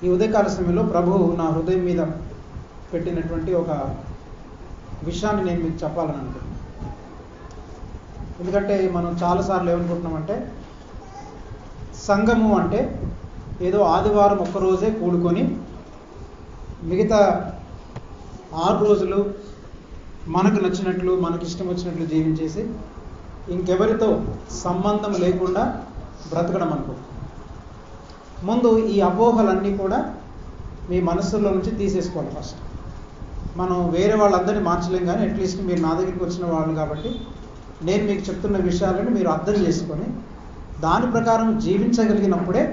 ఈ ఉదయకాల సమయంలో ప్రభువు నా హృదయం మీద పెట్టినటువంటి ఒక విషయాన్ని నేను మీకు చెప్పాలని అనుకుంటున్నాను. ఎందుకంటే మనం చాలాసార్లు ఏమనుకుంటున్నామంటే సంఘము అంటే ఏదో ఆదివారం ఒక్కరోజే కూడుకొని మిగతా 6 రోజులు మనకు నచ్చినట్లు మనకి ఇష్టం వచ్చినట్లు జీవించేసి ఇంకెవరితో సంబంధం లేకుండా బ్రతకడం అనుకో. ముందు ఈ అపోహలన్నీ కూడా మీ మనస్సులో నుంచి తీసేసుకోవాలి. ఫస్ట్ మనం వేరే వాళ్ళందరినీ మార్చలేం, కానీ అట్లీస్ట్ మీరు నా దగ్గరికి వచ్చిన వాళ్ళు కాబట్టి నేను మీకు చెప్తున్న విషయాలను మీరు అర్థం చేసుకొని దాని ప్రకారం జీవించగలిగినప్పుడే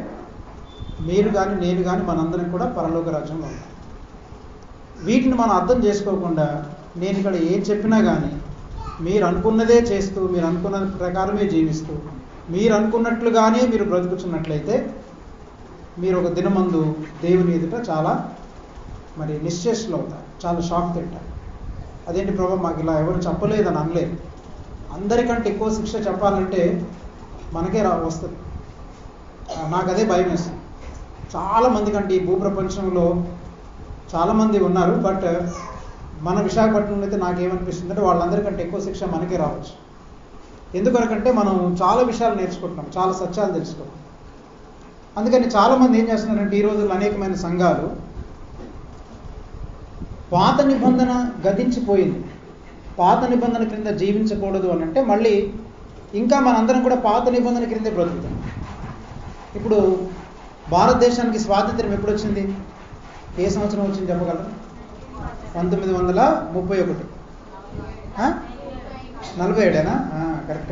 మీరు కానీ నేను కానీ మనందరం కూడా పరలోక రాజ్యంలో ఉంటాం. వీటిని మనం అర్థం చేసుకోకుండా నేను ఇక్కడ ఏం చెప్పినా కానీ మీరు అనుకున్నదే చేస్తూ మీరు అనుకున్న ప్రకారమే జీవిస్తూ మీరు అనుకున్నట్లుగానే మీరు బ్రతుకుతున్నట్లయితే మీరు ఒక దినమందు దేవుని ఎదుట చాలా నిశ్చేష్లు అవుతారు, చాలా షాక్ తింటారు. అదేంటి ప్రభు మాకు ఇలా ఎవరు చెప్పలేదని అనలేదు. అందరికంటే ఎక్కువ శిక్ష చెప్పాలంటే మనకే వస్తుంది. నాకు అదే భయం వేస్తుంది. చాలామంది కంటే ఈ భూప్రపంచంలో చాలామంది ఉన్నారు, బట్ మన విశాఖపట్నంలో అయితే నాకేమనిపిస్తుంది అంటే వాళ్ళందరికంటే ఎక్కువ శిక్ష మనకే రావచ్చు. ఎందుకనకంటే మనం చాలా విషయాలు నేర్చుకుంటున్నాం, చాలా సత్యాలు తెలుసుకుంటాం. అందుకని చాలామంది ఏం చేస్తున్నారంటే ఈ రోజుల్లో అనేకమైన సంఘాలు పాత నిబంధన గతించిపోయింది, పాత నిబంధన క్రింద జీవించకూడదు అని అంటే మళ్ళీ ఇంకా మనందరం కూడా పాత నిబంధన క్రిందే బ్రతుకుతాం. ఇప్పుడు భారతదేశానికి స్వాతంత్ర్యం ఎప్పుడు వచ్చింది? ఏ సంవత్సరం వచ్చింది చెప్పగలరు? 1931. 47ఏనా? కరెక్ట్,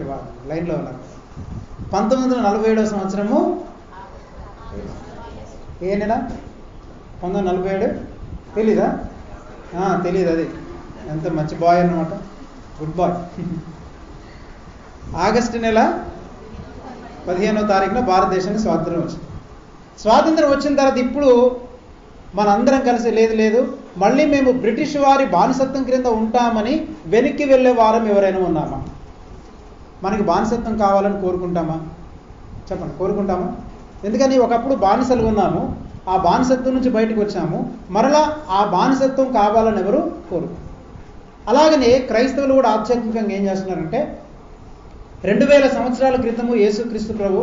లైన్లో ఉన్నారు. 1947 సంవత్సరము ఏ నెల? 1947 తెలీదా? తెలీదు. అది ఎంత మంచి బాయ్ అన్నమాట, గుడ్ బాయ్. ఆగస్టు నెల 15వ తారీఖున భారతదేశానికి స్వాతంత్రం వచ్చింది. స్వాతంత్రం వచ్చిన తర్వాత ఇప్పుడు మనందరం కలిసి లేదు మళ్ళీ మేము బ్రిటిష్ వారి బానిసత్వం క్రింద ఉంటామని వెనక్కి వెళ్ళే వారం ఎవరైనా ఉన్నామా? మనకి బానిసత్వం కావాలని కోరుకుంటామా? చెప్పండి, కోరుకుంటామా? ఎందుకని ఒకప్పుడు బానిసలు ఉన్నాము, ఆ బానిసత్వం నుంచి బయటకు వచ్చాము, మరలా ఆ బానిసత్వం కావాలని ఎవరు కోరుకు. అలాగనే క్రైస్తవులు కూడా ఆధ్యాత్మికంగా ఏం చేస్తున్నారంటే 2000 సంవత్సరాల క్రితము యేసుక్రీస్తు ప్రభు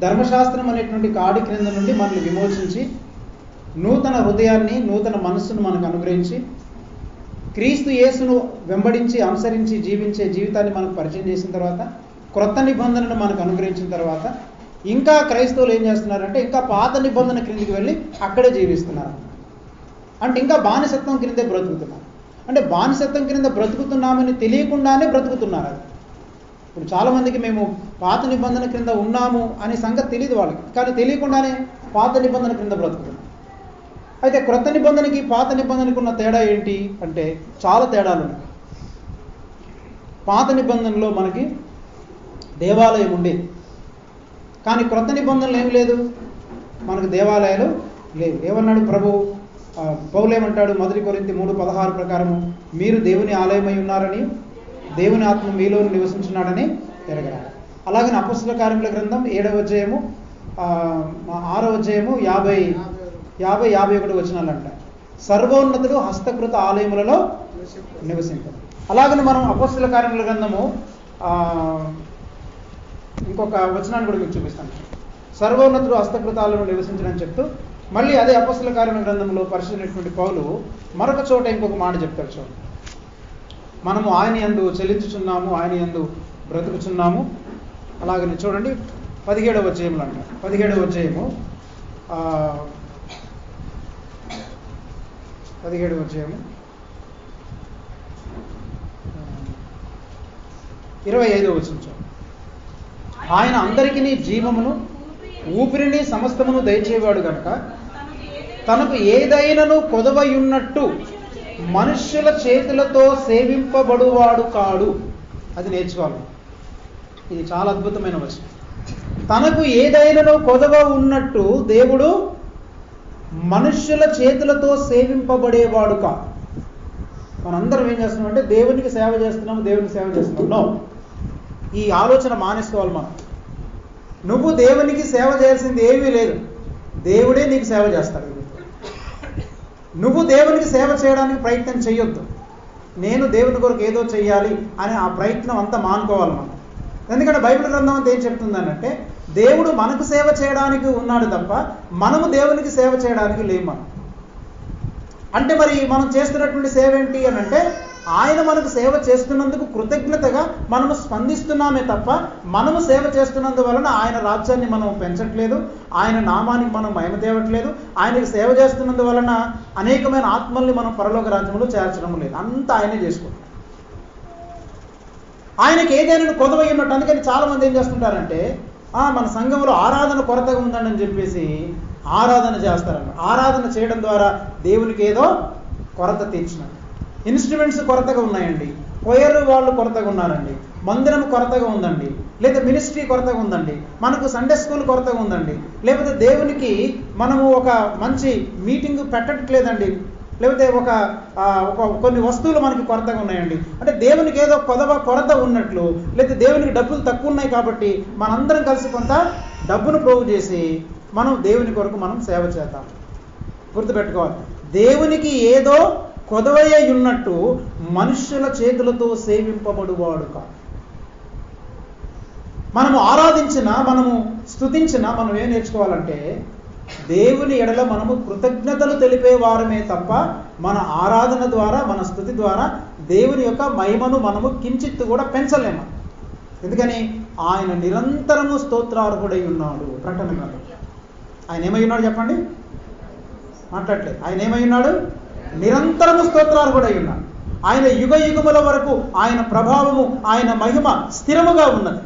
ధర్మశాస్త్రం అనేటువంటి కాడి క్రింద నుండి మనల్ని విమోచించి నూతన హృదయాన్ని నూతన మనస్సును మనకు అనుగ్రహించి క్రీస్తు యేసును వెంబడించి అనుసరించి జీవించే జీవితాన్ని మనకు పరిచయం చేసిన తర్వాత క్రొత్త నిబంధనను మనకు అనుగ్రహించిన తర్వాత ఇంకా క్రైస్తవులు ఏం చేస్తున్నారంటే ఇంకా పాత నిబంధన క్రిందికి వెళ్ళి అక్కడే జీవిస్తున్నారు. అంటే ఇంకా బానిసత్వం క్రిందే బ్రతుకుతున్నారు. అంటే బానిసత్వం క్రింద బ్రతుకుతున్నామని తెలియకుండానే బ్రతుకుతున్నారు. అది ఇప్పుడు చాలామందికి మేము పాత నిబంధన క్రింద ఉన్నాము అనే సంగతి తెలియదు వాళ్ళకి, కానీ తెలియకుండానే పాత నిబంధన క్రింద బ్రతుకుతున్నాం. అయితే క్రొత్త నిబంధనకి పాత నిబంధనకు ఉన్న తేడా ఏంటి అంటే చాలా తేడాలు ఉన్నాయి. పాత నిబంధనలో మనకి దేవాలయం ఉండేది, కానీ క్రొత్త నిబంధనలు ఏమి లేదు, మనకు దేవాలయాలు లేవు. ఏమన్నాడు ప్రభు? పౌలు ఏమంటాడు? 1 కొరింథీ 3:16 ప్రకారము మీరు దేవుని ఆలయమై ఉన్నారని దేవుని ఆత్మ మీలో నివసించున్నాడని ఎరగరాలి. అలాగని అపొస్తలుల కార్యముల గ్రంథం 7వ అధ్యాయము 6వ అధ్యాయము 50-51 వచనాలు అంట సర్వోన్నతుడు హస్తకృత ఆలయములలో నివసించాడు. అలాగని మనం అపొస్తలుల కార్యముల గ్రంథము ఇంకొక వచనాన్ని కూడా మీకు చూపిస్తాను. సర్వోన్నతుడు హస్తకృతాలను నివసించడని చెప్తూ మళ్ళీ అదే అపొస్తలుల కార్యముల గ్రంథంలో పరిశీలించినటువంటి పౌలు మరొక చోట ఇంకొక మాట చెప్తాడు. చూడండి, మనము ఆయన యందు చెల్లించుచున్నాము, ఆయన యందు బ్రతుకుచున్నాము. అలాగని చూడండి 17వ అధ్యాయంలో అంట 17వ అధ్యాయము 17వ అధ్యాయము 25వ వచనం. ఆయన అందరికీ జీవమును ఊపిరిని సమస్తమును దయచేవాడు గనుక తనకు ఏదైనను కొదవయున్నట్టు మనుష్యుల చేతులతో సేవింపబడువాడు కాడు. అది నేర్చుకోవాలి. ఇది చాలా అద్భుతమైన వచనం. తనకు ఏదైనను కొదవ ఉన్నట్టు దేవుడు మనుష్యుల చేతులతో సేవింపబడేవాడు కాదు. మనందరం ఏం చేస్తున్నాం అంటే దేవునికి సేవ చేస్తున్నాము, దేవునికి సేవ చేస్తున్నాం. నో, ఈ ఆలోచన మానేసుకోవాలి మనం. నువ్వు దేవునికి సేవ చేయాల్సింది ఏమీ లేదు. దేవుడే నీకు సేవ చేస్తాడు. నువ్వు దేవునికి సేవ చేయడానికి ప్రయత్నం చేయొద్దు. నేను దేవుని కొరకు ఏదో చెయ్యాలి అని ఆ ప్రయత్నం అంతా మానుకోవాలి మనం. ఎందుకంటే బైబిల్ గ్రంథం అంతా ఏం చెప్తుందనంటే దేవుడు మనకు సేవ చేయడానికి ఉన్నాడు తప్ప మనము దేవునికి సేవ చేయడానికి లేము మనం. అంటే మరి మనం చేస్తున్నటువంటి సేవ ఏంటి అని అంటే ఆయన మనకు సేవ చేస్తున్నందుకు కృతజ్ఞతగా మనము స్పందిస్తున్నామే తప్ప మనము సేవ చేస్తున్నందువలన ఆయన రాజ్యాన్ని మనం పెంచట్లేదు, ఆయన నామానికి మనం మహిమ తేవట్లేదు, ఆయనకి సేవ చేస్తున్నందువలన అనేకమైన ఆత్మల్ని మనం పరలోక రాజ్యంలో చేర్చడం లేదు. అంతా ఆయనే చేసుకుంటాం. ఆయనకి ఏదైనా కొదవై ఉన్నట్టు. అందుకని చాలా మంది ఏం చేస్తుంటారంటే మన సంఘంలో ఆరాధన కొరతగా ఉందని చెప్పేసి ఆరాధన చేస్తారన్న. ఆరాధన చేయడం ద్వారా దేవునికి ఏదో కొరత తీర్చినట్టు. ఇన్స్ట్రుమెంట్స్ కొరతగా ఉన్నాయండి, కొయర్ వాళ్ళు కొరతగా ఉన్నారండి, మందిరం కొరతగా ఉందండి, లేదా మినిస్ట్రీ కొరతగా ఉందండి, మనకు సండే స్కూల్ కొరతగా ఉందండి, లేకపోతే దేవునికి మనము ఒక మంచి మీటింగ్ పెట్టట్లేదండి, లేకపోతే ఒక కొన్ని వస్తువులు మనకి కొరతగా ఉన్నాయండి. అంటే దేవునికి ఏదో కొరత ఉన్నట్లు, లేదా దేవునికి డబ్బులు తక్కువ ఉన్నాయి కాబట్టి మనందరం కలిసి కొంత డబ్బును ప్రోగు చేసి మనం దేవుని కొరకు మనం సేవ చేద్దాం. గుర్తుపెట్టుకోవాలి, దేవునికి ఏదో కొదవయ్య ఉన్నట్టు మనుష్యుల చేతులతో సేవింపబడువాడు కాదు. మనము ఆరాధించిన, మనము స్తుతించిన, మనం ఏం నేర్చుకోవాలంటే దేవుని ఎడల మనము కృతజ్ఞతలు తెలిపే వారమే తప్ప మన ఆరాధన ద్వారా, మన స్తుతి ద్వారా దేవుని యొక్క మహిమను మనము కించిత్తు కూడా పెంచలేము. ఎందుకని ఆయన నిరంతరము స్తోత్రార్హుడై ఉన్నాడు. ప్రకటన గ్రంథం ఆయన ఏమై ఉన్నాడు చెప్పండి, మాట్లాడలేదు. ఆయన ఏమై ఉన్నాడు? నిరంతరము స్తోత్రార్హుడై ఉన్నాడు. ఆయన యుగ యుగముల వరకు ఆయన ప్రభావము, ఆయన మహిమ స్థిరముగా ఉన్నది.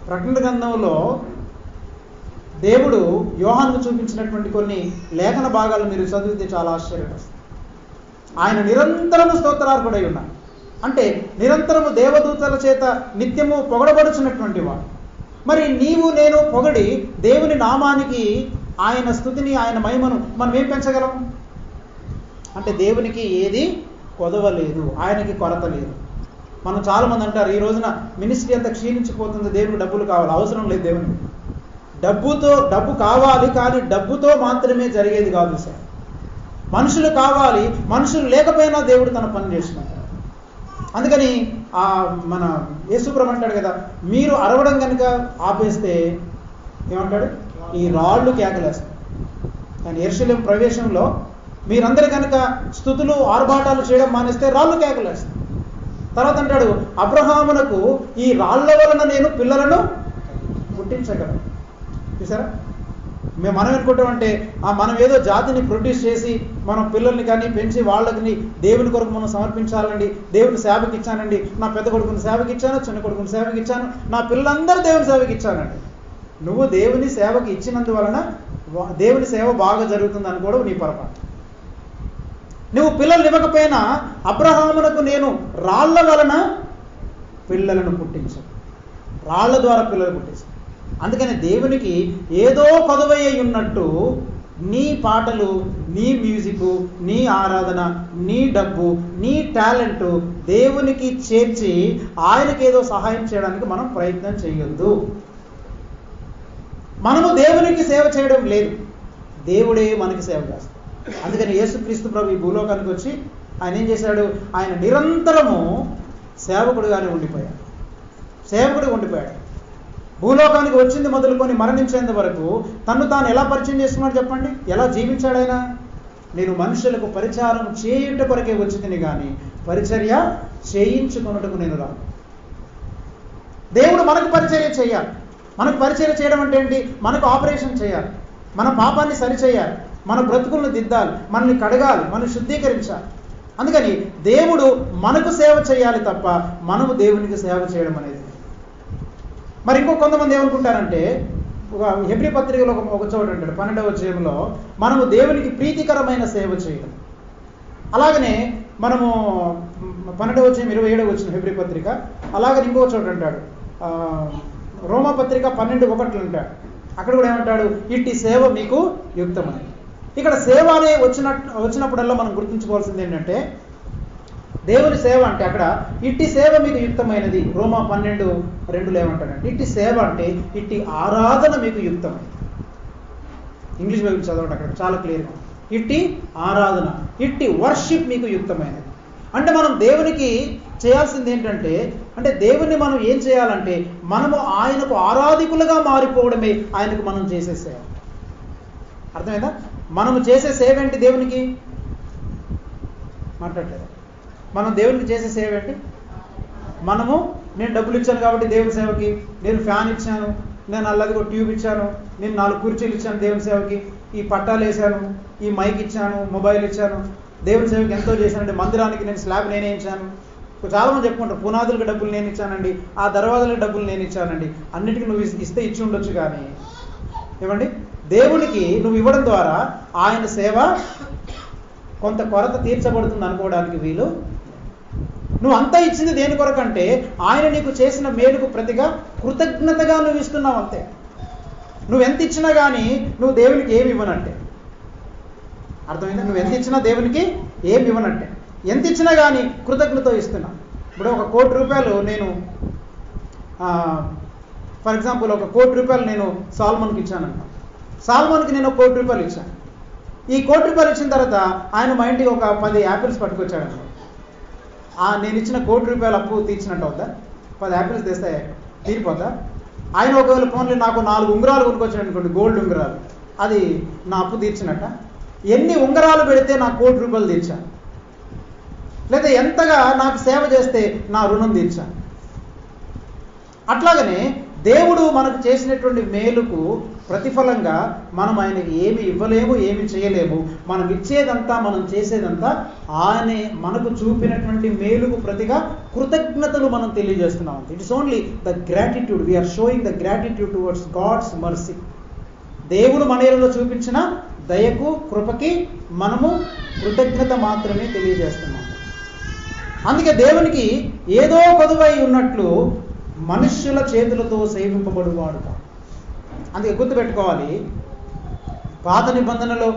ప్రకటన గ్రంథంలో దేవుడు యోహానుకు చూపించినటువంటి కొన్ని లేఖన భాగాలు మీరు చదివితే చాలా ఆశ్చర్యపరుస్తుంది. ఆయన నిరంతరము స్తోత్రార్హుడై ఉన్నాడు. అంటే నిరంతరము దేవదూతల చేత నిత్యము పొగడబడుచున్నటువంటి వాడు. మరి నీవు నేను పొగడి దేవుని నామానికి, ఆయన స్తుతిని, ఆయన మహిమను మనం ఏం పెంచగలం అంటే దేవునికి ఏది కొదవలేదు, ఆయనకి కొరత లేదు. మనం చాలామంది అంటారు ఈ రోజున మినిస్ట్రీ అంతా క్షీణించిపోతుంది, దేవునికి డబ్బులు కావాలి. అవసరం లేదు దేవునికి. డబ్బు కావాలి, కానీ డబ్బుతో మాత్రమే జరిగేది కాదు సార్. మనుషులు కావాలి, మనుషులు లేకపోయినా దేవుడు తన పని చేస్తున్నారు. అందుకని మన యేసుప్రభు అంటాడు కదా, మీరు అరవడం కనుక ఆపేస్తే ఏమంటాడు, ఈ రాళ్ళు కేకలేస్తాయి. కానీ యెరూషలేము ప్రవేశంలో మీరందరూ కనుక స్తుతులు ఆర్భాటాలు చేయడం మానేస్తే రాళ్ళు కేకలేస్తాయి. తర్వాత అంటాడు, అబ్రహామునకు ఈ రాళ్ల వలన నేను పిల్లలను పుట్టించగలను. చూసారా, మనం అనుకుంటామంటే మనం ఏదో జాతిని ప్రొడ్యూస్ చేసి మనం పిల్లల్ని కానీ పెంచి వాళ్ళకి దేవుని కొరకు మనం సమర్పించాలండి, దేవుని సేవకి ఇచ్చానండి, నా పెద్ద కొడుకుని సేవకి ఇచ్చాను, చిన్న కొడుకుని సేవకి ఇచ్చాను, నా పిల్లలందరూ దేవుని సేవకి ఇచ్చానండి. నువ్వు దేవుని సేవకి ఇచ్చినందువలన దేవుని సేవ బాగా జరుగుతుంది అనుకోవడం నీ పొరపాటు. నువ్వు పిల్లలు ఇవ్వకపోయినా అబ్రహామునకు నేను రాళ్ల వలన పిల్లలను పుట్టించాను, రాళ్ల ద్వారా పిల్లలు పుట్టించాను. అందుకని దేవునికి ఏదో కొదవయ్య ఉన్నట్టు నీ పాటలు, నీ మ్యూజిక్, నీ ఆరాధన, నీ డబ్బు, నీ టాలెంట్ దేవునికి చేర్చి ఆయనకి ఏదో సహాయం చేయడానికి మనం ప్రయత్నం చేయొద్దు. మనము దేవునికి సేవ చేయడం లేదు, దేవుడే మనకి సేవ చేస్తాడు. అందుకని యేసుక్రీస్తు ప్రభు ఈ భూలోకానికి వచ్చి ఆయన ఏం చేశాడు, ఆయన నిరంతరము సేవకుడుగానే ఉండిపోయాడు. భూలోకానికి వచ్చింది మొదలుకొని మరణించేంత వరకు తను తాను ఎలా పరిచయం చేసుకున్నాడు చెప్పండి, ఎలా జీవించాడు ఆయన? నేను మనుషులకు పరిచారం చేయుట కొరకే వచ్చింది కానీ పరిచర్య చేయించుకున్నట్టుకు నేను రాను. దేవుడు మనకు పరిచర్య చేయాలి. మనకు పరిచర్య చేయడం అంటే ఏంటి? మనకు ఆపరేషన్ చేయాలి, మన పాపాన్ని సరిచేయాలి, మన బ్రతుకులను దిద్దాలి, మనల్ని కడగాలి, మనం శుద్ధీకరించాలి. అందుకని దేవుడు మనకు సేవ చేయాలి తప్ప మనము దేవునికి సేవ చేయడం అనేది. మరి ఇంకో కొంతమంది ఏమనుకుంటారంటే, హెబ్రీ పత్రికలో ఒక చోట అంటాడు 12వ అధ్యాయంలో మనము దేవునికి ప్రీతికరమైన సేవ చేయడం. అలాగనే మనము 12వ అధ్యాయం 27వ వచ్చిన హెబ్రీ పత్రిక, అలాగని ఇంకో చోట అంటాడు రోమా పత్రిక 12:1 అంటాడు. అక్కడ కూడా ఏమంటాడు, ఇట్టి సేవ మీకు యుక్తమని. ఇక్కడ సేవ అనే వచ్చినప్పుడల్లా మనం గుర్తుంచుకోవాల్సింది ఏంటంటే, దేవుని సేవ అంటే అక్కడ ఇట్టి సేవ మీకు యుక్తమైనది. రోమా 12:2 ఏమంటాడంటే, ఇట్టి సేవ అంటే ఇట్టి ఆరాధన మీకు యుక్తమైనది. ఇంగ్లీష్ బైబిల్ చదవండి, అక్కడ చాలా క్లియర్గా ఇట్టి ఆరాధన, ఇట్టి వర్షిప్ మీకు యుక్తమైనది. అంటే మనం దేవునికి చేయాల్సింది ఏంటంటే, అంటే దేవుణ్ణి మనం ఏం చేయాలంటే మనము ఆయనకు ఆరాధికులుగా మారిపోవడమే ఆయనకు మనం చేసే సేవ. అర్థమైందా? మనము చేసే సేవ ఏంటి దేవునికి? మాట్లాడలేదు. మనం దేవునికి చేసే సేవ ఏంటి? నేను డబ్బులు ఇచ్చాను కాబట్టి దేవుని సేవకి, నేను ఫ్యాన్ ఇచ్చాను, నేను అల్లదిగో ట్యూబ్ ఇచ్చాను, నేను 4 కుర్చీలు ఇచ్చాను దేవుని సేవకి, ఈ పట్టాలు వేసాను, ఈ మైక్ ఇచ్చాను, మొబైల్ ఇచ్చాను, దేవుని సేవకి ఎంతో చేశానండి, మందిరానికి నేను స్లాబ్ నేనే ఇచ్చాను. చాలా మంది చెప్పుకుంటారు, పునాదులకు డబ్బులు నేను ఇచ్చానండి, ఆ దర్వాజాలకు డబ్బులు నేను ఇచ్చానండి. అన్నిటికీ నువ్వు ఇస్తే ఇచ్చి ఉండొచ్చు, కానీ ఏమండి దేవునికి నువ్వు ఇవ్వడం ద్వారా ఆయన సేవ కొంత కొరత తీర్చబడుతుంది అనుకోవడానికి వీలు. నువ్వు అంతా ఇచ్చింది దేని కొరకంటే ఆయన నీకు చేసిన మేలుకు ప్రతిగా కృతజ్ఞతగా నువ్వు ఇస్తున్నావు అంతే. నువ్వు ఎంత ఇచ్చినా కానీ నువ్వు దేవునికి ఏమి ఇవ్వనంటే, అర్థమైందా? నువ్వు ఎంత ఇచ్చినా దేవునికి ఏమి ఇవ్వనంటే, ఎంత ఇచ్చినా కానీ కృతజ్ఞత ఇస్తున్నా. ఇప్పుడు 1 కోటి రూపాయలు నేను ఫర్ ఎగ్జాంపుల్ 1 కోటి రూపాయలు నేను సాల్మన్కి ఇచ్చానంట. సాల్మన్కి నేను 1 కోటి రూపాయలు ఇచ్చాను. ఈ 1 కోటి రూపాయలు ఇచ్చిన తర్వాత ఆయన మా ఇంటికి ఒక 10 యాపిల్స్ పట్టుకొచ్చాడన్నమాట. నేను ఇచ్చిన 1 కోటి రూపాయలు అప్పు తీర్చినట్టు అవుతా? 10 యాపిల్స్ తెస్తే తీరిపోతా? ఆయన ఒకవేళ ఫోన్లో నాకు 4 ఉంగరాలు కొనుక్కొచ్చాడు అనుకోండి, గోల్డ్ ఉంగరాలు, అది నా అప్పు తీర్చినట్ట? ఎన్ని ఉంగరాలు పెడితే నా 1 కోటి రూపాయలు తీర్చాను? లేదా ఎంతగా నాకు సేవ చేస్తే నా రుణం తీర్చాను? అట్లాగనే దేవుడు మనకు చేసినటువంటి మేలుకు ప్రతిఫలంగా మనం ఆయనకి ఏమి ఇవ్వలేము, ఏమి చేయలేము. మనం ఇచ్చేదంతా, మనం చేసేదంతా ఆయనే మనకు చూపినటువంటి మేలుకు ప్రతిగా కృతజ్ఞతలు మనం తెలియజేస్తున్నాం. It is only the gratitude, we are showing the gratitude towards God's mercy. దేవుడు మన ఏరియాలో చూపించిన దయకు, కృపకి మనము కృతజ్ఞత మాత్రమే తెలియజేస్తున్నాం. అందుకే దేవునికి ఏదో కొదువై ఉన్నట్లు మనుష్యుల చేతులతో సేవింపబడువాడు కాదు. అందుకే గుర్తుపెట్టుకోవాలి, పాత నిబంధనలో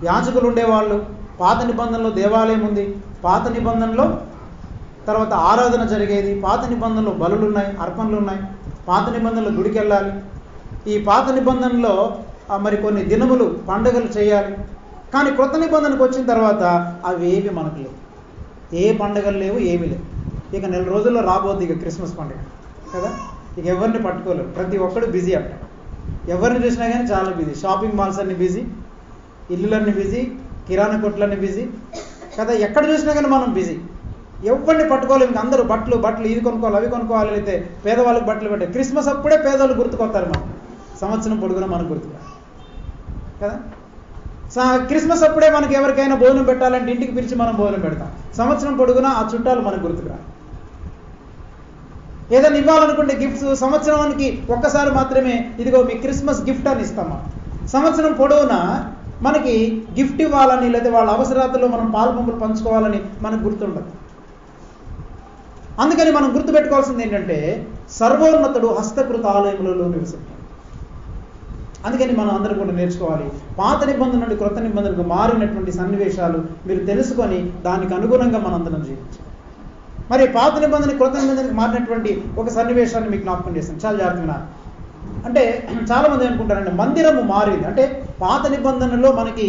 యాజకులు ఉండేవాళ్ళు, పాత నిబంధనలో దేవాలయం ఉంది, పాత నిబంధనలో తర్వాత ఆరాధన జరిగేది, పాత నిబంధనలో బలులు ఉన్నాయి, అర్పణలు ఉన్నాయి, పాత నిబంధనలో గుడికి వెళ్ళాలి. ఈ పాత నిబంధనలో మరి కొన్ని దినములు పండుగలు చేయాలి. కానీ క్రొత్త నిబంధనకు వచ్చిన తర్వాత అవి ఏవి మనకు లేవు. ఏ పండుగలు లేవు, ఏమీ లేవు. ఇక 4 రోజుల్లో రాబోద్ది ఇక క్రిస్మస్ పండుగ కదా. ఇక ఎవరిని పట్టుకోలేరు, ప్రతి ఒక్కడు బిజీ అంట. ఎవరిని చూసినా కానీ చాలా బిజీ. షాపింగ్ మాల్స్ అన్ని బిజీ, ఇల్లులన్నీ బిజీ, కిరాణా కొట్లన్నీ బిజీ కదా. ఎక్కడ చూసినా కానీ మనం బిజీ. ఎవరిని పట్టుకోలేము. ఇంక అందరూ బట్టలు ఇది కొనుక్కోవాలి, అవి కొనుక్కోవాలి. అయితే పేదవాళ్ళకి బట్టలు పెట్టే క్రిస్మస్ అప్పుడే పేదవాళ్ళు గుర్తుకొస్తారు. మనం సంవత్సరం పొడుగునా మనకు గుర్తుగా కదా. క్రిస్మస్ అప్పుడే మనకి ఎవరికైనా భోజనం పెట్టాలంటే ఇంటికి పిలిచి మనం భోజనం పెడతాం. సంవత్సరం పొడుగునా ఆ చుట్టాలు మనకు గుర్తుకురా. ఏదైనా ఇవ్వాలనుకుంటే గిఫ్ట్స్ సంవత్సరానికి ఒక్కసారి మాత్రమే ఇదిగో మీ క్రిస్మస్ గిఫ్ట్ అని ఇస్తామా. సంవత్సరం పొడవునా మనకి గిఫ్ట్ ఇవ్వాలని, లేదా వాళ్ళ అవసరాల్లో మనం పాలుపంపులు పంచుకోవాలని మనకు గుర్తుండదు. అందుకని మనం గుర్తుపెట్టుకోవాల్సింది ఏంటంటే సర్వోన్నతుడు హస్తకృత ఆలయములలో నివసిస్తాడు. అందుకని మనం అందరం కూడా నేర్చుకోవాలి. పాత నిబంధన నుండి క్రొత్త నిబంధనకు మారినటువంటి సన్నివేశాలు మీరు తెలుసుకొని దానికి అనుగుణంగా మనందరం జీవించాలి. మరి పాత నిబంధన క్రొత్త నిబంధనకు మారినటువంటి ఒక సన్నివేశాన్ని మీకు జ్ఞాపకం చేస్తాను, చాలా జాగ్రత్తగా. అంటే చాలామంది అనుకుంటారంటే మందిరము మారింది అంటే, పాత నిబంధనలో మనకి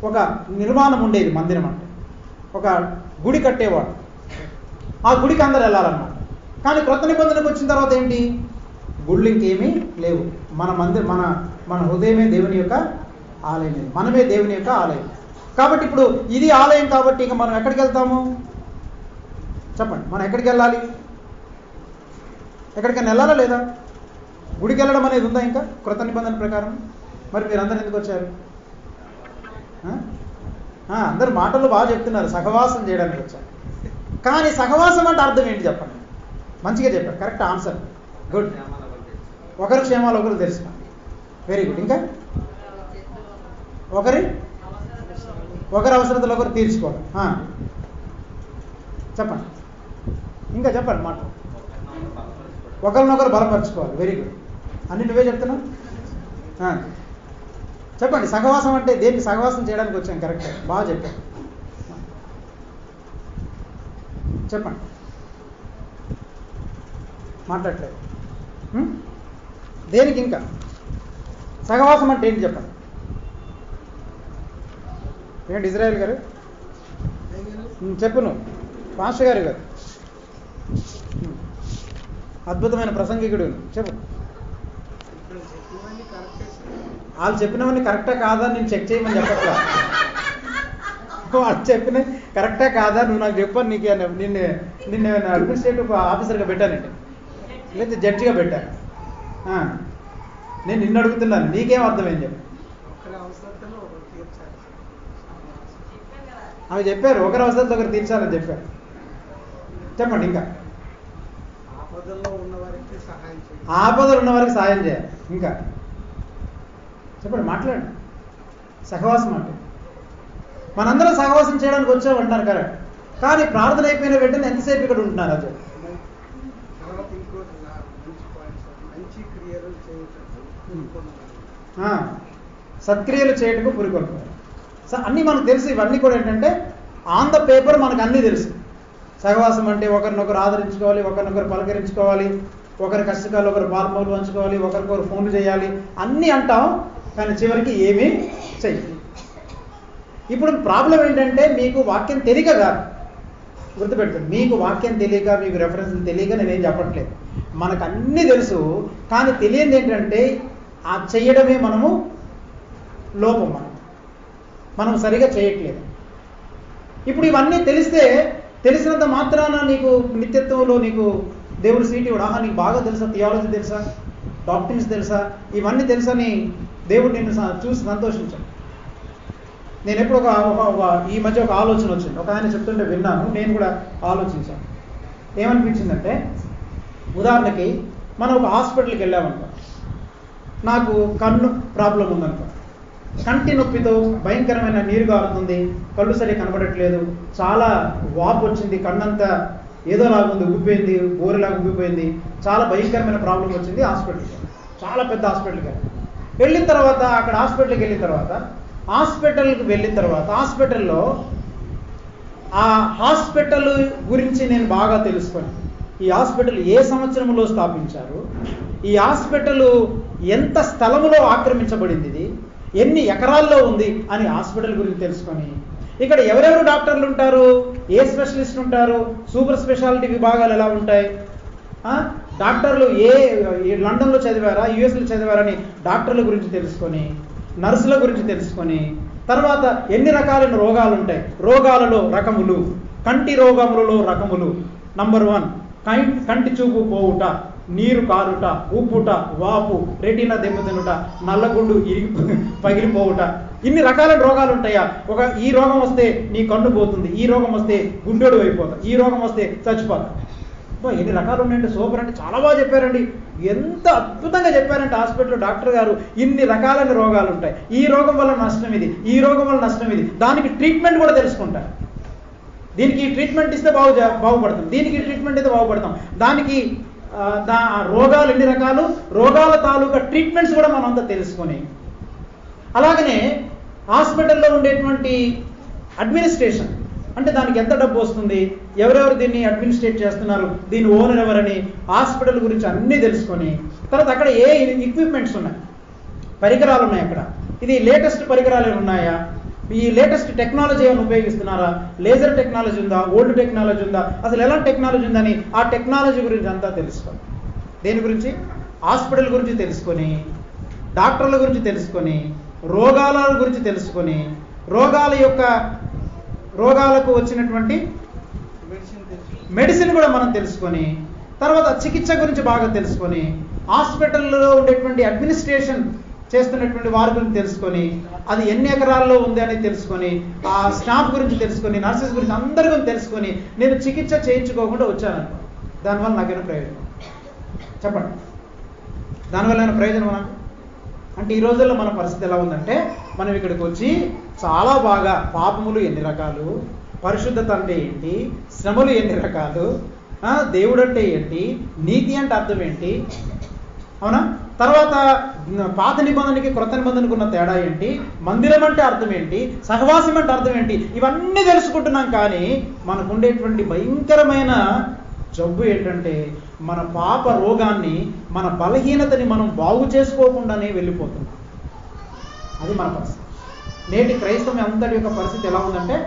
ఒక నిర్మాణం ఉండేది. మందిరం అంటే ఒక గుడి కట్టేవాడు, ఆ గుడికి అందరు వెళ్ళాలన్నమాట. కానీ క్రొత్త నిబంధనకు వచ్చిన తర్వాత ఏంటి, గుళ్ళు ఇంకేమీ లేవు. మన హృదయమే దేవుని యొక్క ఆలయం, మనమే దేవుని యొక్క ఆలయం. కాబట్టి ఇప్పుడు ఇది ఆలయం కాబట్టి ఇక మనం ఎక్కడికి వెళ్తాము చెప్పండి? మనం ఎక్కడికి వెళ్ళాలి? ఎక్కడికైనా వెళ్ళాలా లేదా? గుడికి వెళ్ళడం అనేది ఉందా ఇంకా క్రొత్త నిబంధన ప్రకారం? మరి మీరు అందరు ఎందుకు వచ్చారు? అందరు మాటలు బాగా చెప్తున్నారు, సహవాసం చేయడానికి వచ్చారు. కానీ సహవాసం అంటే అర్థం ఏంటి చెప్పండి? మంచిగా చెప్పారు, కరెక్ట్ ఆన్సర్, గుడ్. ఒకరి క్షేమాలు ఒకరు తెలుసు, వెరీ గుడ్. ఇంకా ఒకరి అవసరతలు ఒకరు తీర్చుకోవాలి. చెప్పండి, ఇంకా చెప్పండి మాట. ఒకరినొకరు బలపరచుకోవాలి, వెరీ గుడ్. అన్ని నువ్వే చెప్తున్నావు. చెప్పండి, సహవాసం అంటే దేనికి సహవాసం చేయడానికి వచ్చాం? కరెక్ట్, బాగా చెప్పాను. చెప్పండి, మాట్లాడలేదు దేనికి? ఇంకా సహవాసం అంటే ఏంటి చెప్పండి? ఏంటి ఇజ్రాయెల్ గారు చెప్పు నువ్వు పాస్టర్ గారు గారు అద్భుతమైన ప్రసంగికుడు చెప్పు. వాళ్ళు చెప్పినవన్నీ కరెక్టా కాదా నేను చెక్ చేయమని చెప్పట్లా. వాళ్ళు చెప్పిన కరెక్టా కాదా నువ్వు నాకు చెప్పాను. నీకు నిన్ను అడ్మినిస్ట్రేటివ్ ఆఫీసర్గా పెట్టానండి, లేదా జడ్జిగా పెట్టాను. నేను నిన్ను అడుగుతున్నాను, నీకేం అర్థమైంది చెప్పు. అవి చెప్పారు, ఒకరి అవసరంతో ఒకరు తీర్చాలని చెప్పారు. చెప్పండి ఇంకా. ఆపదలు ఉన్న వారికి సహాయం చేయాలి. ఇంకా చెప్పండి, మాట్లాడండి. సహవాసం అంటే మనందరం సహవాసం చేయడానికి వచ్చామంటారు కరెక్ట్, కానీ ప్రార్థన అయిపోయిన వెంటనే ఎంతసేపు ఇక్కడ ఉంటున్నారు? అది సత్క్రియలు చేయటకు పురికొల్పారు. అన్నీ మనకు తెలుసు. ఇవన్నీ కూడా ఏంటంటే ఆన్ ద పేపర్ మనకు అన్నీ తెలుసు. సహవాసం అంటే ఒకరినొకరు ఆదరించుకోవాలి, ఒకరినొకరు పలకరించుకోవాలి, ఒకరి కష్టకాలు ఒకరు పాల్పొలు పంచుకోవాలి, ఒకరికొకరు ఫోన్లు చేయాలి, అన్నీ అంటాం, కానీ చివరికి ఏమీ చెయ్యి. ఇప్పుడు ప్రాబ్లం ఏంటంటే మీకు వాక్యం తెలియక కాదు, గుర్తుపెట్టుకోండి. మీకు వాక్యం తెలియక, మీకు రెఫరెన్స్లు తెలియక నేనేం చెప్పట్లేదు. మనకు అన్నీ తెలుసు, కానీ తెలియదు ఏంటంటే ఆ చెయ్యడమే మనము లోపం. మనం సరిగా చేయట్లేదు. ఇప్పుడు ఇవన్నీ తెలిసినంత మాత్రాన నీకు నిత్యత్వంలో నీకు దేవుడు సీట్ ఇవ్వడు. నీకు బాగా తెలుసా, థియాలజీ తెలుసా, డాక్టరీన్స్ తెలుసా, ఇవన్నీ తెలుసని దేవుడు నిన్ను చూసి సంతోషించాడు. నేను ఎప్పుడు ఈ మధ్య ఒక ఆలోచన వచ్చింది. ఒక ఆయన చెప్తుంటే విన్నాను, నేను కూడా ఆలోచించాను. ఏమనిపించిందంటే, ఉదాహరణకి మనం ఒక హాస్పిటల్కి వెళ్ళామనుకో, నాకు కన్ను ప్రాబ్లం ఉందనుకో, కంటి నొప్పితో భయంకరమైన నీరు కారుతుంది, కళ్ళు సరిగా కనబడట్లేదు, చాలా వాపు వచ్చింది, కన్నంతా ఏదోలాగుంది, ఉబ్బిపోయింది, బోరెలాగా ఉబ్బిపోయింది, చాలా భయంకరమైన ప్రాబ్లం వచ్చింది. హాస్పిటల్కి, చాలా పెద్ద హాస్పిటల్కి వెళ్ళిన తర్వాత, అక్కడ హాస్పిటల్కి వెళ్ళిన తర్వాత, హాస్పిటల్లో ఆ హాస్పిటల్ గురించి నేను బాగా తెలుసుకొని, ఈ హాస్పిటల్ ఏ సంవత్సరంలో స్థాపించారు, ఈ హాస్పిటల్ ఎంత స్థలంలో ఆక్రమించబడింది, ఇది ఎన్ని ఎకరాల్లో ఉంది అని హాస్పిటల్ గురించి తెలుసుకొని, ఇక్కడ ఎవరెవరు డాక్టర్లు ఉంటారు, ఏ స్పెషలిస్ట్ ఉంటారు, సూపర్ స్పెషాలిటీ విభాగాలు ఎలా ఉంటాయి, డాక్టర్లు లండన్లో చదివారా, యుఎస్లో చదివారని డాక్టర్ల గురించి తెలుసుకొని, నర్సుల గురించి తెలుసుకొని, తర్వాత ఎన్ని రకాలైన రోగాలు ఉంటాయి, రోగాలలో రకములు, కంటి రోగములలో రకములు. నంబర్ 1 కంటి చూపు పోవుట, నీరు కారుట, ఉప్పుట, వాపు, రెటీనా దెబ్బతినుట, నల్లగుండు పగిలిపోవుట, ఇన్ని రకాలైన రోగాలు ఉంటాయా? ఈ రోగం వస్తే నీ కన్ను పోతుంది, ఈ రోగం వస్తే గుండెడు అయిపోతా, ఈ రోగం వస్తే చచ్చిపోతా. ఎన్ని రకాలు ఉన్నాయంటే సూపర్ అంటే చాలా బాగా చెప్పారండి. ఎంత అద్భుతంగా చెప్పారంటే హాస్పిటల్లో డాక్టర్ గారు, ఇన్ని రకాలైన రోగాలు ఉంటాయి, ఈ రోగం వల్ల నష్టం ఇది, ఈ రోగం వల్ల నష్టం ఇది, దానికి ట్రీట్మెంట్ కూడా తెలుసుకుంటారు. దీనికి ట్రీట్మెంట్ ఇస్తే బాగుపడతాం, దీనికి ట్రీట్మెంట్ అయితే బాగుపడతాం, దానికి రోగాలు ఎన్ని రకాలు, రోగాల తాలూకా ట్రీట్మెంట్స్ కూడా మనం అంతా తెలుసుకొని, అలాగనే హాస్పిటల్లో ఉండేటువంటి అడ్మినిస్ట్రేషన్ అంటే దానికి ఎంత డబ్బు వస్తుంది, ఎవరెవరు దీన్ని అడ్మినిస్ట్రేట్ చేస్తున్నారు, దీని ఓనర్ ఎవరని, హాస్పిటల్ గురించి అన్నీ తెలుసుకొని, తర్వాత అక్కడ ఏ ఎక్విప్మెంట్స్ ఉన్నాయి, పరికరాలు ఉన్నాయి, అక్కడ ఇది లేటెస్ట్ పరికరాలు ఏమి ఉన్నాయా, ఈ లేటెస్ట్ టెక్నాలజీ ఏమైనా ఉపయోగిస్తున్నారా, లేజర్ టెక్నాలజీ ఉందా, ఓల్డ్ టెక్నాలజీ ఉందా, అసలు ఎలాంటి టెక్నాలజీ ఉందని ఆ టెక్నాలజీ గురించి అంతా తెలుసుకోండి. దేని గురించి? హాస్పిటల్ గురించి తెలుసుకొని, డాక్టర్ల గురించి తెలుసుకొని, రోగాల గురించి తెలుసుకొని, రోగాలకు వచ్చినటువంటి మెడిసిన్ కూడా మనం తెలుసుకొని, తర్వాత చికిత్స గురించి బాగా తెలుసుకొని, హాస్పిటల్లో ఉండేటువంటి అడ్మినిస్ట్రేషన్ చేస్తున్నటువంటి వారి గురించి తెలుసుకొని, అది ఎన్ని ఎకరాల్లో ఉంది అని తెలుసుకొని, ఆ స్టాఫ్ గురించి తెలుసుకొని, నర్సెస్ గురించి అందరి గురించి తెలుసుకొని, నేను చికిత్స చేయించుకోకుండా వచ్చాను, దానివల్ల నాకేమైనా ప్రయోజనం? చెప్పండి, దానివల్ల ఏమైనా ప్రయోజనం నాకు? అంటే ఈ రోజుల్లో మన పరిస్థితి ఎలా ఉందంటే, మనం ఇక్కడికి వచ్చి చాలా బాగా పాపములు ఎన్ని రకాలు, పరిశుద్ధత అంటే ఏంటి, శ్రమలు ఎన్ని రకాలు, దేవుడు అంటే ఏంటి, నీతి అంటే అర్థం ఏంటి, అవునా, తర్వాత పాత నిబంధనకి క్రొత్త నిబంధనకు ఉన్న తేడా ఏంటి, మందిరం అంటే అర్థం ఏంటి, సహవాసం అంటే అర్థం ఏంటి, ఇవన్నీ తెలుసుకుంటున్నాం. కానీ మనకు ఉండేటువంటి భయంకరమైన జబ్బు ఏంటంటే, మన పాప రోగాన్ని, మన బలహీనతని మనం బాగు చేసుకోకుండానే వెళ్ళిపోతున్నాం. అది మన పరిస్థితి. నేటి క్రైస్తవం అంతటి యొక్క పరిస్థితి ఎలా ఉందంటే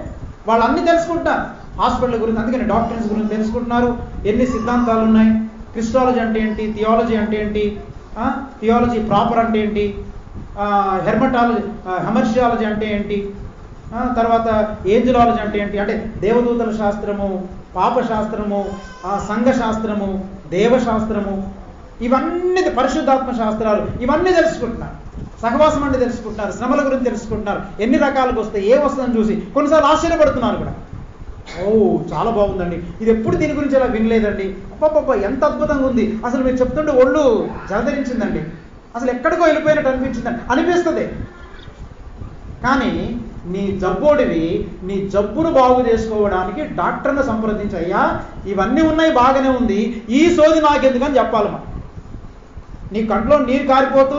వాళ్ళు అన్ని తెలుసుకుంటారు. హాస్పిటల్ గురించి, అందుకని డాక్టర్స్ గురించి తెలుసుకుంటున్నారు. ఎన్ని సిద్ధాంతాలు ఉన్నాయి, క్రిస్టాలజీ అంటే ఏంటి, థియాలజీ అంటే ఏంటి, థియాలజీ ప్రాపర్ అంటే ఏంటి, హెమర్షియాలజీ అంటే ఏంటి, తర్వాత ఏంజలాలజీ అంటే ఏంటి, అంటే దేవదూతల శాస్త్రము, పాపశాస్త్రము, సంఘశాస్త్రము, దేవశాస్త్రము, ఇవన్నీ పరిశుద్ధాత్మ శాస్త్రాలు, ఇవన్నీ తెలుసుకుంటున్నారు. సహవాసం అంటే తెలుసుకుంటున్నారు, శ్రమల గురించి తెలుసుకుంటున్నారు. ఎన్ని రకాలకు వస్తాయి, ఏ వస్తుందని చూసి కొన్నిసార్లు ఆశ్చర్యపడుతున్నారు కూడా. చాలా బాగుందండి, ఇది ఎప్పుడు దీని గురించి అలా వినలేదండి, అబ్బబ్బబ్బా ఎంత అద్భుతంగా ఉంది, అసలు మీరు చెప్తుంటే ఒళ్ళు జలధరించిందండి, అసలు ఎక్కడికో వెళ్ళిపోయినట్టు అనిపించిందండి అనిపిస్తుంది. కానీ నీ జబ్బోడివి, నీ జబ్బును బాగు చేసుకోవడానికి డాక్టర్ని సంప్రదించి, అయ్యా ఇవన్నీ ఉన్నాయి బాగానే ఉంది, ఈ సోది నాకెందుకని చెప్పాలి. మనం నీ కంట్లో నీరు కారిపోతూ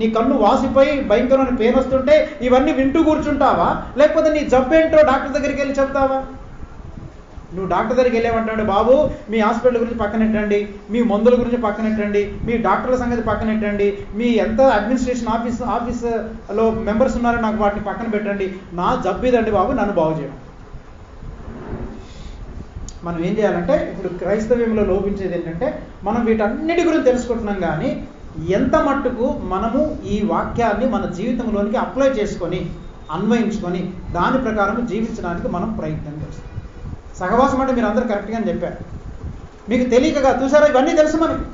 నీ కన్ను వాసిపోయి భయంకరమైన పెయిన్ వస్తుంటే ఇవన్నీ వింటూ కూర్చుంటావా, లేకపోతే నీ జబ్బు ఏంటో డాక్టర్ దగ్గరికి వెళ్ళి చెప్తావా? నువ్వు డాక్టర్ దగ్గరికి వెళ్ళేమంటాడు, బాబు మీ హాస్పిటల్ గురించి పక్కనెట్టండి, మీ మందుల గురించి పక్కనెట్టండి, మీ డాక్టర్ల సంగతి పక్కనెట్టండి, మీ ఎంత అడ్మినిస్ట్రేషన్ ఆఫీస్లో మెంబర్స్ ఉన్నారో నాకు వాటిని పక్కన పెట్టండి, నా జబ్బు ఇదండి బాబు, నన్ను బాగు చేయడం. మనం ఏం చేయాలంటే, ఇప్పుడు క్రైస్తవ్యంలో లోపించేది ఏంటంటే మనం వీటన్నిటి గురించి తెలుసుకుంటున్నాం, కానీ ఎంత మట్టుకు మనము ఈ వాక్యాన్ని మన జీవితంలోనికి అప్లై చేసుకొని అన్వయించుకొని దాని ప్రకారం జీవించడానికి మనం ప్రయత్నం చేస్తాం. సహవాసం అంటే మీరు అందరూ కరెక్ట్గానే చెప్పారు, మీకు తెలియకగా చూసారా, ఇవన్నీ తెలుసు మనకి.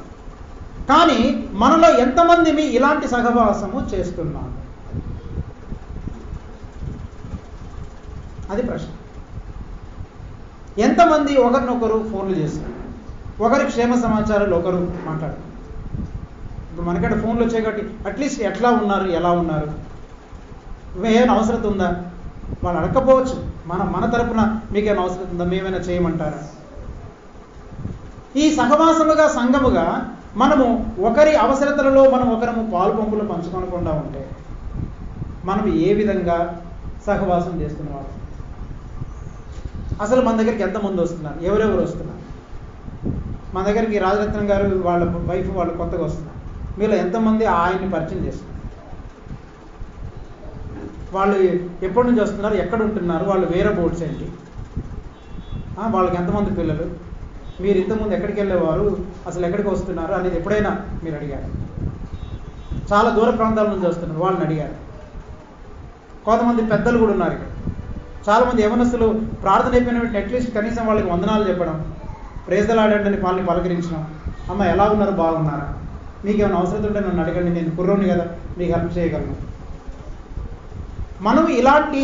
కానీ మనలో ఎంతమంది ఇలాంటి సహవాసము చేస్తున్నాము, అది ప్రశ్న. ఎంతమంది ఒకరినొకరు ఫోన్లు చేస్తారు, ఒకరి క్షేమ సమాచారాలు ఒకరు మాట్లాడతారు. ఇప్పుడు మనకంటే ఫోన్లు వచ్చాయి కాబట్టి అట్లీస్ట్ ఎట్లా ఉన్నారు, ఎలా ఉన్నారు, ఏమైనా అవసరం ఉందా, వాళ్ళు అడగకపోవచ్చు, మన తరపున మీకేమైనా అవసరం ఉందా, మేమైనా చేయమంటారా. ఈ సహవాసముగా సంఘముగా మనము ఒకరి అవసరతలలో మనం ఒకరము పాలు పంపులు పంచుకోనకుండా ఉంటే మనం ఏ విధంగా సహవాసం చేస్తున్నవారు. అసలు మన దగ్గరికి ఎంతమంది వస్తున్నారు, ఎవరెవరు వస్తున్నారు. మన దగ్గరికి రాజరత్నం గారు వాళ్ళ వైఫ్ వాళ్ళు కొత్తగా వస్తున్నారు, మీలో ఎంతమంది ఆయన్ని పరిచయం చేస్తున్నారు, వాళ్ళు ఎప్పటి నుంచి వస్తున్నారు, ఎక్కడ ఉంటున్నారు, వాళ్ళు వేరే బోర్డ్స్ ఏంటి, వాళ్ళకి ఎంతమంది పిల్లలు, మీరు ఇంతకుముందు ఎక్కడికి వెళ్ళేవారు, అసలు ఎక్కడికి వస్తున్నారు అనేది ఎప్పుడైనా మీరు అడిగారు. చాలా దూర ప్రాంతాల నుంచి వస్తున్నారు, వాళ్ళని అడిగారు. కొంతమంది పెద్దలు కూడా ఉన్నారు ఇక్కడ. చాలామంది యవనస్తులు ప్రార్థన అయిపోయిన వెంటనే అట్లీస్ట్ కనీసం వాళ్ళకి వందనాలు చెప్పడం, ప్రైజ్ ది లార్డ్ అని వాళ్ళని పలకరించడం, అమ్మ ఎలా ఉన్నారు, బాగున్నారా, మీకేమైనా అవసరం ఉంటే నన్ను అడగండి, నేను కుర్రోని కదా మీకు హెల్ప్ చేయగలను. మనం ఇలాంటి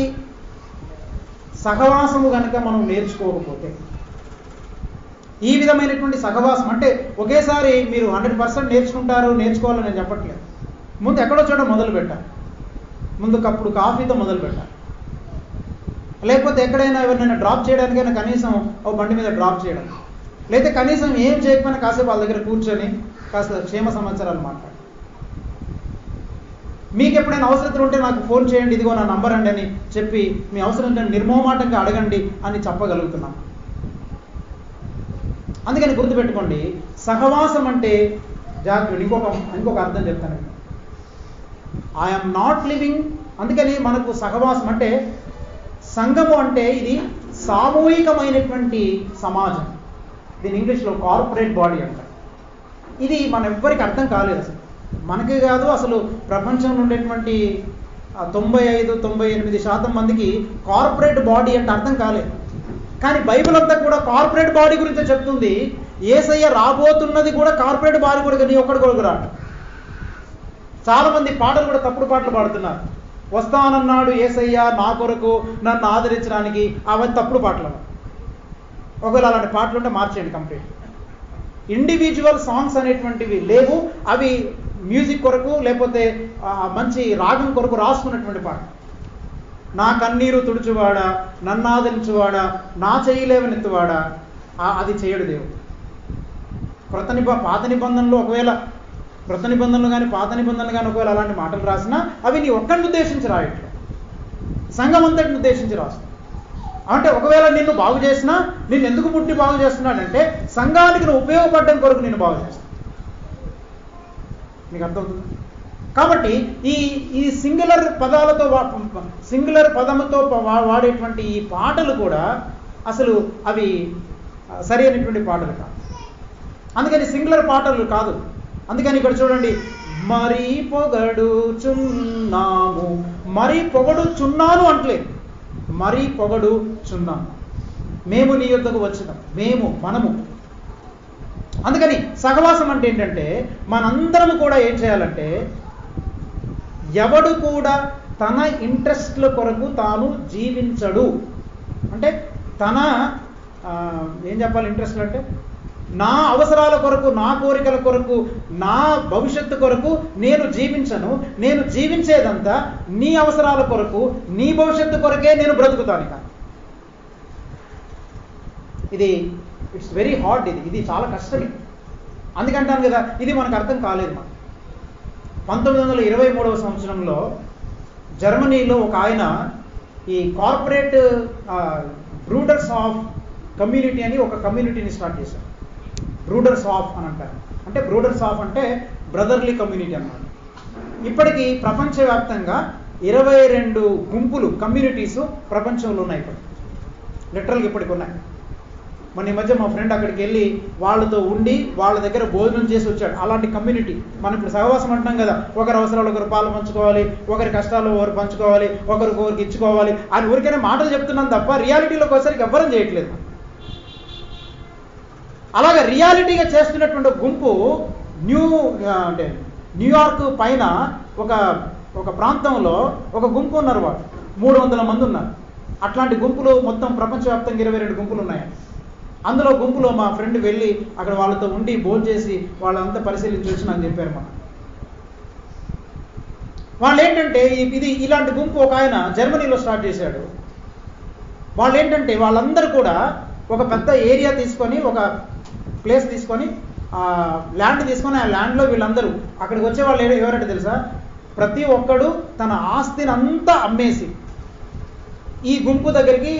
సహవాసము కనుక మనం నేర్చుకోకపోతే, ఈ విధమైనటువంటి సహవాసం అంటే ఒకేసారి మీరు 100% నేర్చుకోవాలని నేను చెప్పట్లేదు. ముందు ఎక్కడో చోట మొదలు పెట్టాలి, ముందు కప్పుడు కాఫీతో మొదలు పెట్టాలి, లేకపోతే ఎక్కడైనా ఎవరినైనా డ్రాప్ చేయడానికైనా కనీసం ఒక బండి మీద డ్రాప్ చేయడం, లేకపోతే కనీసం ఏం చేయకపోయినా కాసేపు వాళ్ళ దగ్గర కూర్చొని కాస్త క్షేమ సమాచారాలు మాట్లాడాలి. మీకు ఎప్పుడైనా అవసరం ఉంటే నాకు ఫోన్ చేయండి, ఇదిగో నా నంబర్ అండి అని చెప్పి మీ అవసరం ఉంటే నిర్మోహమాటంగా అడగండి అని చెప్పగలుగుతున్నాం. అందుకని గుర్తుపెట్టుకోండి, సహవాసం అంటే జాగ్రత్త. ఇంకొక అర్థం చెప్తాను, ఐఎమ్ నాట్ లివింగ్. అందుకని మనకు సహవాసం అంటే, సంఘము అంటే ఇది సామూహికమైనటువంటి సమాజం. దీని ఇంగ్లీష్లో కార్పొరేట్ బాడీ అంటారు. ఇది మన ఎవ్వరికి అర్థం కాలేదు అసలు, మనకి కాదు అసలు ప్రపంచంలో ఉండేటువంటి 95-98% మందికి కార్పొరేట్ బాడీ అంటే అర్థం కాలేదు. కానీ బైబిల్ అంతా కూడా కార్పొరేట్ బాడీ గురించే చెప్తుంది. యేసయ్య రాబోతున్నది కూడా కార్పొరేట్ బాడీ కూడా, నీ ఒక్కడి కొరకు రాడు. చాలామంది పాటలు కూడా తప్పుడు పాటలు పాడుతున్నారు. వస్తానన్నాడు యేసయ్య నా కొరకు నన్ను ఆదరించడానికి, అవన్నీ తప్పుడు పాటలు. ఒకవేళ అలాంటి పాటలు ఉంటే మార్చేయండి కంప్లీట్. ఇండివిజువల్ సాంగ్స్ అనేటువంటివి లేవు, అవి మ్యూజిక్ కొరకు లేకపోతే మంచి రాగం కొరకు రాసుకున్నటువంటి పాట. నా కన్నీరు తుడుచువాడా, నన్ను ఆదరించువాడా, నా చేయలేవనెత్తువాడా, అది చేయడు దేవుడు. పాత నిబంధనలు ఒకవేళ కృత నిబంధనలు కానీ పాత నిబంధనలు కానీ ఒకవేళ అలాంటి మాటలు రాసినా అవి నీ ఒక్కడిని ఉద్దేశించి రాయట్లేదు, సంఘం అంతటిని ఉద్దేశించి రాస్తాం. అంటే ఒకవేళ నిన్ను బాగు చేసినా, నిన్ను ఎందుకు పుట్టి బాగు చేస్తున్నాడంటే సంఘానికి నువ్వు ఉపయోగపడడం కొరకు నేను బాగు చేస్తాను. మీకు అర్థమవుతుంది? కాబట్టి ఈ సింగులర్ పదముతో వాడేటువంటి ఈ పాటలు కూడా అసలు అవి సరి అయినటువంటి పాటలు కాదు. అందుకని సింగులర్ పాటలు కాదు. అందుకని ఇక్కడ చూడండి, మరీ పొగడుచున్నాము, మరీ పొగడుచున్నాను అంటలేదు, మరీ పొగడుచున్నాము. మేము నీ యొద్దకు వచ్చినాం, మనము. అందుకని సహవాసం అంటే ఏంటంటే మనందరం కూడా ఏం చేయాలంటే, ఎవడు కూడా తన ఇంట్రెస్ట్ల కొరకు తాను జీవించడు. అంటే తన ఏం చెప్పాలి, ఇంట్రెస్ట్లు అంటే నా అవసరాల కొరకు, నా కోరికల కొరకు, నా భవిష్యత్తు కొరకు నేను జీవించను. నేను జీవించేదంతా నీ అవసరాల కొరకు, నీ భవిష్యత్తు కొరకే నేను బ్రతుకుతాను. ఇక ఇది ఇట్స్ వెరీ హార్డ్. ఇది చాలా కష్టమే. అందుకంటాను కదా, ఇది మనకు అర్థం కాలేదు. మనకు 1923వ సంవత్సరంలో జర్మనీలో ఒక ఆయన ఈ కార్పొరేట్ బ్రూడర్స్ ఆఫ్ కమ్యూనిటీ అని ఒక కమ్యూనిటీని స్టార్ట్ చేశారు. బ్రూడర్స్ ఆఫ్ అని అంటారు. అంటే బ్రూడర్స్ ఆఫ్ అంటే బ్రదర్లీ కమ్యూనిటీ అన్నమాట. ఇప్పటికీ ప్రపంచవ్యాప్తంగా 22 గుంపులు, కమ్యూనిటీస్ ప్రపంచంలో ఉన్నాయి. ఇప్పుడు లిటరల్గా ఇప్పటికి ఉన్నాయి. మన ఈ మధ్య మా ఫ్రెండ్ అక్కడికి వెళ్ళి వాళ్ళతో ఉండి వాళ్ళ దగ్గర భోజనం చేసి వచ్చాడు. అలాంటి కమ్యూనిటీ. మనం ఇప్పుడు సహవాసం అంటాం కదా, ఒకరి అవసరాలు ఒకరు పాలు పంచుకోవాలి, ఒకరి కష్టాలు ఒకరు పంచుకోవాలి, ఒకరికి ఇచ్చుకోవాలి అని ఊరికైనా మాటలు చెప్తున్నాం తప్ప రియాలిటీలోకి వచ్చేసరికి ఎవ్వరం చేయట్లేదు. అలాగే రియాలిటీగా చేస్తున్నటువంటి గుంపు న్యూయార్క్ పైన ఒక ప్రాంతంలో ఒక గుంపు ఉన్నారు. వాళ్ళు 300 మంది ఉన్నారు. అట్లాంటి గుంపులు మొత్తం ప్రపంచవ్యాప్తంగా 22 గుంపులు ఉన్నాయి. అందులో గుంపులో మా ఫ్రెండ్ వెళ్ళి అక్కడ వాళ్ళతో ఉండి భోజనం చేసి వాళ్ళంతా పరిశీలించి వచ్చి నాకు చెప్పారు. వాళ్ళు ఏంటంటే ఇలాంటి గుంపు ఒక ఆయన జర్మనీలో స్టార్ట్ చేశాడు. వాళ్ళు ఏంటంటే వాళ్ళందరూ కూడా ఒక పెద్ద ఏరియా తీసుకొని, ఒక ప్లేస్ తీసుకొని, ల్యాండ్ తీసుకొని, ఆ ల్యాండ్లో వీళ్ళందరూ అక్కడికి వచ్చే వాళ్ళు ఎవరంటే తెలుసా, ప్రతి ఒక్కడు తన ఆస్తిని అంతా అమ్మేసి ఈ గుంపు దగ్గరికి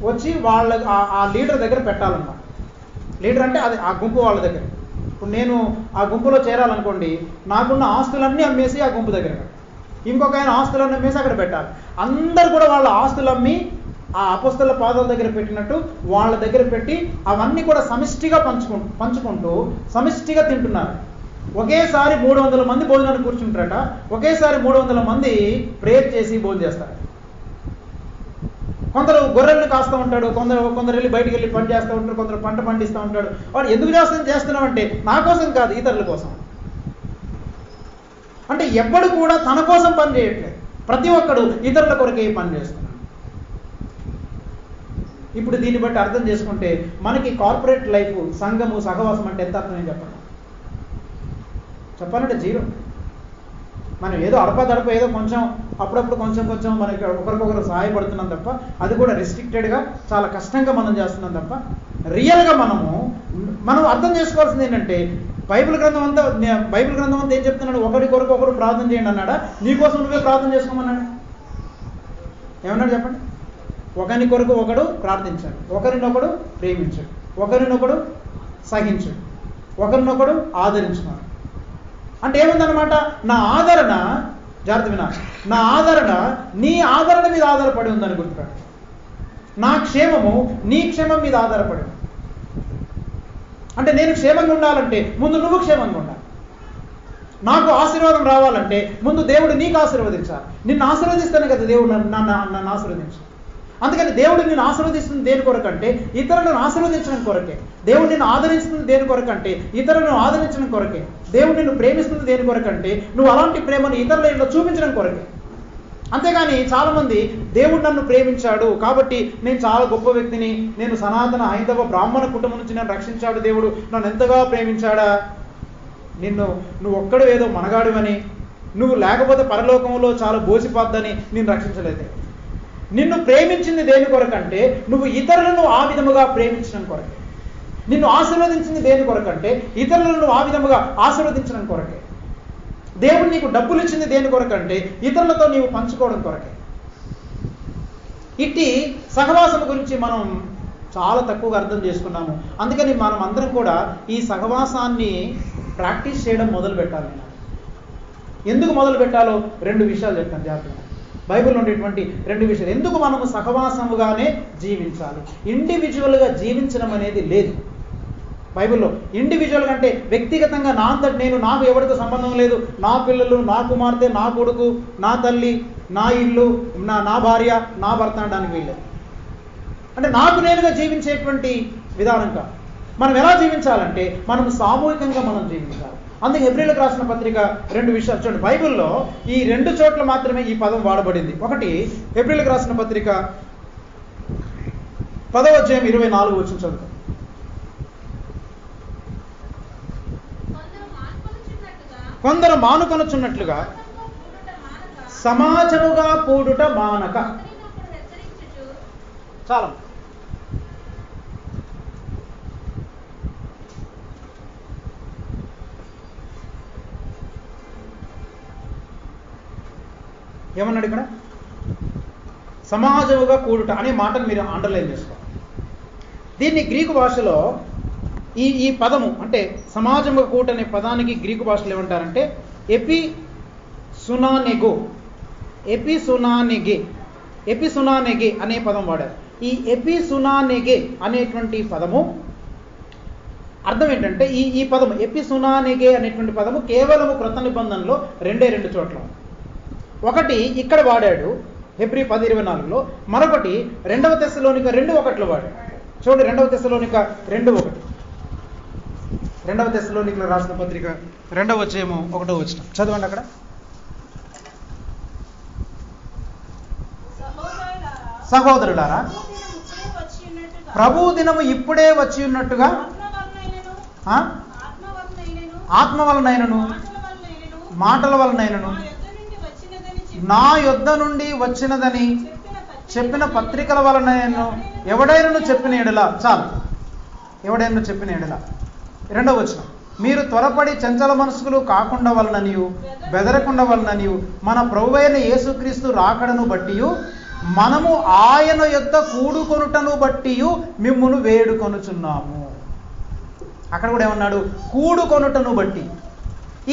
వచ్చి వాళ్ళ ఆ లీడర్ దగ్గర పెట్టాలన్నమాట. లీడర్ అంటే అది ఆ గుంపు వాళ్ళ దగ్గర. ఇప్పుడు నేను ఆ గుంపులో చేరాలనుకోండి, నాకున్న ఆస్తులన్నీ అమ్మేసి ఆ గుంపు దగ్గర పెట్టాలి. ఇంకొక ఆయన ఆస్తులన్నీ అమ్మేసి అక్కడ పెట్టాలి. అందరు కూడా వాళ్ళ ఆస్తులు అమ్మి ఆ అపొస్తలుల పాదాల దగ్గర పెట్టినట్టు వాళ్ళ దగ్గర పెట్టి అవన్నీ కూడా సమిష్టిగా పంచుకుంటూ సమిష్టిగా తింటున్నారు. ఒకేసారి 300 మంది భోజనానికి కూర్చుంటారట. ఒకేసారి 300 మంది ప్రేయర్ చేసి భోజనం చేస్తారు. కొందరు గొర్రెలను కాస్తూ ఉంటాడు, కొందరు వెళ్ళి బయటికి వెళ్ళి పని చేస్తూ ఉంటారు, కొందరు పంట పండిస్తూ ఉంటాడు. వాడు ఎందుకు చేస్తున్నామంటే నా కోసం కాదు, ఇతరుల కోసం. అంటే ఎవ్వడు కూడా తన కోసం పని చేయట్లేదు, ప్రతి ఒక్కడు ఇతరుల కొరకే పని చేస్తున్నాడు. ఇప్పుడు దీన్ని బట్టి అర్థం చేసుకుంటే మనకి కార్పొరేట్ లైఫ్, సంఘము, సహవాసం అంటే ఎంత అర్థం చెప్పాలంటే జీరో. మనం ఏదో అడపదడప ఏదో కొంచెం అప్పుడప్పుడు కొంచెం మనకి ఒకరికొకరు సహాయపడుతున్నాం తప్ప, అది కూడా రెస్ట్రిక్టెడ్గా చాలా కష్టంగా మనం చేస్తున్నాం తప్ప, రియల్గా మనం అర్థం చేసుకోవాల్సింది ఏంటంటే బైబిల్ గ్రంథం అంతా ఏం చెప్తున్నాడు, ఒకరి కొరకు ఒకరు ప్రార్థన చేయండి అన్నాడా, నీకోసం నువ్వే ప్రార్థన చేసుకోమన్నాడు. ఏమన్నాడు చెప్పండి? ఒకరి కొరకు ఒకడు ప్రార్థించాడు, ఒకరినొకడు ప్రేమించాడు, ఒకరినొకడు సహించాడు, ఒకరినొకడు ఆదరించున్నాడు. అంటే ఏముందన్నమాట, నా ఆదరణ, జాగ్రత్త వినా, నా ఆదరణ నీ ఆదరణ మీద ఆధారపడి ఉందని గుర్తుపెట్టు. నా క్షేమము నీ క్షేమం మీద ఆధారపడి ఉంది. అంటే నేను క్షేమంగా ఉండాలంటే ముందు నువ్వు క్షేమంగా ఉండాలి. నాకు ఆశీర్వాదం రావాలంటే ముందు దేవుడు నీకు ఆశీర్వదించాలి. నిన్ను ఆశీర్వదిస్తానే కదా దేవుడు నన్ను ఆశీర్వదించాలి. అందుకని దేవుడు నిన్ను ఆశీర్వదిస్తుంది దేని కొరకంటే ఇతరులను ఆశీర్వదించడం కొరకే. దేవుడు నిన్ను ఆదరిస్తుంది దేని కొరకంటే ఇతరులను ఆదరించడం కొరకే. దేవుడు నిన్ను ప్రేమిస్తుంది దేని కొరకంటే నువ్వు అలాంటి ప్రేమను ఇతరుల చూపించడం కొరకే. అంతేగాని చాలామంది దేవుడు నన్ను ప్రేమించాడు కాబట్టి నేను చాలా గొప్ప వ్యక్తిని, నేను సనాతన హైందవ బ్రాహ్మణ కుటుంబం నుంచి నన్ను రక్షించాడు దేవుడు, నన్ను ఎంతగా ప్రేమించాడా. నువ్వు ఒక్కడు ఏదో మనగాడువని, నువ్వు లేకపోతే పరలోకంలో చాలా బోసిపోద్దని నేను రక్షించలేదు. నిన్ను ప్రేమించింది దేని కొరకంటే నువ్వు ఇతరులను ఆ విధముగా ప్రేమించడం కొరకే. నిన్ను ఆశీర్వదించింది దేని కొరకంటే ఇతరులను ఆ విధముగా ఆశీర్వదించడం కొరకే. దేవుడు నీకు డబ్బులు ఇచ్చింది దేని కొరకంటే ఇతరులతో నీవు పంచుకోవడం కొరకే. ఇట్టి సహవాసం గురించి మనం చాలా తక్కువగా అర్థం చేసుకున్నాము. అందుకని మనం అందరం కూడా ఈ సహవాసాన్ని ప్రాక్టీస్ చేయడం మొదలు పెట్టాలి. ఎందుకు మొదలు పెట్టాలో 2 విషయాలు చెప్తాను జాగ్రత్తగా. బైబిల్లో ఉండేటువంటి 2 విషయాలు. ఎందుకు మనము సహవాసముగానే జీవించాలి. ఇండివిజువల్గా జీవించడం అనేది లేదు బైబిల్లో. ఇండివిజువల్ అంటే వ్యక్తిగతంగా నా అంతటి నేను, నాకు ఎవరితో సంబంధం లేదు, నా పిల్లలు, నా కుమార్తె, నా కొడుకు, నా తల్లి, నా ఇల్లు, నా భార్య, నా భర్త అనడానికి వీల్లేదు. అంటే నాకు నేనుగా జీవించేటువంటి విధానం కాదు. మనం ఎలా జీవించాలంటే మనం సామూహికంగా మనం జీవించాలి. అందుకే హెబ్రీయులకు రాసిన పత్రిక 2 విషయాలు చూడండి. బైబిల్లో ఈ 2 చోట్ల మాత్రమే ఈ పదం వాడబడింది. ఒకటి హెబ్రీయులకు రాసిన పత్రిక 10వ అధ్యాయం 24 వచనం చదువు. కొందరు మానుకొనుచున్నట్లుగా సమాజముగా కూడుట మానక. చాలా ఏమన్నాడు ఇక్కడ? సమాజముగా కూడుట అనే మాటను మీరు అండర్లైన్ చేసుకోవాలి. దీన్ని గ్రీకు భాషలో ఈ పదము అంటే సమాజముగా కూట అనే పదానికి గ్రీకు భాషలో ఏమంటారంటే ఎపిసునానెగే అనే పదం వాడారు. ఈ ఎపిసునానెగే అనేటువంటి పదము అర్థం ఏంటంటే ఈ పదము ఎపిసునానెగే అనేటువంటి పదము కేవలము క్రొత్త నిబంధనలో 2 చోట్ల. ఒకటి ఇక్కడ వాడాడు హెబ్రీ 10:24లో, మరొకటి 2వ తెస్సలోనిక 2:1లో వాడాడు. చూడండి 2వ తెస్సలోనిక 2:1. 2వ తెస్సలోనికలో రాసిన పత్రిక 2వ అధ్యాయము 1వ వచనం చదవండి. అక్కడ సహోదరులారా, ప్రభు దినము ఇప్పుడే వచ్చి ఉన్నట్టుగా ఆత్మ వలనైనను మాటల వలనైనను నా యొద్ద నుండి వచ్చినదని చెప్పిన పత్రికల వలనైనను ఎవడైనను చెప్పిన ఎడల. చాలు, ఎవడైనా చెప్పిన ఎడల. 2వ వచనం, మీరు త్వరపడి చంచల మనస్కులు కాకుండా వలననియు బెదరకుండా వలననియు మన ప్రభువైన యేసుక్రీస్తు రాకడను బట్టియు మనము ఆయన యొద్ద కూడుకొనుటను బట్టియు మిమ్మును వేడుకొనుచున్నాము. అక్కడ కూడా ఏమన్నాడు? కూడుకొనుటను బట్టి.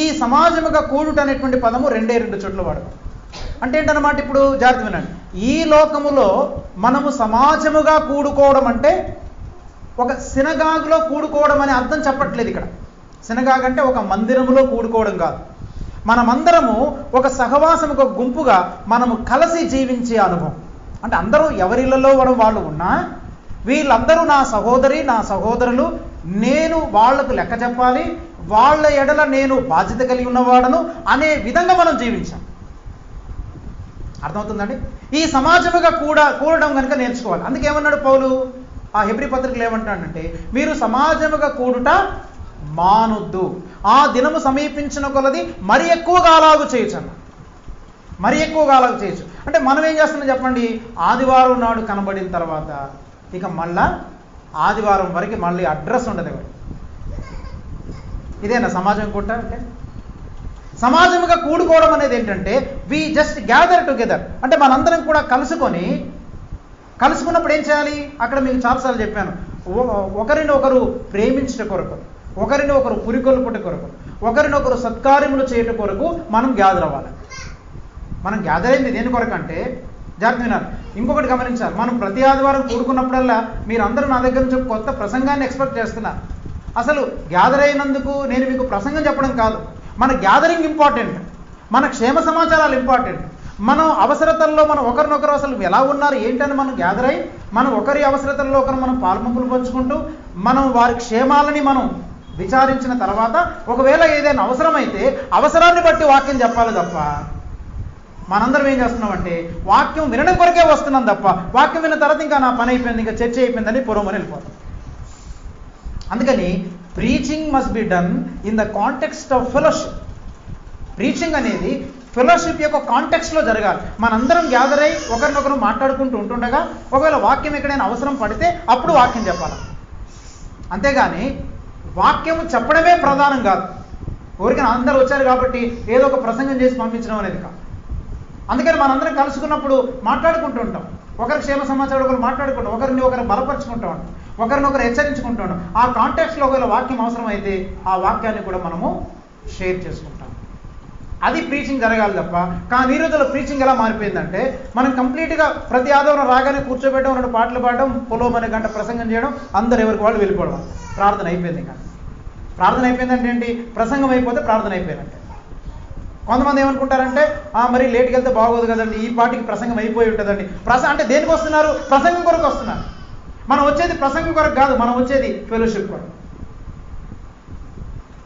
ఈ సమాజముగా కూడుట అనేటువంటి పదము 2 చోట్ల వాడతాం. అంటే ఏంటన్నమాట? ఇప్పుడు జాగ్రత్త వినండి. ఈ లోకములో మనము సమాజముగా కూడుకోవడం అంటే ఒక సినగాగులో కూడుకోవడం అనే అర్థం చెప్పట్లేదు ఇక్కడ. సినగాగ్ అంటే ఒక మందిరములో కూడుకోవడం కాదు. మనమందరము ఒక సహవాసం, ఒక గుంపుగా మనము కలిసి జీవించే అనుభవం. అంటే అందరూ ఎవరిళ్ళలో వాళ్ళు ఉన్నా వీళ్ళందరూ నా సహోదరి, నా సహోదరులు, నేను వాళ్లకు లెక్క చెప్పాలి, వాళ్ళ ఎడల నేను బాధ్యత కలిగి ఉన్నవాడను అనే విధంగా మనం జీవించాం. అర్థమవుతుందండి? ఈ సమాజముగా కూడడం కనుక నేర్చుకోవాలి. అందుకేమన్నాడు పౌలు ఆ హెబ్రీ పత్రికలు ఏమంటాడంటే, మీరు సమాజముగా కూడుట మానొద్దు, ఆ దినము సమీపించిన కొలది మరి ఎక్కువగా అలాగూ చేయొచ్చు అన్న. మరి ఎక్కువగా అలాగూ చేయొచ్చు అంటే మనం ఏం చేస్తున్నాం చెప్పండి? ఆదివారం నాడు కనబడిన తర్వాత ఇక మళ్ళా ఆదివారం వరకు మళ్ళీ అడ్రస్ ఉండదు ఎవరు. ఇదేనా సమాజం కూట అంటే? సమాజముగా కూడుకోవడం అనేది ఏంటంటే వి జస్ట్ గ్యాదర్ టుగెదర్. అంటే మనందరం కూడా కలుసుకున్నప్పుడు ఏం చేయాలి? అక్కడ మీకు చాలాసార్లు చెప్పాను, ఒకరిని ఒకరు ప్రేమించట కొరకు, ఒకరిని ఒకరు పురికొల్పుట కొరకు, ఒకరినొకరు సత్కార్యములు చేయట కొరకు మనం గ్యాదర్ అవ్వాలి. మనం గ్యాదర్ అయింది దేని కొరకు అంటే, జాగ్రత్త వినాలి. ఇంకొకటి గమనించాలి, మనం ప్రతి ఆదివారం కూడుకున్నప్పుడల్లా మీరందరూ నా దగ్గర నుంచి కొత్త ప్రసంగాన్ని ఎక్స్పెక్ట్ చేస్తున్నారు. అసలు గ్యాదర్ అయినందుకు నేను మీకు ప్రసంగం చెప్పడం కాదు, మన గ్యాదరింగ్ ఇంపార్టెంట్, మన క్షేమ సమాచారాలు ఇంపార్టెంట్. మనం అవసరతల్లో మనం ఒకరినొకరు అసలు ఎలా ఉన్నారు ఏంటని మనం గ్యాదర్ అయ్యి మనం ఒకరి అవసరతల్లో ఒకరు మనం పాల్పంపులు పంచుకుంటూ మనం వారి క్షేమాలని మనం విచారించిన తర్వాత ఒకవేళ ఏదైనా అవసరమైతే అవసరాన్ని బట్టి వాక్యం చెప్పాలి తప్ప మనందరం ఏం చేస్తున్నామంటే వాక్యం వినడం కొరకే వస్తున్నాం తప్ప వాక్యం విన్న తర్వాత ఇంకా నా పని అయిపోయింది, ఇంకా చర్చ అయిపోయిందని పూర్వమని వెళ్ళిపోతాం. అందుకని preaching must be done in the context of fellowship. Preaching అనేది ఫెలోషిప్ యొక్క కాంటెక్స్ట్లో జరగాలి. మనందరం గ్యాదర్ అయ్యి ఒకరినొకరు మాట్లాడుకుంటూ ఉంటుండగా ఒకవేళ వాక్యం ఎక్కడైనా అవసరం పడితే అప్పుడు వాక్యం చెప్పాలి. అంతేగాని వాక్యము చెప్పడమే ప్రధానం కాదు. ఊరికైనా అందరూ వచ్చారు కాబట్టి ఏదో ఒక ప్రసంగం చేసి పంపించడం అనేది కాదు. అందుకని మనందరం కలుసుకున్నప్పుడు మాట్లాడుకుంటూ ఉంటాం, ఒకరి క్షేమ సమాచారం ఒకరు మాట్లాడుకుంటాం, ఒకరిని ఒకరు బలపరుచుకుంటూ ఉంటాం, ఒకరినొకరు హెచ్చరించుకుంటూ ఉంటాం. ఆ కాంటెక్స్ట్లో ఒకవేళ వాక్యం అవసరం అయితే ఆ వాక్యాన్ని కూడా మనము షేర్ చేసుకుంటాం. అది ప్రీచింగ్ జరగాలి తప్ప. కానీ ఈ రోజుల్లో ప్రీచింగ్ ఎలా మారిపోయిందంటే, మనం కంప్లీట్గా ప్రతి ఆదివారం రాగానే కూర్చోబెట్టడం, 2 పాటలు పాడడం, పొలం గంట ప్రసంగం చేయడం, అందరు ఎవరికి వాళ్ళు వెళ్ళిపోవడం. ప్రార్థన అయిపోయింది. కానీ ప్రార్థన అయిపోయిందంటే ఏంటి? ప్రసంగం అయిపోతే ప్రార్థన అయిపోయిందంటే. కొంతమంది ఏమనుకుంటారంటే, మరి లేట్కి వెళ్తే బాగోదు కదండి, ఈ పాటికి ప్రసంగం అయిపోయి ఉంటుందండి. అంటే దేనికి వస్తున్నారు? ప్రసంగం కొరకు వస్తున్నారు. మనం వచ్చేది ప్రసంగం కొరకు కాదు, మనం వచ్చేది ఫెలోషిప్ కొరకు.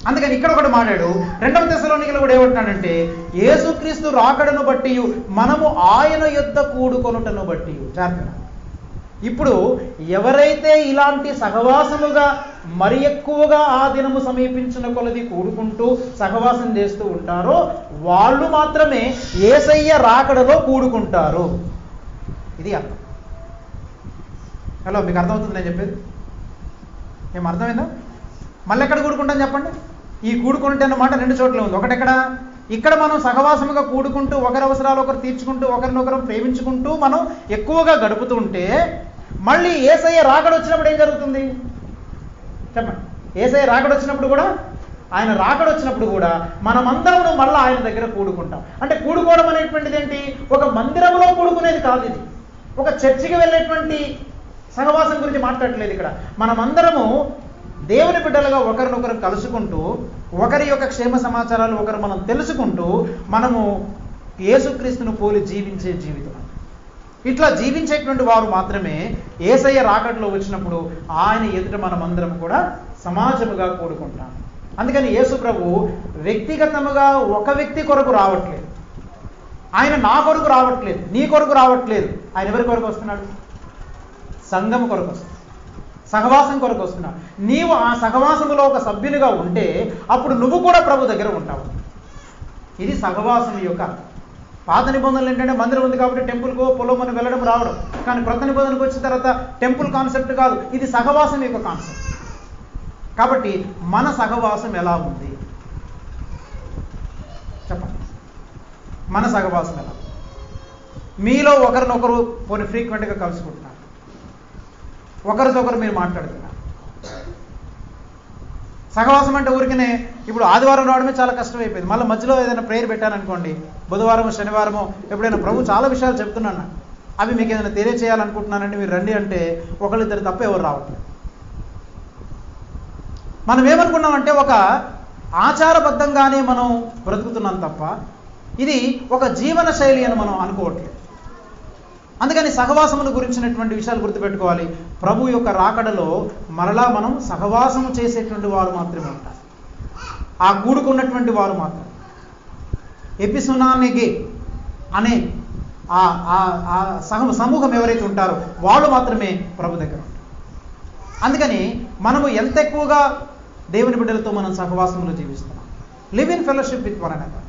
అందుకని ఇక్కడ ఒకటి మాట్లాడు. 2వ తెస్సలోనికలో కూడా ఏమంటున్నాడంటే, యేసుక్రీస్తు రాకడను బట్టి మనము ఆయన యొద్ద కూడుకొనుటను బట్టి. జాగ్రత్త. ఇప్పుడు ఎవరైతే ఇలాంటి సహవాసముగా మరి ఎక్కువగా ఆ దినము సమీపించిన కొలది కూడుకుంటూ సహవాసం చేస్తూ ఉంటారో వాళ్ళు మాత్రమే యేసయ్య రాకడలో కూడుకుంటారు. ఇది అర్థం. హలో, మీకు అర్థమవుతుంది నేను చెప్పేది? ఏం అర్థమైందా? మళ్ళీ ఎక్కడ కూడుకుంటాం చెప్పండి? ఈ కూడుకుంటే అన్నమాట 2 చోట్ల ఉంది. ఒకటెక్కడ? ఇక్కడ మనం సహవాసముగా కూడుకుంటూ ఒకరి అవసరాలు ఒకరు తీర్చుకుంటూ ఒకరినొకరు ప్రేమించుకుంటూ మనం ఎక్కువగా గడుపుతూ ఉంటే, మళ్ళీ యేసయ్య రాకడ వచ్చినప్పుడు ఏం జరుగుతుంది చెప్పండి? యేసయ్య రాకడ వచ్చినప్పుడు కూడా, ఆయన రాకడ వచ్చినప్పుడు కూడా మనమందరం మళ్ళీ ఆయన దగ్గర కూడుకుంటాం. అంటే కూడుకోవడం అనేటువంటిది ఏంటి? ఒక మందిరంలో కూడుకునేది కాదు. ఇది ఒక చర్చికి వెళ్ళేటువంటి సహవాసం గురించి మాట్లాడట్లేదు ఇక్కడ. మనమందరము దేవుని బిడ్డలుగా ఒకరినొకరు కలుసుకుంటూ ఒకరి యొక్క క్షేమ సమాచారాలు ఒకరు మనం తెలుసుకుంటూ మనము యేసుక్రీస్తును పోలి జీవించే జీవితం. ఇట్లా జీవించేటువంటి వారు మాత్రమే యేసయ్య రాకడలో వచ్చినప్పుడు ఆయన ఎదుట మనమందరం కూడా సమాజముగా కూడుకుంటాం. అందుకని యేసు ప్రభు వ్యక్తిగతముగా ఒక వ్యక్తి కొరకు రావట్లేదు. ఆయన నా కొరకు రావట్లేదు, నీ కొరకు రావట్లేదు. ఆయన ఎవరి కొరకు వస్తున్నాడు? సంఘం కొరకు వస్తున్నాడు, సహవాసం కొరకు వస్తున్నాడు. నీవు ఆ సహవాసములో ఒక సభ్యునిగా ఉంటే అప్పుడు నువ్వు కూడా ప్రభు దగ్గర ఉంటావు. ఇది సహవాసం యొక్క అర్థం. పాత నిబంధనలు ఏంటంటే మందిరం ఉంది కాబట్టి టెంపుల్కో పొలమని వెళ్ళడం రావడం. కానీ క్రొత్త నిబంధనకు వచ్చిన తర్వాత టెంపుల్ కాన్సెప్ట్ కాదు, ఇది సహవాసం యొక్క కాన్సెప్ట్. కాబట్టి మన సహవాసం ఎలా ఉంది చెప్పండి? మన సహవాసం ఎలా? మీలో ఒకరినొకరు కొన్ని ఫ్రీక్వెంట్గా కలుసుకుంటున్నారు, ఒకరితో ఒకరు మీరు మాట్లాడుతున్నారు. సహవాసం అంటే ఊరికనే ఇప్పుడు ఆదివారం రావడమే చాలా కష్టమైపోయింది. మళ్ళీ మధ్యలో ఏదైనా ప్రేయర్ పెట్టాననుకోండి, బుధవారమో శనివారమో ఎప్పుడైనా ప్రభు చాలా విషయాలు చెప్తున్నాను, అవి మీకు ఏదైనా తెలియచేయాలనుకుంటున్నానండి, మీరు రండి అంటే ఒకళ్ళిద్దరు తప్ప ఎవరు రావట్లేదు. మనం ఏమనుకున్నామంటే ఒక ఆచారబద్ధంగానే మనం బ్రతుకుతున్నాం తప్ప ఇది ఒక జీవన శైలి అని మనం అనుకోవట్లేదు. అందుకని సహవాసమును గురించినటువంటి విషయాలు గుర్తుపెట్టుకోవాలి. ప్రభు యొక్క రాకడలో మరలా మనం సహవాసము చేసేటువంటి వారు మాత్రమే ఉంటారు, ఆ కూడుకున్నటువంటి వారు మాత్రమే. ఎపిసునానెగే అనే సమూహం ఎవరైతే ఉంటారో వాళ్ళు మాత్రమే ప్రభు దగ్గర ఉంటారు. అందుకని మనము ఎంత ఎక్కువగా దేవుని బిడ్డలతో మనం సహవాసంలో జీవిస్తున్నాం. Live in fellowship with one another.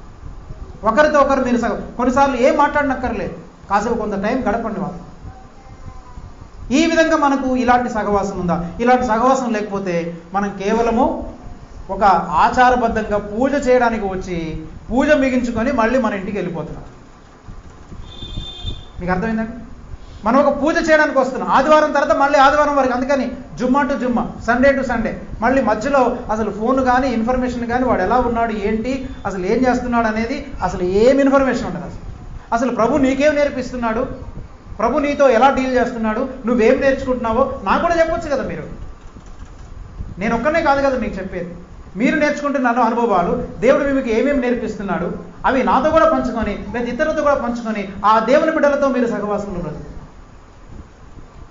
ఒకరితో ఒకరు మీరు కొన్నిసార్లు ఏం మాట్లాడనక్కర్లేదు, కాసేపు కొంత టైం గడపండి వాళ్ళు. ఈ విధంగా మనకు ఇలాంటి సహవాసం ఉందా? ఇలాంటి సహవాసం లేకపోతే మనం కేవలము ఒక ఆచారబద్ధంగా పూజ చేయడానికి వచ్చి పూజ మిగించుకొని మళ్ళీ మన ఇంటికి వెళ్ళిపోతున్నాం. మీకు అర్థమైందండి? మనం ఒక పూజ చేయడానికి వస్తున్నాం, ఆదివారం తర్వాత మళ్ళీ ఆదివారం వరకు. అందుకని Jumma to Jumma, Sunday to Sunday, మళ్ళీ మధ్యలో అసలు ఫోన్ కానీ ఇన్ఫర్మేషన్ కానీ వాడు ఎలా ఉన్నాడు ఏంటి అసలు ఏం చేస్తున్నాడు అనేది అసలు ఏం ఇన్ఫర్మేషన్ ఉండదు. అసలు ప్రభు నీకేం నేర్పిస్తున్నాడు, ప్రభు నీతో ఎలా డీల్ చేస్తున్నాడు, నువ్వేం నేర్చుకుంటున్నావో నాకు కూడా చెప్పొచ్చు కదా. మీరు నేను ఒక్కనే కాదు కదా మీకు చెప్పేది, మీరు నేర్చుకుంటున్న అనుభవాలు దేవుడు మీకు ఏమేమి నేర్పిస్తున్నాడు అవి నాతో కూడా పంచుకొని లేదా ఇతరులతో కూడా పంచుకొని ఆ దేవుని బిడ్డలతో మీరు సహవాసంలో బ్రతుకు.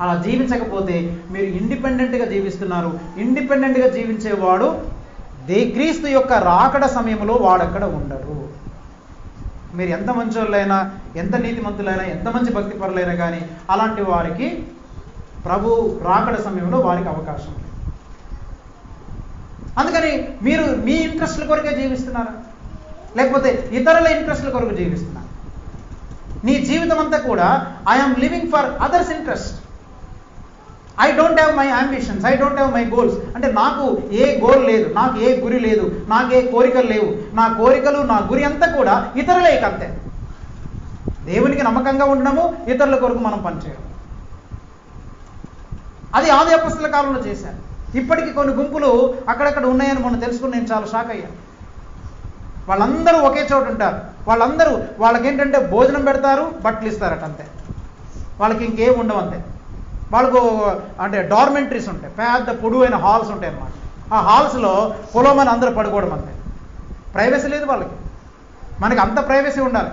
అలా జీవించకపోతే మీరు ఇండిపెండెంట్గా జీవిస్తున్నారు. ఇండిపెండెంట్గా జీవించేవాడు క్రీస్తు యొక్క రాకడ సమయంలో వాడక్కడ ఉండడు. మీరు ఎంత మంచోళ్ళైనా, ఎంత నీతిమంతులైనా, ఎంత మంచి భక్తి పరులైనా కానీ అలాంటి వారికి ప్రభు రాకడ సమయంలో వారికి అవకాశం లేదు. అందుకని మీరు మీ ఇంట్రెస్ట్ల కొరకే జీవిస్తున్నారా, లేకపోతే ఇతరుల ఇంట్రెస్ట్ల కొరకు జీవిస్తున్నారా? నీ జీవితం అంతా కూడా I'm living for others interest, I don't have my ambitions, I don't have my goals. అంటే నాకు ఏ గోల్ లేదు, నాకు ఏ గురి లేదు, నాకు ఏ కోరికలు లేవు. నా కోరికలు నా గురి అంతా కూడా ఇతరులే. అంతే. దేవునికి నమ్మకంగా ఉండడము, ఇతరుల కొరకు మనం పనిచేయడం. అది ఆది అపొస్తలుల కాలంలో చేశారు. ఇప్పటికీ కొన్ని గుంపులు అక్కడక్కడ ఉన్నాయని మనం తెలుసుకుని నేను చాలా షాక్ అయ్యాను. వాళ్ళందరూ ఒకే చోట ఉంటారు. వాళ్ళందరూ వాళ్ళకేంటంటే భోజనం పెడతారు, బట్టలు ఇస్తారట, అంతే. వాళ్ళకి ఇంకేం ఉండవు, అంతే. వాళ్ళకు అంటే డార్మెంటరీస్ ఉంటాయి, పెద్ద పొడవైన హాల్స్ ఉంటాయి అన్నమాట. ఆ హాల్స్లో పొలమని అందరూ పడుకోవడం, అంతే. ప్రైవసీ లేదు వాళ్ళకి. మనకి అంత ప్రైవసీ ఉండాలి.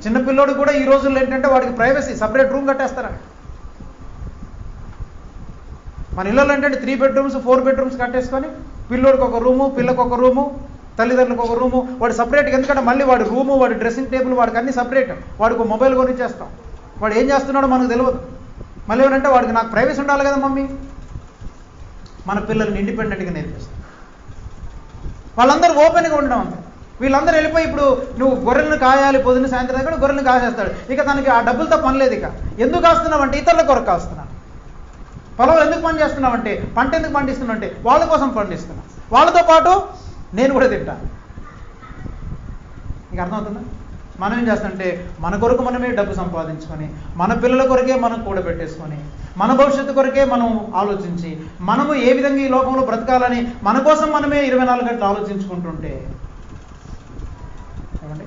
చిన్నపిల్లోడు కూడా ఈ రోజుల్లో ఏంటంటే వాడికి ప్రైవసీ, సపరేట్ రూమ్ కట్టేస్తారా. మన ఇళ్ళలో ఏంటంటే 3 bedrooms 4 bedrooms కట్టేసుకొని పిల్లోడికి ఒక రూము, పిల్లకి ఒక రూము, తల్లిదండ్రులకు ఒక రూము, వాడు సపరేట్గా. ఎందుకంటే మళ్ళీ వాడి రూము, వాడి డ్రెస్సింగ్ టేబుల్, వాడికి అన్ని సపరేట్. వాడికి మొబైల్ కొనిచ్చేస్తాం, వాడు ఏం చేస్తున్నాడో మనకు తెలియదు. మళ్ళీ ఏమంటే వాడికి నాకు ప్రైవసీ ఉండాలి కదా మమ్మీ. మన పిల్లల్ని ఇండిపెండెంట్గా నేర్పిస్తాం. వాళ్ళందరూ ఓపెన్గా ఉండడం, అంతే. వీళ్ళందరూ వెళ్ళిపోయి ఇప్పుడు నువ్వు గొర్రెలను కాయాలి, పొద్దున్న సాయంత్రం దగ్గర గొర్రెలను కాసేస్తాడు. ఇక తనకి ఆ డబ్బులతో పని లేదు. ఇక ఎందుకు కాస్తున్నావంటే ఇతరుల కొరకు కాస్తున్నాను. పొలంలో ఎందుకు పని చేస్తున్నావంటే, పంట ఎందుకు పండిస్తున్నావంటే వాళ్ళ కోసం పండిస్తున్నా, వాళ్ళతో పాటు నేను కూడా తింటాను. నీకు అర్థమవుతుందా? మనం ఏం చేస్తామంటే మన కొరకు మనమే డబ్బు సంపాదించుకొని, మన పిల్లల కొరకే మనం కూడబెట్టేసుకొని, మన భవిష్యత్తు కొరకే మనం ఆలోచించి, మనము ఏ విధంగా ఈ లోకంలో బ్రతకాలని మన కోసం మనమే 24 గంటలు ఆలోచించుకుంటుంటే ఏమండి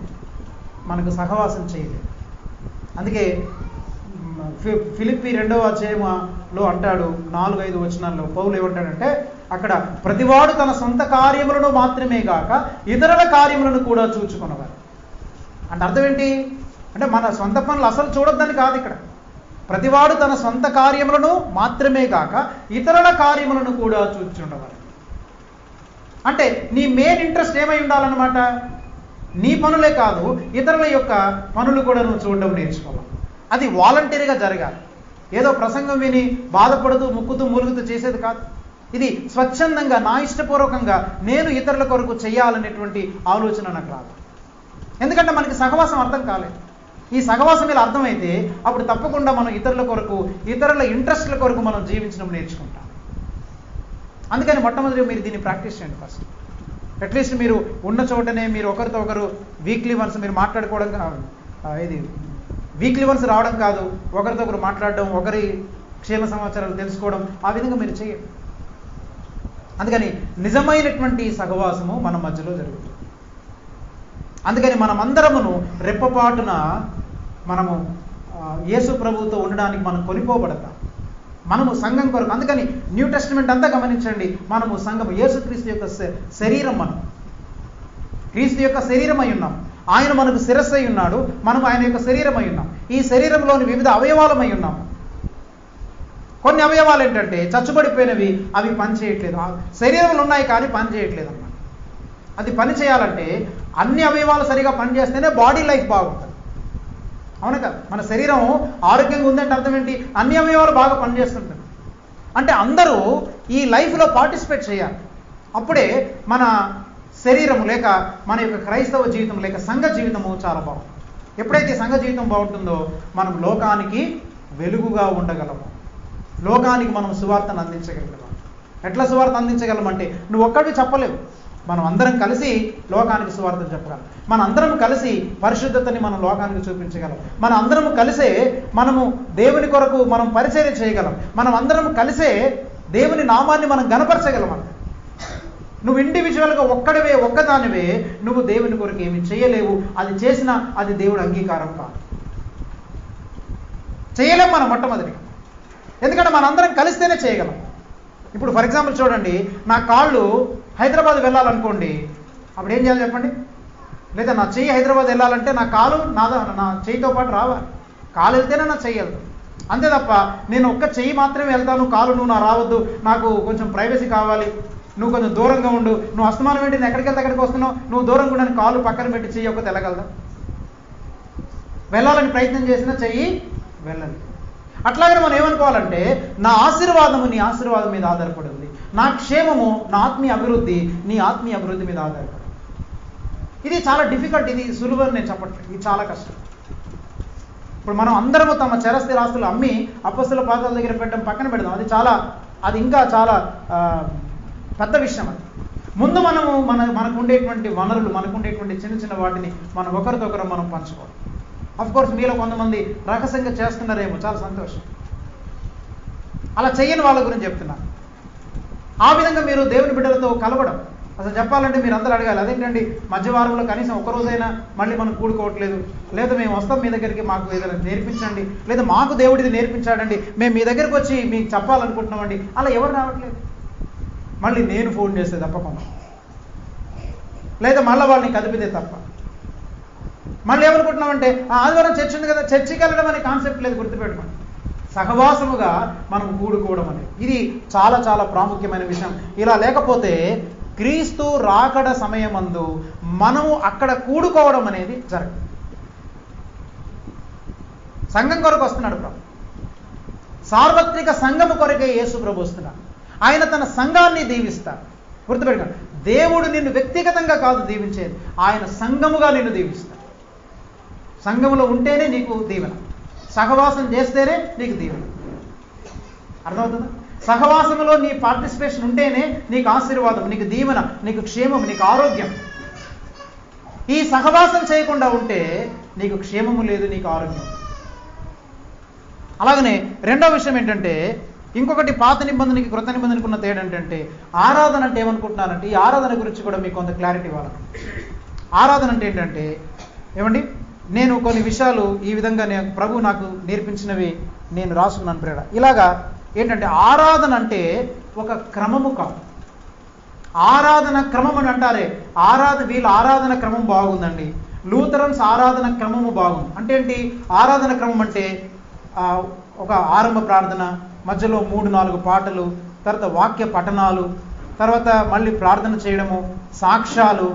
మనకు సహవాసం చేయలేదు. అందుకే ఫిలిప్పీ 2వ అధ్యాయంలో అంటాడు, 4-5 వచనాల్లో పౌలు ఏమంటాడంటే, అక్కడ ప్రతివాడు తన సొంత కార్యములను మాత్రమే గాక ఇతరుల కార్యములను కూడా చూచుకున్నవారు. అంటే అర్థం ఏంటి అంటే మన సొంత పనులు అసలు చూడొద్దని కాదు. ఇక్కడ ప్రతివాడు తన సొంత కార్యములను మాత్రమే కాక ఇతరుల కార్యములను కూడా చూచుండవారు. అంటే నీ మెయిన్ ఇంట్రెస్ట్ ఏమై ఉండాలన్నమాట, నీ పనులే కాదు ఇతరుల యొక్క పనులు కూడా నువ్వు చూడడం నేర్చుకోవాలి. అది వాలంటరీగా జరగాలి. ఏదో ప్రసంగం విని బాధపడుతూ ముక్కుతూ మూలుగుతూ చేసేది కాదు. ఇది స్వచ్ఛందంగా, నా ఇష్టపూర్వకంగా నేను ఇతరుల కొరకు చేయాలనేటువంటి ఆలోచన నాకు రాదు. ఎందుకంటే మనకి సహవాసం అర్థం కాలేదు. ఈ సహవాసం ఇలా అర్థమైతే అప్పుడు తప్పకుండా మనం ఇతరుల కొరకు, ఇతరుల ఇంట్రెస్ట్ల కొరకు మనం జీవించడం నేర్చుకుంటాం. అందుకని మొట్టమొదటి మీరు దీన్ని ప్రాక్టీస్ చేయండి. ఫస్ట్ అట్లీస్ట్ మీరు ఉన్న చోటనే మీరు ఒకరితో ఒకరు వీక్లీ వన్స్ మీరు మాట్లాడుకోవడం, ఇది వీక్లీ వన్స్ రావడం కాదు, ఒకరితో ఒకరు మాట్లాడడం, ఒకరి క్షేమ సమాచారాలు తెలుసుకోవడం, ఆ విధంగా మీరు చేయండి. అందుకని నిజమైనటువంటి సహవాసము మన మధ్యలో జరుగుతుంది. అందుకని మనమందరమును రెప్పపాటున మనము యేసు ప్రభువుతో ఉండడానికి మనం కొనిపోబడతాం. మనము సంఘం కొరకు. అందుకని న్యూ టెస్టిమెంట్ అంతా గమనించండి. మనము సంఘం, యేసుక్రీస్తు యొక్క శరీరం, మనం క్రీస్తు యొక్క శరీరం అయి ఉన్నాం. ఆయన మనకు శిరస్సు అయి ఉన్నాడు, మనం ఆయన యొక్క శరీరం అయి ఉన్నాం. ఈ శరీరంలోని వివిధ అవయవాలమై ఉన్నాము. కొన్ని అవయవాలు ఏంటంటే చచ్చుబడిపోయినవి, అవి పని చేయట్లేదు. శరీరంలో ఉన్నాయి కానీ పని చేయట్లేదు అన్నమాట. అది పని చేయాలంటే అన్ని అవయవాలు సరిగా పనిచేస్తేనే బాడీ లైఫ్ బాగుంటుంది. అవును కదా? మన శరీరం ఆరోగ్యంగా ఉందంటే అర్థం ఏంటి, అన్ని అవయవాలు బాగా పనిచేస్తుంటుంది. అంటే అందరూ ఈ లైఫ్లో పార్టిసిపేట్ చేయాలి. అప్పుడే మన శరీరము లేక మన యొక్క క్రైస్తవ జీవితం లేక సంఘ జీవితము చాలా బాగుంటుంది. ఎప్పుడైతే సంఘ జీవితం బాగుంటుందో మనం లోకానికి వెలుగుగా ఉండగలము, లోకానికి మనం సువార్తను అందించగలము. ఎట్లా సువార్త అందించగలమంటే నువ్వు ఒక్కడివి చెప్పలేవు. మనం అందరం కలిసి లోకానికి సువార్తను చెప్పగలం. మన అందరం కలిసి పరిశుద్ధతని మనం లోకానికి చూపించగలం. మన అందరం కలిసే మనము దేవుని కొరకు మనం పరిచర్య చేయగలం. మనం అందరం కలిసే దేవుని నామాన్ని మనం గణపరచగలం. నువ్వు ఇండివిజువల్గా ఒక్కడివే, ఒక్కదానివే నువ్వు దేవుని కొరకు ఏమి చేయలేవు. అది చేసినా అది దేవుడు అంగీకారం కాదు. చేయలేం మనం మొట్టమొదటిగా. ఎందుకంటే మనందరం కలిస్తేనే చేయగలం. ఇప్పుడు ఫర్ ఎగ్జాంపుల్ చూడండి, నా కాళ్ళు హైదరాబాద్ వెళ్ళాలనుకోండి, అప్పుడు ఏం చేయాలి చెప్పండి? లేదా నా చెయ్యి హైదరాబాద్ వెళ్ళాలంటే నా కాలు నా చెయ్యితో పాటు రావాలి. కాలు వెళ్తేనే నా చెయ్యి వెళ్తాను. అంతే తప్ప నేను ఒక్క చెయ్యి మాత్రమే వెళ్తాను, కాలు నువ్వు నా రావద్దు, నాకు కొంచెం ప్రైవసీ కావాలి, నువ్వు కొంచెం దూరంగా ఉండు, నువ్వు అస్తమానం ఏంటి, నేను ఎక్కడికి వెళ్తే అక్కడికి వస్తున్నావు, నువ్వు దూరంగా ఉండని కాలు పక్కన పెట్టి చెయ్యి ఒక్కటి వెళ్ళగలదా? వెళ్ళాలని ప్రయత్నం చేసినా చెయ్యి వెళ్ళదు. అట్లాగే మనం ఏమనుకోవాలంటే నా ఆశీర్వాదము నీ ఆశీర్వాదం మీద ఆధారపడి ఉంది, నా క్షేమము నా ఆత్మీయ అభివృద్ధి నీ ఆత్మీయ అభివృద్ధి మీద ఆధారపడి. ఇది చాలా డిఫికల్ట్. ఇది సులువు అని నేను చెప్పట్లేదు, ఇది చాలా కష్టం. ఇప్పుడు మనం అందరము తమ చరస్థిర ఆస్తులు అమ్మి అపొస్తలుల పాదాల దగ్గర పెట్టడం పక్కన పెడదాం, అది ఇంకా చాలా పెద్ద విషయం. అది ముందు మనము మనకు ఉండేటువంటి వనరులు, మనకు ఉండేటువంటి చిన్న చిన్న వాటిని మనం ఒకరితో ఒకరు మనం పంచుకోవాలి. అఫ్కోర్స్ మీలో కొంతమంది రహస్యంగా చేస్తున్నారేమో, చాలా సంతోషం. అలా చెయ్యని వాళ్ళ గురించి చెప్తున్నాను. ఆ విధంగా మీరు దేవుని బిడ్డలతో కలవడం, అసలు చెప్పాలంటే మీరు అందరూ అడగాలి, అదేంటండి మధ్యవారంలో కనీసం ఒక్కరోజైనా మళ్ళీ మనం కూడుకోవట్లేదు, లేదా మేము వస్తాం మీ దగ్గరికి, మాకు ఏదైనా నేర్పించండి, లేదా మాకు దేవుడిది నేర్పించాడండి, మేము మీ దగ్గరికి వచ్చి మీకు చెప్పాలనుకుంటున్నామండి, అలా ఎవరు రావట్లేదు. మళ్ళీ నేను ఫోన్ చేస్తే తప్పకుండా, లేదా మళ్ళీ వాళ్ళని కదిపితే తప్ప. మళ్ళీ ఏమనుకుంటున్నామంటే ఆదివారం చర్చ్ ఉంది కదా, చర్చికి వెళ్ళడం అనే కాన్సెప్ట్ లేదు, గుర్తుపెట్టుకోండి. సహవాసముగా మనం కూడుకోవడం అనేది ఇది చాలా చాలా ప్రాముఖ్యమైన విషయం. ఇలా లేకపోతే క్రీస్తు రాకడ సమయమందు మనము అక్కడ కూడుకోవడం అనేది జరగదు. సంఘం కొరకు వస్తున్నాడు ప్రభు, సార్వత్రిక సంఘము కొరకే యేసు ప్రభు వస్తున్నాడు. ఆయన తన సంఘాన్ని దీవిస్తాడు. గుర్తుపెట్టుకోండి, దేవుడు నిన్ను వ్యక్తిగతంగా కాదు దీవించేది, ఆయన సంఘముగా నిన్ను దీవిస్తాడు. సంఘములో ఉంటేనే నీకు దీవెన, సహవాసం చేస్తేనే నీకు దీవెన. అర్థమవుతుందా? సహవాసంలో నీ పార్టిసిపేషన్ ఉంటేనే నీకు ఆశీర్వాదం, నీకు దీవెన, నీకు క్షేమం, నీకు ఆరోగ్యం. ఈ సహవాసం చేయకుండా ఉంటే నీకు క్షేమము లేదు, నీకు ఆరోగ్యం. అలాగనే రెండో విషయం ఏంటంటే, ఇంకొకటి పాత నిబంధనకి కృత నిబంధనకు ఉన్న తేడా ఏంటంటే, ఆరాధన అంటే ఏమనుకుంటున్నారంటే, ఈ ఆరాధన గురించి కూడా మీకు కొంత క్లారిటీ ఇవ్వాలి. ఆరాధన అంటే ఏంటంటే, ఏమండి, నేను కొన్ని విషయాలు ఈ విధంగా ప్రభు నాకు నేర్పించినవి నేను రాసుకున్నాను ప్రేడ. ఇలాగా ఏంటంటే, ఆరాధన అంటే ఒక క్రమము కాదు. ఆరాధన క్రమం అని అంటారే, వీళ్ళ ఆరాధన క్రమం బాగుందండి, లూథరన్స్ ఆరాధన క్రమము బాగుంది అంటే ఏంటి? ఆరాధన క్రమం అంటే ఒక ఆరంభ ప్రార్థన, మధ్యలో 3-4 పాటలు, తర్వాత వాక్య పఠనాలు, తర్వాత మళ్ళీ ప్రార్థన చేయడము, సాక్ష్యాలు,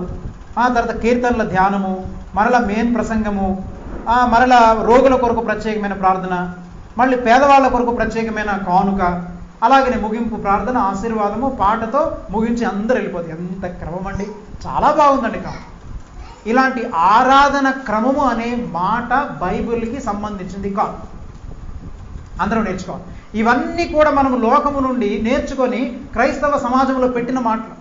తర్వాత కీర్తనల ధ్యానము, మరలా మెయిన్ ప్రసంగము, మరలా రోగుల కొరకు ప్రత్యేకమైన ప్రార్థన, మళ్ళీ పేదవాళ్ళ కొరకు ప్రత్యేకమైన కానుక, అలాగనే ముగింపు ప్రార్థన, ఆశీర్వాదము, పాటతో ముగించి అందరూ వెళ్ళిపోతుంది. ఎంత క్రమం అండి, చాలా బాగుందండి క్రమం. ఇలాంటి ఆరాధన క్రమము అనే మాట బైబిల్కి సంబంధించింది కాదు, అందరూ నేర్చుకోవాలి. ఇవన్నీ కూడా మనము లోకము నుండి నేర్చుకొని క్రైస్తవ సమాజంలో పెట్టిన మాటలు.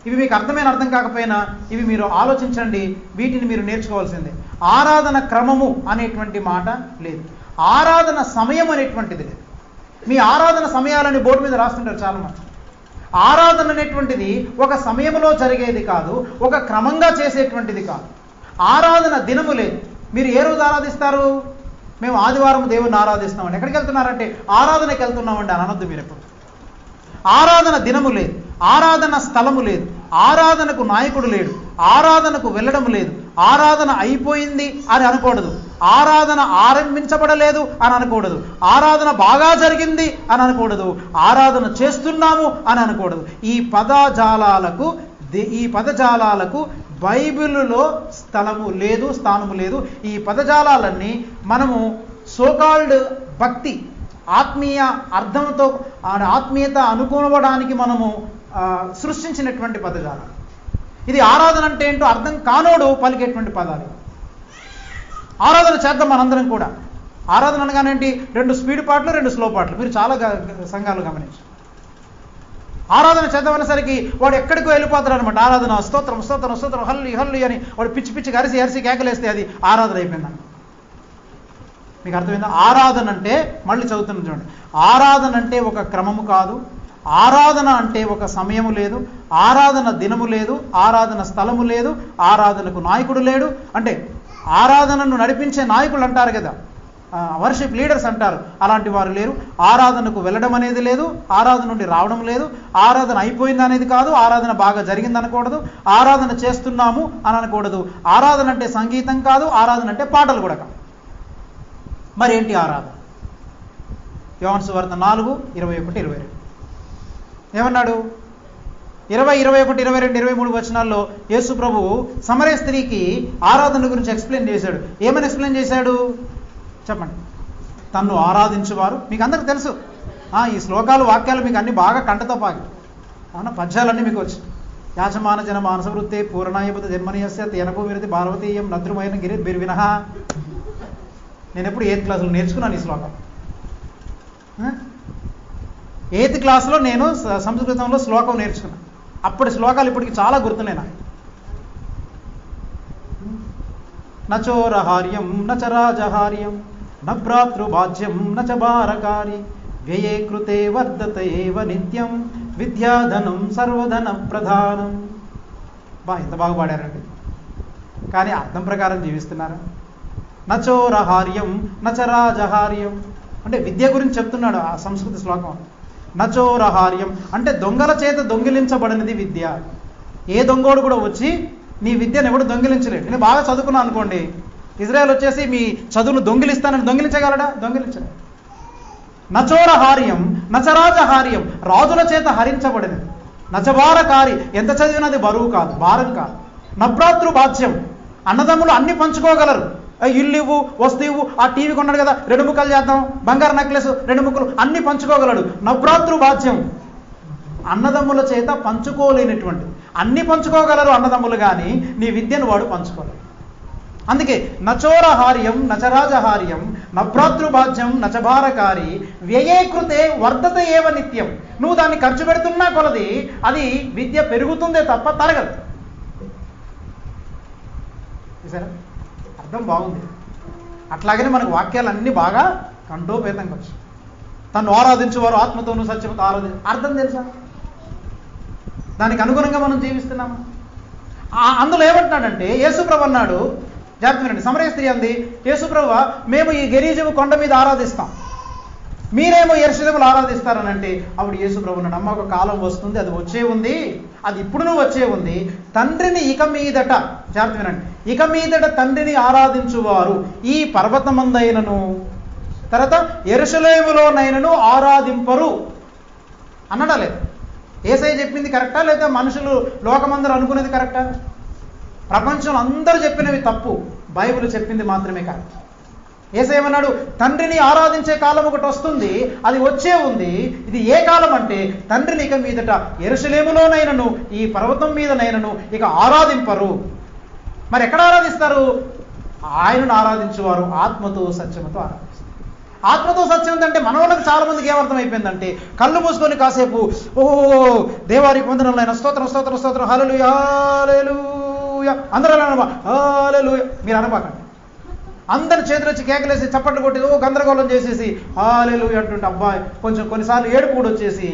ఇవి మీకు అర్థం కాకపోయినా ఇవి మీరు ఆలోచించండి, వీటిని మీరు నేర్చుకోవాల్సిందే. ఆరాధన క్రమము అనేటువంటి మాట లేదు, ఆరాధన సమయం అనేటువంటిది లేదు. మీ ఆరాధన సమయాలని బోర్డు మీద రాస్తుంటారు చాలామంది. ఆరాధన అనేటువంటిది ఒక సమయంలో జరిగేది కాదు, ఒక క్రమంగా చేసేటువంటిది కాదు. ఆరాధన దినము లేదు. మీరు ఏ రోజు ఆరాధిస్తారు? మేము ఆదివారం దేవుని ఆరాధిస్తామండి. ఎక్కడికి వెళ్తున్నారంటే ఆరాధనకి వెళ్తున్నామండి అని అనొద్దు మీరు ఎప్పుడు. ఆరాధన దినము లేదు, ఆరాధన స్థలము లేదు, ఆరాధనకు నాయకుడు లేడు, ఆరాధనకు వెళ్ళడం లేదు, ఆరాధన అయిపోయింది అని అనకూడదు, ఆరాధన ఆరంభించబడలేదు అని అనకూడదు, ఆరాధన బాగా జరిగింది అని అనకూడదు, ఆరాధన చేస్తున్నాము అని అనకూడదు. ఈ పదజాలాలకు బైబిలులో స్థలము లేదు, స్థానము లేదు. ఈ పదజాలాలన్నీ మనము సోకాల్డ్ భక్తి, ఆత్మీయ అర్థంతో ఆత్మీయత అనుకోవడానికి మనము సృష్టించినటువంటి పదజాలం. ఇది ఆరాధన అంటే ఏంటో అర్థం కానోడు పలికేటువంటి పదాలు. ఆరాధన చేద్దాం మనందరం కూడా. ఆరాధన అనగానేంటి? 2 స్పీడ్ పాటలు, 2 స్లో పాటలు. మీరు చాలా సంఘాలు గమనించారు. ఆరాధన చేద్దామనేసరికి వాడు ఎక్కడికో వెళ్ళిపోతాడు అనమాట. ఆరాధన స్తోత్రం స్తోత్రం స్తోత్రం హల్లి హల్లి అని వాడు పిచ్చి పిచ్చి అరిసి కేకలేస్తే అది ఆరాధన అయిపోయిందండి. మీకు అర్థమైందా? ఆరాధన అంటే, మళ్ళీ చదువుతున్నాను చూడండి, ఆరాధన అంటే ఒక క్రమము కాదు, ఆరాధన అంటే ఒక సమయము లేదు, ఆరాధన దినము లేదు, ఆరాధన స్థలము లేదు, ఆరాధనకు నాయకుడు లేడు. అంటే ఆరాధనను నడిపించే నాయకులు అంటారు కదా, వర్షిప్ లీడర్స్ అంటారు, అలాంటి వారు లేరు. ఆరాధనకు వెళ్ళడం అనేది లేదు, ఆరాధన నుండి రావడం లేదు, ఆరాధన అయిపోయింది అనేది కాదు, ఆరాధన బాగా జరిగింది అనకూడదు, ఆరాధన చేస్తున్నాము అని అనకూడదు. ఆరాధన అంటే సంగీతం కాదు, ఆరాధన అంటే పాటలు కూడా కాదు. మరి ఏంటి ఆరాధన? యోహాను సువార్త 4:21-22 ఏమన్నాడు? 20, 21, 22, 23 వచనాల్లో యేసు ప్రభువు సమరయ స్త్రీకి ఆరాధన గురించి ఎక్స్ప్లెయిన్ చేశాడు. ఏమని ఎక్స్ప్లెయిన్ చేశాడు చెప్పండి? తన్ను ఆరాధించువారు, మీకు అందరికి తెలుసు, ఈ శ్లోకాలు వాక్యాలు మీకు అన్ని బాగా కంటతో పాకి, అవునా? పద్యాలన్నీ మీకు వచ్చి యాచమాన జన మానస వృత్తే పూర్ణాయబుద్ధ జన్మనీయస్య తేనభూ విరతి భారవతీయం నద్రుమైన గిరి బిర్ వినహ. నేను ఎప్పుడు 8th క్లాసులో నేర్చుకున్నాను ఈ శ్లోకం. 8th క్లాస్లో నేను సంస్కృతంలో శ్లోకం నేర్చుకున్నాను. అప్పటి శ్లోకాలు ఇప్పటికి చాలా గుర్తున్నాయి నాకు. నచోరహార్యం నచ రాజహార్యం న భ్రాతృభాజ్యం నచ భారకారి వ్యయే కృతే వర్ధత ఏవ నిత్యం విద్యాధనం సర్వధన ప్రధానం. ఎంత బాగా పాడారండి. కానీ అర్థం ప్రకారం జీవిస్తున్నారా? నచోరహార్యం నచరాజహార్యం అంటే విద్య గురించి చెప్తున్నాడు ఆ సంస్కృత శ్లోకం. నచోరహార్యం అంటే దొంగల చేత దొంగిలించబడినది విద్య. ఏ దొంగోడు కూడా వచ్చి నీ విద్యను ఎవడు దొంగిలించలేడు. నేను బాగా చదువుకున్నాను అనుకోండి, ఇజ్రాయెల్ వచ్చేసి మీ చదువును దొంగిలిస్తానని దొంగిలించగలడా? దొంగిలించలేడు. నచోరహార్యం నచరాజహార్యం రాజుల చేత హరించబడినది. నచభారకారి ఎంత చదివినది బరువు కాదు, భారం కాదు. నభ్రాతృ బాధ్యం అన్నదమ్ములు అన్ని పంచుకోగలరు. ఇల్లు ఇవ్వు, వస్తు ఇవ్వు, ఆ టీవీ కొన్నాడు కదా 2 ముక్కలు చేద్దాం, బంగారు నెక్లెస్ 2 ముక్కలు, అన్ని పంచుకోగలడు. నభ్రాతృ బాధ్యం అన్నదమ్ముల చేత పంచుకోలేనటువంటి, అన్ని పంచుకోగలరు అన్నదమ్ములు, కానీ నీ విద్యను వాడు పంచుకోలేడు. అందుకే నచోరహార్యం నచరాజహార్యం నభ్రాతృబాధ్యం నచభారకారి వ్యయే కృతే వర్ధత ఏవ నిత్యం. నువ్వు దాన్ని ఖర్చు పెడుతున్నా కొలది అది విద్య పెరుగుతుందే తప్ప తరగదు. చూసారా? అర్థం బాగుంది. అట్లాగనే మనకు వాక్యాలన్నీ బాగా కంఠోపేతంగా వచ్చు. తను ఆరాధించేవారు ఆత్మతోనూ సత్యంతో ఆరాధించు, అర్థం తెలుసా? దానికి అనుగుణంగా మనం జీవిస్తున్నాము. అందులో ఏమంటున్నాడంటే యేసుప్రభు అన్నాడు, జాగ్రత్త వినండి, సమరయ స్త్రీ అంది, యేసుప్రభు మేము ఈ గెరీజము కొండ మీద ఆరాధిస్తాం, మీరేమో యెరూషలేములో ఆరాధిస్తారనంటే అప్పుడు యేసుప్రభు అన్నాడు, అమ్మ ఒక కాలం వస్తుంది, అది వచ్చే ఉంది, అది ఇప్పుడును వచ్చే ఉంది, తండ్రిని ఇక మీదట, జాగ్రత్త వినండి, ఇక మీదట తండ్రిని ఆరాధించువారు ఈ పర్వతమందైనను తర్వాత యెరూషలేములోనైనను ఆరాధింపరు అన్నాడా లేదు? యేసయ్య చెప్పింది కరెక్టా లేదా మనుషులు లోకమందరూ అనుకునేది కరెక్టా? ప్రపంచంలో అందరూ చెప్పినవి తప్పు, బైబిల్ చెప్పింది మాత్రమే కరెక్ట్. యేసయ్య ఏమన్నాడు? తండ్రిని ఆరాధించే కాలం ఒకటి వస్తుంది, అది వచ్చే ఉంది. ఇది ఏ కాలం అంటే తండ్రిని ఇక మీదట యెరూషలేములోనైనను ఈ పర్వతం మీదనైనను ఇక ఆరాధింపరు. మరి ఎక్కడ ఆరాధిస్తారు? ఆయనను ఆరాధించేవారు ఆత్మతో సత్యముతో ఆరాధిస్తారు. ఆత్మతో సత్యం అంటే మన వాళ్ళకి చాలా మందికి ఏమర్థం అయిపోయిందంటే కళ్ళు మూసుకొని కాసేపు ఓ దేవారికి వందనాలు ఆయన స్తోత్రం స్తోత్రం స్తోత్రం హల్లెలూయా హల్లెలూయా అందరూ హల్లెలూయా మీరు అనబాకండి. అందరి చేతులు వచ్చి కేకలేసి చప్పట్లు కొట్టి ఓ గందరగోళం చేసేసి హల్లెలూయా అంటుంటే అబ్బాయి కొంచెం కొన్నిసార్లు ఏడుపు కూడా వచ్చేసి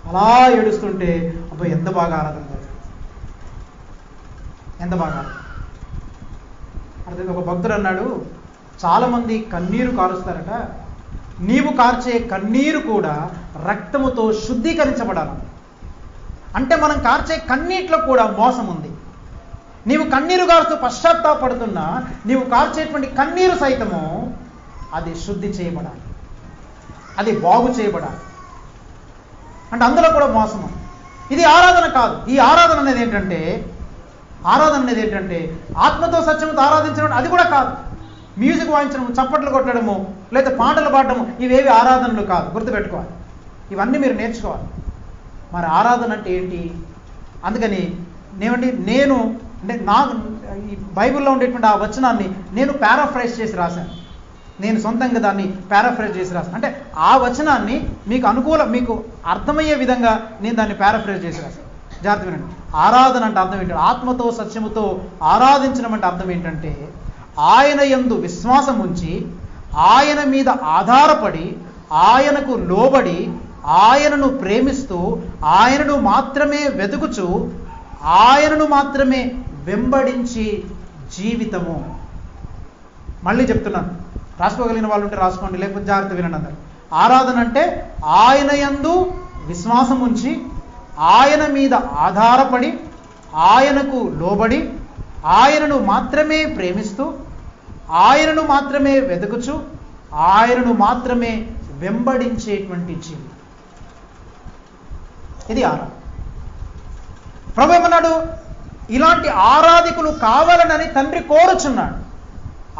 అలా ఏడుస్తుంటే అబ్బాయి ఎంత బాగా ఆరాధన జరుగుతుంది, ఎంత బాగా అర్థం. ఒక భక్తుడు అన్నాడు, చాలామంది కన్నీరు కారుస్తారట, నీవు కార్చే కన్నీరు కూడా రక్తముతో శుద్ధీకరించబడాలి. అంటే మనం కార్చే కన్నీటిలో కూడా మోసం ఉంది. నీవు కన్నీరు కారుస్తూ పశ్చాత్తాపడుతున్నా నీవు కార్చేటువంటి కన్నీరు సైతము అది శుద్ధి చేయబడాలి, అది బాగు చేయబడాలి. అంటే అందులో కూడా మోసము. ఇది ఆరాధన కాదు. ఈ ఆరాధన అనేది ఏంటంటే ఆత్మతో సత్యముతో ఆరాధించడం, అది కూడా కాదు. మ్యూజిక్ వాయించడము, చప్పట్లు కొట్టడము, లేదా పాటలు పాడటము, ఇవేవి ఆరాధనలు కాదు, గుర్తుపెట్టుకోవాలి. ఇవన్నీ మీరు నేర్చుకోవాలి. మరి ఆరాధన అంటే ఏంటి? అందుకని నేను నాకు ఈ బైబిల్లో ఉండేటువంటి ఆ వచనాన్ని నేను పారాఫ్రైజ్ చేసి రాశాను. నేను సొంతంగా దాన్ని పారాఫ్రైజ్ చేసి రాశాను. అంటే ఆ వచనాన్ని మీకు అర్థమయ్యే విధంగా నేను దాన్ని పారాఫ్రైజ్ చేసి రాశాను. జాగ్రత్త వినండి. ఆరాధన అంటే అర్థం ఏంటంటే ఆత్మతో సత్యముతో ఆరాధించడం అంటే అర్థం ఏంటంటే ఆయన యందు విశ్వాసం ఉంచి, ఆయన మీద ఆధారపడి, ఆయనకు లోబడి, ఆయనను ప్రేమిస్తూ, ఆయనను మాత్రమే వెతుకుచూ, ఆయనను మాత్రమే వెంబడించి జీవితము. మళ్ళీ చెప్తున్నాను, రాసుకోగలిగిన వాళ్ళు ఉంటే రాసుకోండి, లేకపోతే జాగ్రత్త వినండి అందరు. ఆరాధన అంటే ఆయన యందు విశ్వాసం ఉంచి, ఆయన మీద ఆధారపడి, ఆయనకు లోబడి, ఆయనను మాత్రమే ప్రేమిస్తూ, ఆయనను మాత్రమే వెతుకుచు, ఆయనను మాత్రమే వెంబడించేటువంటి జీవితం. ఇది ఆరాధన. ప్రభు ఏమన్నాడు? ఇలాంటి ఆరాధికులు కావాలనని తండ్రి కోరుచున్నాడు.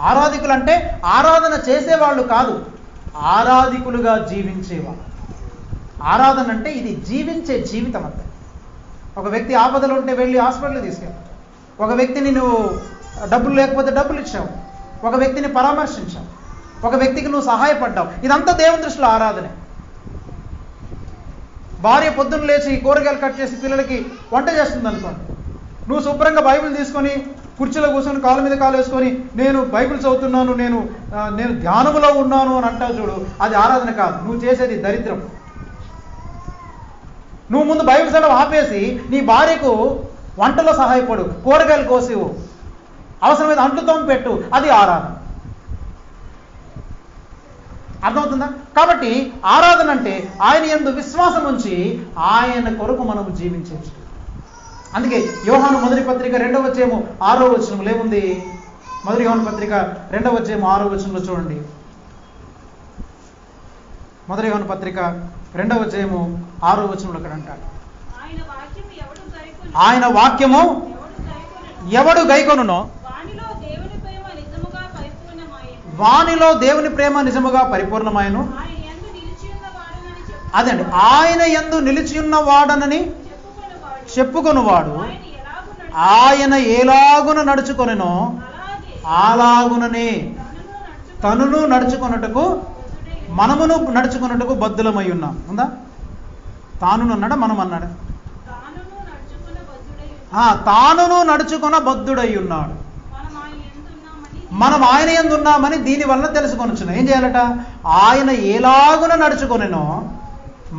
ఆరాధికులు అంటే ఆరాధన చేసేవాళ్ళు కాదు, ఆరాధికులుగా జీవించేవాళ్ళు. ఆరాధన అంటే ఇది జీవించే జీవితం అంతే. ఒక వ్యక్తి ఆపదలు ఉంటే వెళ్ళి హాస్పిటల్కి తీసుకెళ్ళావు, ఒక వ్యక్తిని నువ్వు డబ్బులు లేకపోతే డబ్బులు ఇచ్చావు, ఒక వ్యక్తిని పరామర్శించావు, ఒక వ్యక్తికి నువ్వు సహాయపడ్డావు. ఇదంతా దేవుని దృష్టిలో ఆరాధనే. భార్య పొద్దున్న లేచి కూరగాయలు కట్ చేసి పిల్లలకి వంట చేస్తుంది అనుకోండి, నువ్వు శుభ్రంగా బైబిల్ తీసుకొని కుర్చీలో కూర్చొని కాళ్ళ మీద కాలు వేసుకొని నేను బైబిల్ చదువుతున్నాను, నేను ధ్యానములో ఉన్నాను అని అంటావు చూడు, అది ఆరాధన కాదు. నువ్వు చేసేది దరిద్రం. నువ్వు ముందు బైబిల్ చదవడం ఆపేసి నీ భార్యకు వంటలో సహాయపడు, కూరగాయలు కోసివు, అవసరమైన అంట్లుతో పెట్టు, అది ఆరాధన. అర్థమవుతుందా? కాబట్టి ఆరాధన అంటే ఆయన యందు విశ్వాసం ఉంచి ఆయన కొరకు మనం జీవించవచ్చు. అందుకే యోహాను మొదటి పత్రిక 2వ అధ్యాయము 6వ వచనంలో ఏముంది? మొదటి యోహాను పత్రిక 2వ అధ్యాయము 6వ వచనంలో చూడండి. మొదటి యోహాను పత్రిక 2వ అధ్యాయము 6వ వచనంలో ఇక్కడ అంటాడు, ఆయన వాక్యము ఎవడు గైకొనునో వానిలో దేవుని ప్రేమ నిజముగా పరిపూర్ణమాయను. అదండి, ఆయన యందు నిలిచి ఉన్న వాడనని చెప్పుకొనువాడు ఆయన ఎలాగున నడుచుకొనెనో అలాగుననే తనును నడుచుకొనుటకు మనమును నడుచుకొనుటకు బద్ధులమై ఉన్నాం. ఉందా? తానును అన్నాడా, మనం అన్నాడా? తానును నడుచుకొన బద్ధుడై ఉన్నాడు. మనం ఆయన యందు ఉన్నామని దీని వలన తెలుసుకొనొచ్చును. ఏం చేయాలట? ఆయన ఎలాగున నడుచుకొనెనో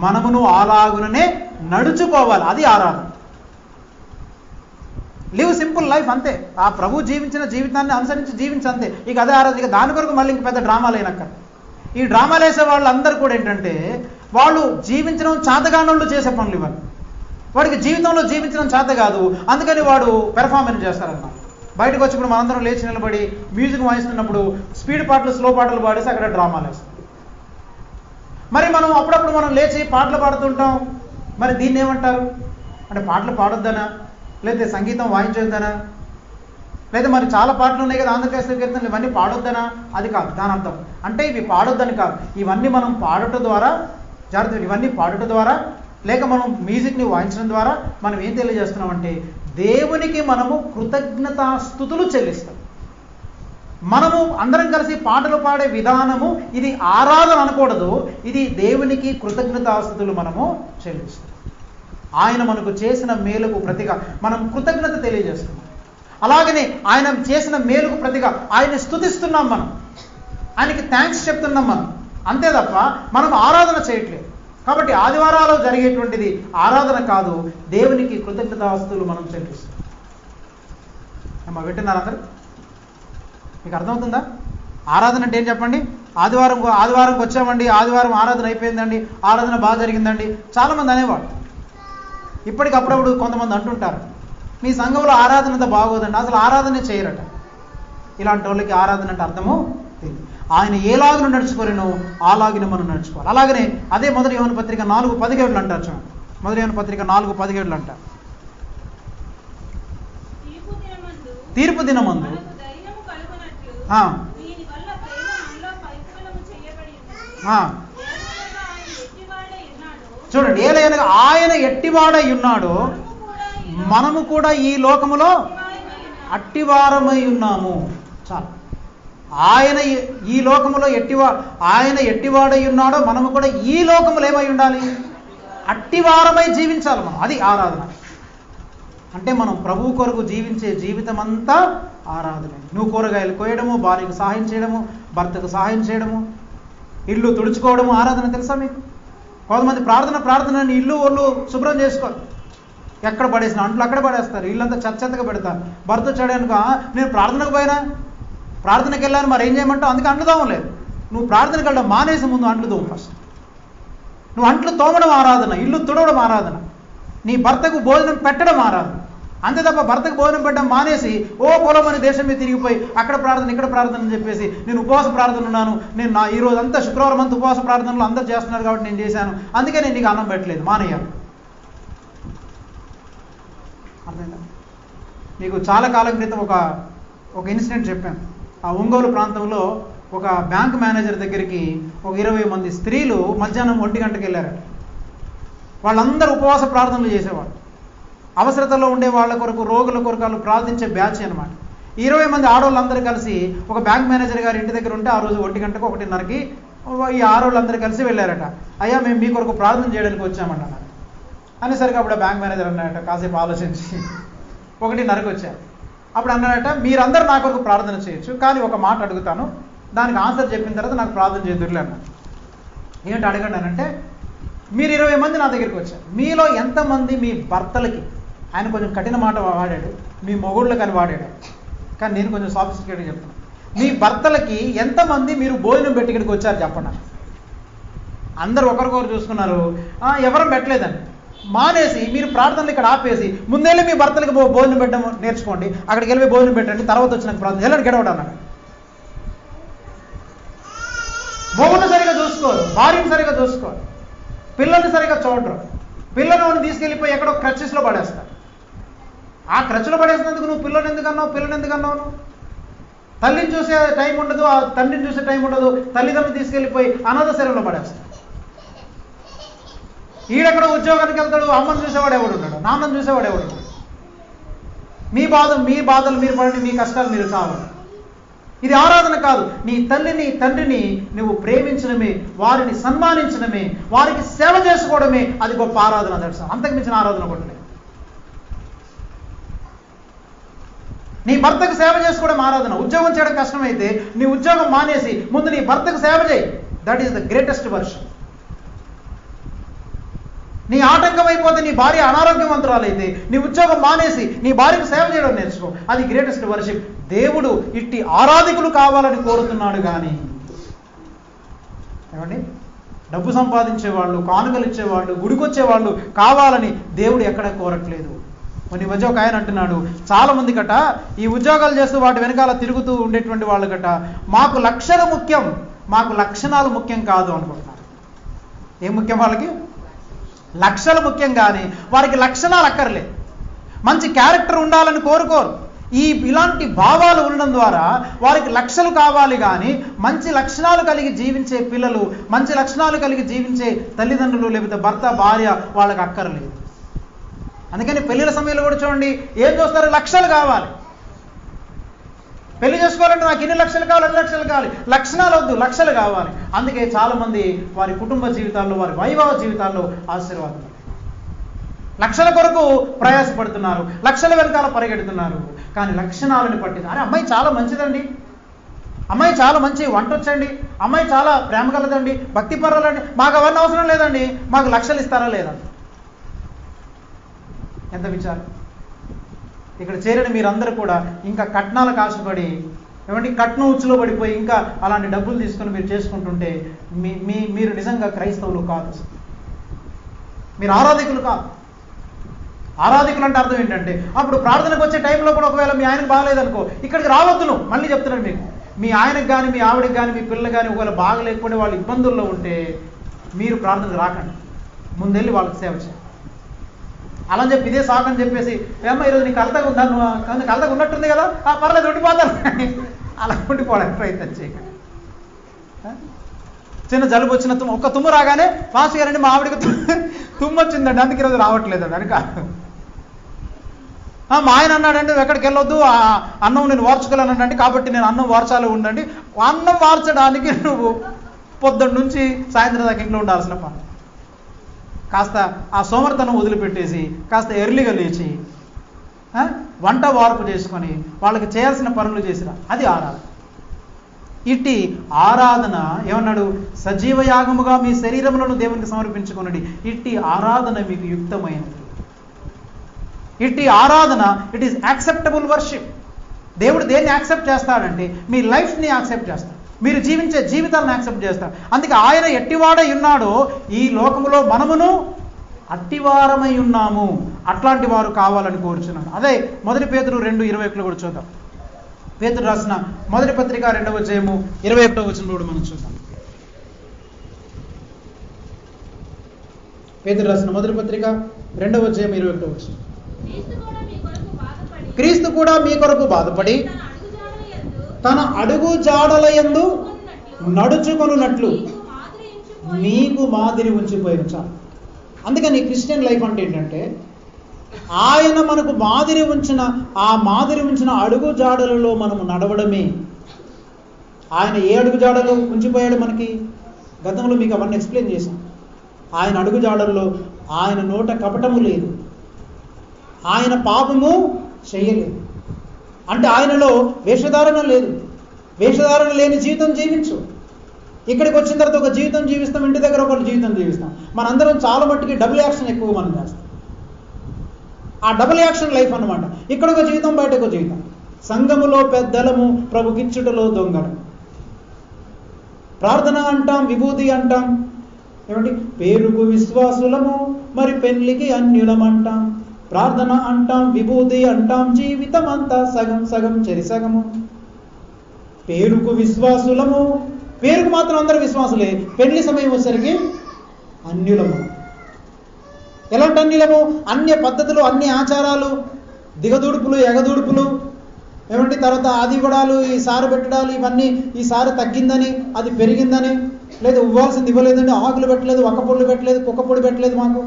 మనమును అలాగుననే నడుచుకోవాలి. అది ఆరాధన. లివ్ సింపుల్ లైఫ్, అంతే. ఆ ప్రభు జీవించిన జీవితాన్ని అనుసరించి జీవించంతే. ఇక అదే ఆరాధన. ఇక దాని కొరకు మళ్ళీ ఇంక పెద్ద డ్రామాలు అయినాక ఈ డ్రామాలు వేసే వాళ్ళందరూ కూడా ఏంటంటే వాళ్ళు జీవించడం చేతగానోళ్ళు చేసే పనులు ఇవ్వాలి. వాడికి జీవితంలో జీవించడం చేత కాదు, అందుకని వాడు పెర్ఫార్మెన్స్ చేస్తారన్నమాట. బయటకు వచ్చినప్పుడు మనందరం లేచి నిలబడి మ్యూజిక్ వాయిస్తున్నప్పుడు స్పీడ్ పాటలు స్లో పాటలు పాడేసి అక్కడ డ్రామాలు వేస్తాం. మరి మనం అప్పుడప్పుడు మనం లేచి పాటలు పాడుతుంటాం. మరి దీన్ని ఏమంటారు అంటే పాటలు పాడొద్దనా, లేకపోతే సంగీతం వాయించొద్దనా, లేదా మరి చాలా పాటలు ఉన్నాయి కదా ఆంధ్రప్రదేశ్ కీర్తనలు, ఇవన్నీ పాడొద్దనా? అది కాదు దాని అర్థం. అంటే ఇవి పాడొద్దని కాదు, ఇవన్నీ మనం పాడటం ద్వారా జాగ్రత్త, ఇవన్నీ పాడటం ద్వారా లేక మనం మ్యూజిక్ని వాయించడం ద్వారా మనం ఏం తెలియజేస్తున్నామంటే దేవునికి మనము కృతజ్ఞతాస్తుతులు చెల్లిస్తాం. మనము అందరం కలిసి పాటలు పాడే విధానము ఇది ఆరాధన అనకూడదు, ఇది దేవునికి కృతజ్ఞతాస్తుతులు మనము చెల్లిస్తాం. ఆయన మనకు చేసిన మేలుకు ప్రతిగా మనం కృతజ్ఞత తెలియజేస్తున్నాం. అలాగనే ఆయన చేసిన మేలుకు ప్రతిగా ఆయన్ని స్తుతిస్తున్నాం, మనం ఆయనకి థ్యాంక్స్ చెప్తున్నాం మనం, అంతే తప్ప మనం ఆరాధన చేయట్లేదు. కాబట్టి ఆదివారాలు జరిగేటువంటిది ఆరాధన కాదు, దేవునికి కృతజ్ఞతాస్తుతులు మనం చెల్లిస్తాం. అమ్మ వింటున్నారు అందరూ? మీకు అర్థమవుతుందా? ఆరాధన అంటే ఏం చెప్పండి? ఆదివారంకి వచ్చామండి, ఆదివారం ఆరాధన అయిపోయిందండి, ఆరాధన బాగా జరిగిందండి. చాలామంది అనేవాడు. ఇప్పటికప్పుడప్పుడు కొంతమంది అంటుంటారు, మీ సంఘంలో ఆరాధన అంతా బాగోదండి, అసలు ఆరాధనే చేయరట. ఇలాంటి వాళ్ళకి ఆరాధన అంటే అర్థము తెలియదు. ఆయన ఏలాగున నడుచుకోలేను అలాగిన మనం నడుచుకోవాలి. అలాగనే అదే మొదటి యోహాను పత్రిక 4:17 అంటారు. చూడండి, మొదటి యోహాను పత్రిక 4:17 అంటారు, తీర్పు దినమందు చూడండి, ఏలైనగా ఆయన ఎట్టివాడై ఉన్నాడు, మనము కూడా ఈ లోకములో అట్టివారమై ఉన్నాము. చాలు. ఆయన ఈ లోకములో ఆయన ఎట్టివాడై ఉన్నాడో మనము కూడా ఈ లోకములో ఏమై ఉండాలి? అట్టివారమై జీవించాలి మనం. అది ఆరాధన అంటే. మనం ప్రభు కొరకు జీవించే జీవితం అంతా ఆరాధనే. నువ్వు కూరగాయలు కోయడము, భార్యకు సహాయం చేయడము, భర్తకు సహాయం చేయడము, ఇల్లు తుడుచుకోవడము ఆరాధన. తెలుసా మీకు? కొంతమంది ప్రార్థన ఇల్లు ఒళ్ళు శుభ్రం చేసుకోరు, ఎక్కడ పడేసిన అంట్లు అక్కడ పడేస్తారు, ఇల్లంతా చెత్తగా పెడతారు. భర్త చేయడానికి నేను ప్రార్థనకు పోయినా, ప్రార్థనకి వెళ్ళాను, మరి ఏం చేయమంటావు? అందుకే అంట్లు తోమలేదు. నువ్వు ప్రార్థనకి వెళ్ళడం మానేసి ముందు అంట్లు తోము ఫస్ట్. నువ్వు అంట్లు తోమడం ఆరాధన, ఇల్లు తుడవడం ఆరాధన, నీ భర్తకు భోజనం పెట్టడం ఆరాధన. అంతే తప్ప భర్తకు భోజనం పెట్టడం మానేసి పొలం అని దేశం మీద తిరిగిపోయి అక్కడ ప్రార్థన ఇక్కడ ప్రార్థన అని చెప్పేసి నేను ఉపవాస ప్రార్థన ఉన్నాను, నేను ఈ రోజు అంతా శుక్రవారం అంతా ఉపవాస ప్రార్థనలు అందరూ చేస్తున్నారు కాబట్టి నేను చేశాను, అందుకే నేను నీకు అన్నం పెట్టలేదు, మానేయాలి. అర్థమైందా? మీకు చాలా కాలం క్రితం ఒక ఇన్సిడెంట్ చెప్పాను. ఆ ఒంగోలు ప్రాంతంలో ఒక బ్యాంక్ మేనేజర్ దగ్గరికి ఒక 20 మంది స్త్రీలు మధ్యాహ్నం 1 గంటకి వెళ్ళారట. వాళ్ళందరూ ఉపవాస ప్రార్థనలు చేసేవాళ్ళు. అవసరతలో ఉండే వాళ్ళ కొరకు, రోగుల కొరకు వాళ్ళు ప్రార్థించే బ్యాచ్ అనమాట. 20 మంది ఆడవాళ్ళందరూ కలిసి ఒక బ్యాంక్ మేనేజర్ గారి ఇంటి దగ్గర ఉంటే ఆ రోజు 1 గంటకు 1:30కి ఈ ఆడవాళ్ళందరూ కలిసి వెళ్ళారట. అయ్యా మేము మీ కొరకు ప్రార్థన చేయడానికి వచ్చామంటున్నారు. అనేసరికి అప్పుడు బ్యాంక్ మేనేజర్ అన్నాడట, కాసేపు ఆలోచించి 1:30కి వచ్చారు. అప్పుడు అన్నాడట, మీరందరూ నా కొరకు ప్రార్థన చేయొచ్చు, కానీ ఒక మాట అడుగుతాను, దానికి ఆన్సర్ చెప్పిన తర్వాత నాకు ప్రార్థన చేదురులే అన్నాడు. ఏంటి అడగండి అంటే, మీరు 20 మంది నా దగ్గరికి వచ్చారు, మీలో ఎంతమంది మీ భర్తలకి ఆయన కొంచెం కఠిన మాట వాడాడు, మీ మొగుళ్ళకి అని వాడాడు. కానీ నేను కొంచెం సాఫిస్టికేట్గా చెప్తున్నాను. మీ భర్తలకి ఎంతమంది మీరు భోజనం పెట్టి ఇక్కడికి వచ్చారు చెప్పండి. అందరూ ఒకరికొకరు చూసుకున్నారు, ఎవరం పెట్టలేదండి. మానేసి మీరు ప్రార్థనలు ఇక్కడ ఆపేసి ముందెళ్ళి మీ భర్తలకి భోజనం పెట్టడం నేర్చుకోండి, అక్కడికి వెళ్ళి భోజనం పెట్టండి, తర్వాత వచ్చిన ప్రార్థన వెళ్ళండి గెడవడం అన్నాడు. మొగుడిని సరిగా చూసుకోరు, భార్యను సరిగా చూసుకోరు, పిల్లల్ని సరిగా చూడరు. పిల్లలను తీసుకెళ్ళిపోయి ఎక్కడో క్రచెస్లో పడేస్తారు. ఆ క్రచ్లో పడేసినందుకు నువ్వు పిల్లని ఎందుకన్నావు? తల్లిని చూసే టైం ఉండదు, ఆ తండ్రిని చూసే టైం ఉండదు, తల్లిదండ్రులు తీసుకెళ్ళిపోయి అనాథ శరీరంలో పడేస్తారు. ఈడెక్కడ ఉద్యోగానికి వెళ్తాడు, అమ్మని చూసేవాడు ఎవడు ఉన్నాడు, నాన్నని చూసేవాడు ఎవడు ఉన్నాడు. మీ బాధలు మీరు పడండి, మీ కష్టాలు మీరు కావాలి. ఇది ఆరాధన కాదు. నీ తల్లిని తండ్రిని నువ్వు ప్రేమించడమే, వారిని సన్మానించడమే, వారికి సేవ చేసుకోవడమే అది గొప్ప ఆరాధన. తెలుసా? అంతకు మించిన ఆరాధన కూడా లేదు. నీ భర్తకు సేవ చేసుకోవడం ఆరాధన. ఉద్యోగం చేయడం కష్టమైతే నీ ఉద్యోగం మానేసి ముందు నీ భర్తకు సేవ చేయి. That is the greatest worship. నీ ఆటంకం అయిపోతే నీ భార్య అనారోగ్యవంతురాలైతే నీ ఉద్యోగం మానేసి నీ భార్యకు సేవ చేయడం నేర్చుకో. అది గ్రేటెస్ట్ వర్షిప్. దేవుడు ఇట్టి ఆరాధికులు కావాలని కోరుతున్నాడు. కానీ ఏమండి, డబ్బు సంపాదించేవాళ్ళు, కానుకలు ఇచ్చేవాళ్ళు, గుడికొచ్చేవాళ్ళు కావాలని దేవుడు ఎక్కడ కోరట్లేదు. కొన్ని మధ్య ఒక ఆయన అంటున్నాడు, చాలా మంది గట ఈ ఉద్యోగాలు చేస్తూ వాటి వెనకాల తిరుగుతూ ఉండేటువంటి వాళ్ళు గట మాకు లక్షలు ముఖ్యం, మాకు లక్షణాలు ముఖ్యం కాదు అనుకుంటున్నారు. ఏం ముఖ్యం? వాళ్ళకి లక్షలు ముఖ్యం, కానీ వారికి లక్షణాలు అక్కర్లేదు. మంచి క్యారెక్టర్ ఉండాలని కోరుకోరు. ఇలాంటి భావాలు ఉండడం ద్వారా వారికి లక్షలు కావాలి, కానీ మంచి లక్షణాలు కలిగి జీవించే పిల్లలు, మంచి లక్షణాలు కలిగి జీవించే తల్లిదండ్రులు, లేకపోతే భర్త భార్య వాళ్ళకి అక్కర్లేదు. అందుకని పెళ్లిల సమయంలో కూడా చూడండి, ఏం చూస్తారు? లక్షలు కావాలి. పెళ్లి చేసుకోవాలంటే నాకు ఇన్ని లక్షలు కావాలి, 2 లక్షలు కావాలి. లక్షణాలు వద్దు, లక్షలు కావాలి. అందుకే చాలామంది వారి కుటుంబ జీవితాల్లో, వారి వైవాహ జీవితాల్లో ఆశీర్వాదం. లక్షల కొరకు ప్రయాసపడుతున్నారు, లక్షల వెనకాల పరిగెడుతున్నారు, కానీ లక్షణాలను పట్టింది. అరే అమ్మాయి చాలా మంచిదండి, అమ్మాయి చాలా మంచి వంట వచ్చండి, అమ్మాయి చాలా ప్రేమ కలదండి, భక్తి పర్వాలండి, మాకు అవన్నీ అవసరం లేదండి, మాకు లక్షలు ఇస్తారా లేదా? ఎంత విచారం. ఇక్కడ చేరిన మీరందరూ కూడా ఇంకా కట్నాలకు ఆశపడి, ఏమంటే కట్నం ఉచ్చులో పడిపోయి ఇంకా అలాంటి డబ్బులు తీసుకొని మీరు చేసుకుంటుంటే మీరు నిజంగా క్రైస్తవులు కాదు, మీరు ఆరాధికులు కాదు. ఆరాధికులు అంటే అర్థం ఏంటంటే, అప్పుడు ప్రార్థనకు వచ్చే టైంలో కూడా ఒకవేళ మీ ఆయనకు బాగలేదనుకో, ఇక్కడికి రావద్దు నువ్వు. మళ్ళీ చెప్తున్నాను మీకు, మీ ఆయనకు కానీ మీ ఆవిడకి కానీ మీ పిల్లలు కానీ ఒకవేళ బాగలేకపోతే వాళ్ళు ఇబ్బందుల్లో ఉంటే మీరు ప్రార్థనకు రాకండి, ముందెళ్ళి వాళ్ళకి సేవ చేయండి. అలా చెప్పి ఇదే సాకని చెప్పేసి, ఏమో ఈరోజు నీకు కలతగా ఉందా, నువ్వు కలతగా ఉన్నట్టుంది కదా, పర్లేదు ఉండిపోతాను అలా ఉండిపోవడానికి ప్రయత్నం చేయకండి. చిన్న జలుబు వచ్చిన ఒక్క తుమ్ము రాగానే మాస్టర్ గారండి మా ఆవిడకి తుమ్ము వచ్చిందండి అందుకే ఈరోజు రావట్లేదండి అని కాదు. మా ఆయన అన్నాడండి ఎక్కడికి వెళ్ళొద్దు, అన్నం నేను వార్చుకోలేనండి, కాబట్టి నేను అన్నం వార్చాలి ఉండండి. అన్నం వార్చడానికి నువ్వు పొద్దున్న నుంచి సాయంత్రం దాకా ఇంట్లో ఉండాల్సిన పని. కాస్త ఆ సోమరితనం వదిలిపెట్టేసి కాస్త ఎర్లీగా లేచి వంట వార్పు చేసుకొని వాళ్ళకి చేయాల్సిన పనులు చేసిరా, అది ఆరాధన. ఇట్టి ఆరాధన ఏమన్నాడు? సజీవ యాగముగా మీ శరీరములను దేవునికి సమర్పించుకొనండి. ఇట్టి ఆరాధన మీకు యుక్తమైనది. ఇట్టి ఆరాధన ఇట్ ఈస్ యాక్సెప్టబుల్ వర్షిప్. దేవుడు దేన్ని యాక్సెప్ట్ చేస్తాడంటే మీ లైఫ్ని యాక్సెప్ట్ చేస్తాడు, మీరు జీవించే జీవితాలను యాక్సెప్ట్ చేస్తాడు. అందుకే ఆయన ఎట్టివాడై ఉన్నాడో ఈ లోకములో మనమును అట్టివారమై ఉన్నాము, అట్లాంటి వారు కావాలని కోరుచున్నాడు. అదే 1 పేతురు 2:21 కూడా చూద్దాం. పేతురు రాసిన మొదటి పత్రిక 2వ అధ్యాయము 21వ వచనం కూడా మనం చూద్దాం. పేతురు రాసిన మొదటి పత్రిక 2వ అధ్యాయం 21వ వచనం. క్రీస్తు కూడా మీ కొరకు బాధపడి తన అడుగు జాడల యందు నడుచుకొనున్నట్లు మీకు మాదిరి ఉంచిపోయిన చాలు. అందుకని క్రిస్టియన్ లైఫ్ అంటే ఏంటంటే, ఆయన మనకు మాదిరి ఉంచిన ఆ మాదిరి ఉంచిన అడుగు జాడలలో మనము నడవడమే. ఆయన ఏ అడుగు జాడలో ఉంచిపోయాడు మనకి గతంలో మీకు అవన్నీ ఎక్స్ప్లెయిన్ చేశాం. ఆయన అడుగు జాడల్లో ఆయన నోట కపటము లేదు, ఆయన పాపము చేయలేదు. అంటే ఆయనలో వేషధారణ లేదు. వేషధారణ లేని జీవితం జీవించు. ఇక్కడికి వచ్చిన తర్వాత ఒక జీవితం జీవిస్తాం, ఇంటి దగ్గర ఒక జీవితం జీవిస్తాం. మనందరం చాలా మట్టుకి డబుల్ యాక్షన్ ఎక్కువ మనం చేస్తాం. ఆ డబుల్ యాక్షన్ లైఫ్ అన్నమాట. ఇక్కడ ఒక జీవితం, బయట ఒక జీవితం. సంఘములో పెద్దలము, ప్రభుకిచ్చుటలో దొంగలం. ప్రార్థన అంటాం, విభూతి అంటాం, ఏమండి పేరుకు విశ్వాసులము, మరి పెళ్లికి అన్యులం అంటాం. ప్రార్థన అంటాం, విభూతి అంటాం, జీవితం అంతా సగం సగం చెరిసగము. పేరుకు విశ్వాసులము, పేరుకు మాత్రం అందరూ విశ్వాసులే, పెళ్లి సమయం వచ్చేసరికి అన్యులము. ఎలాంటి అన్యులము? అన్య పద్ధతులు, అన్ని ఆచారాలు, దిగదూడుపులు, ఎగదూడుపులు, ఏమంటే తర్వాత ఆదిగొడాలు, ఈ సారు పెట్టడాలు, ఇవన్నీ ఈ సారు తగ్గిందని, అది పెరిగిందని, లేదు ఇవ్వాల్సింది ఇవ్వలేదండి, ఆకులు పెట్టలేదు, ఒక్క పొళ్ళు పెట్టలేదు, కుక్క పొడి పెట్టలేదు మాకు,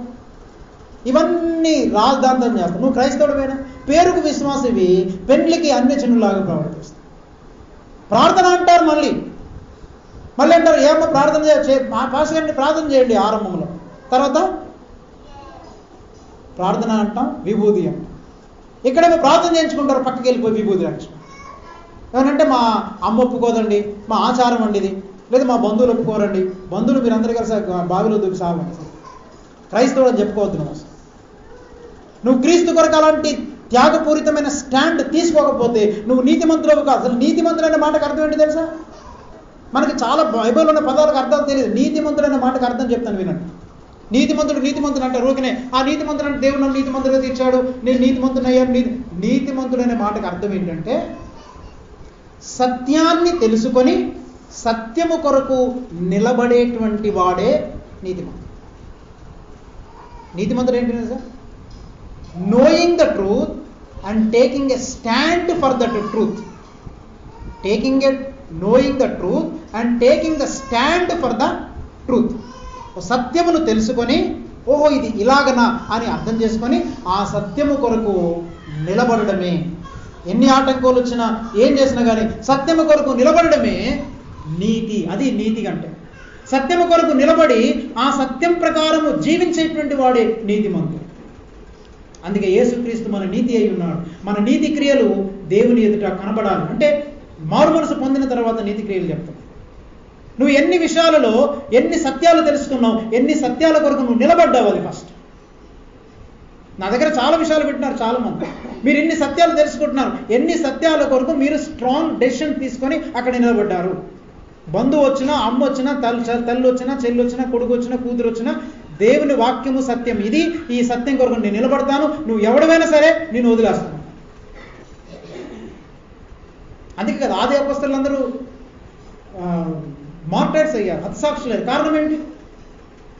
ఇవన్నీ రాజధాంతం చేస్తాం. నువ్వు క్రైస్తవుడివేనా? పేరుకు విశ్వాసవి, పెళ్లికి అన్యజనులాగా ప్రవర్తిస్తావు. ప్రార్థన అంటారు, మళ్ళీ అంటారు ఏమో ప్రార్థన పాస్టర్ గారిని ప్రార్థన చేయండి ఆరంభంలో, తర్వాత ప్రార్థన అంటాం, విభూతి అంటాం. ఇక్కడేమో ప్రార్థన చేయించుకుంటారు, పక్కకి వెళ్ళిపోయి విభూతి అంటాం. ఏమనంటే మా అమ్మ ఒప్పుకోదండి, మా ఆచారం అండి ఇది, లేదా మా బంధువులు ఒప్పుకోరండి. బంధువులు మీరందరూ కలిసి బావిలో దూకి సాగండి. క్రైస్తవుడు అని చెప్పుకోవద్దు. నువ్వు క్రీస్తు కొరకు అలాంటి త్యాగపూరితమైన స్టాండ్ తీసుకోకపోతే నువ్వు నీతిమంతుడు కాదు. అసలు నీతిమంతుడు అనే మాటకు అర్థం ఏంటి తెలుసా? మనకి చాలా బైబిల్లో ఉన్న పదాలకు అర్థం తెలియదు. నీతిమంతుడు అనే మాటకు అర్థం చెప్తాను వినండి. నీతిమంతుడు అంటే ఊరికనే ఆ నీతిమంతుడు అంటే దేవుడు నన్ను నీతిమంతుడిగా తీర్చాడు, నేను నీతిమంతుడు అయ్యాను. నీతిమంతుడు అనే మాటకు అర్థం ఏంటంటే సత్యాన్ని తెలుసుకొని సత్యము కొరకు నిలబడేటువంటి వాడే నీతిమంతుడు. నీతిమంతుడు ఏంటి sir? knowing the truth and taking a stand for that truth. knowing the truth and taking the stand for the truth. సత్యమును తెలుసుకొని ఓహో ఇది ఇలాగనా అని అర్థం చేసుకొని ఆ సత్యము కొరకు నిలబడడమే. ఎన్ని ఆటంకాలు వచ్చినా ఏం చేసినా కానీ సత్యము కొరకు నిలబడడమే నీతి. అది నీతి అంటే సత్యము కొరకు నిలబడి ఆ సత్యం ప్రకారము జీవించేటువంటి వాడే నీతిమంతుడు. అందుకే యేసుక్రీస్తు మన నీతి అయి ఉన్నాడు. మన నీతి క్రియలు దేవుని ఎదుట కనబడాలి. అంటే మారు మనసు పొందిన తర్వాత నీతి క్రియలు చెప్తాం. నువ్వు ఎన్ని విషయాలలో ఎన్ని సత్యాలు తెలుసుకున్నావు, ఎన్ని సత్యాల కొరకు నువ్వు నిలబడ్డావు, అది ఫస్ట్. నా దగ్గర చాలా విషయాలు పెట్టినారు చాలా మంది. మీరు ఎన్ని సత్యాలు తెలుసుకుంటున్నారు, ఎన్ని సత్యాల కొరకు మీరు స్ట్రాంగ్ డెసిషన్ తీసుకొని అక్కడ నిలబడ్డారు. బంధువు వచ్చినా, అమ్మ వచ్చినా, తల్లి వచ్చినా, చెల్లి వచ్చినా, కొడుకు వచ్చినా, కూతురు వచ్చినా, దేవుని వాక్యము సత్యం ఇది, ఈ సత్యం కొరకు నేను నిలబడతాను, నువ్వు ఎవడమైనా సరే నేను వదిలేస్తాను. అందుకే కదా ఆది అపొస్తలులందరూ మార్టైర్స్ అయ్యారు, హతసాక్షులయ్యారు. కారణం ఏంటి?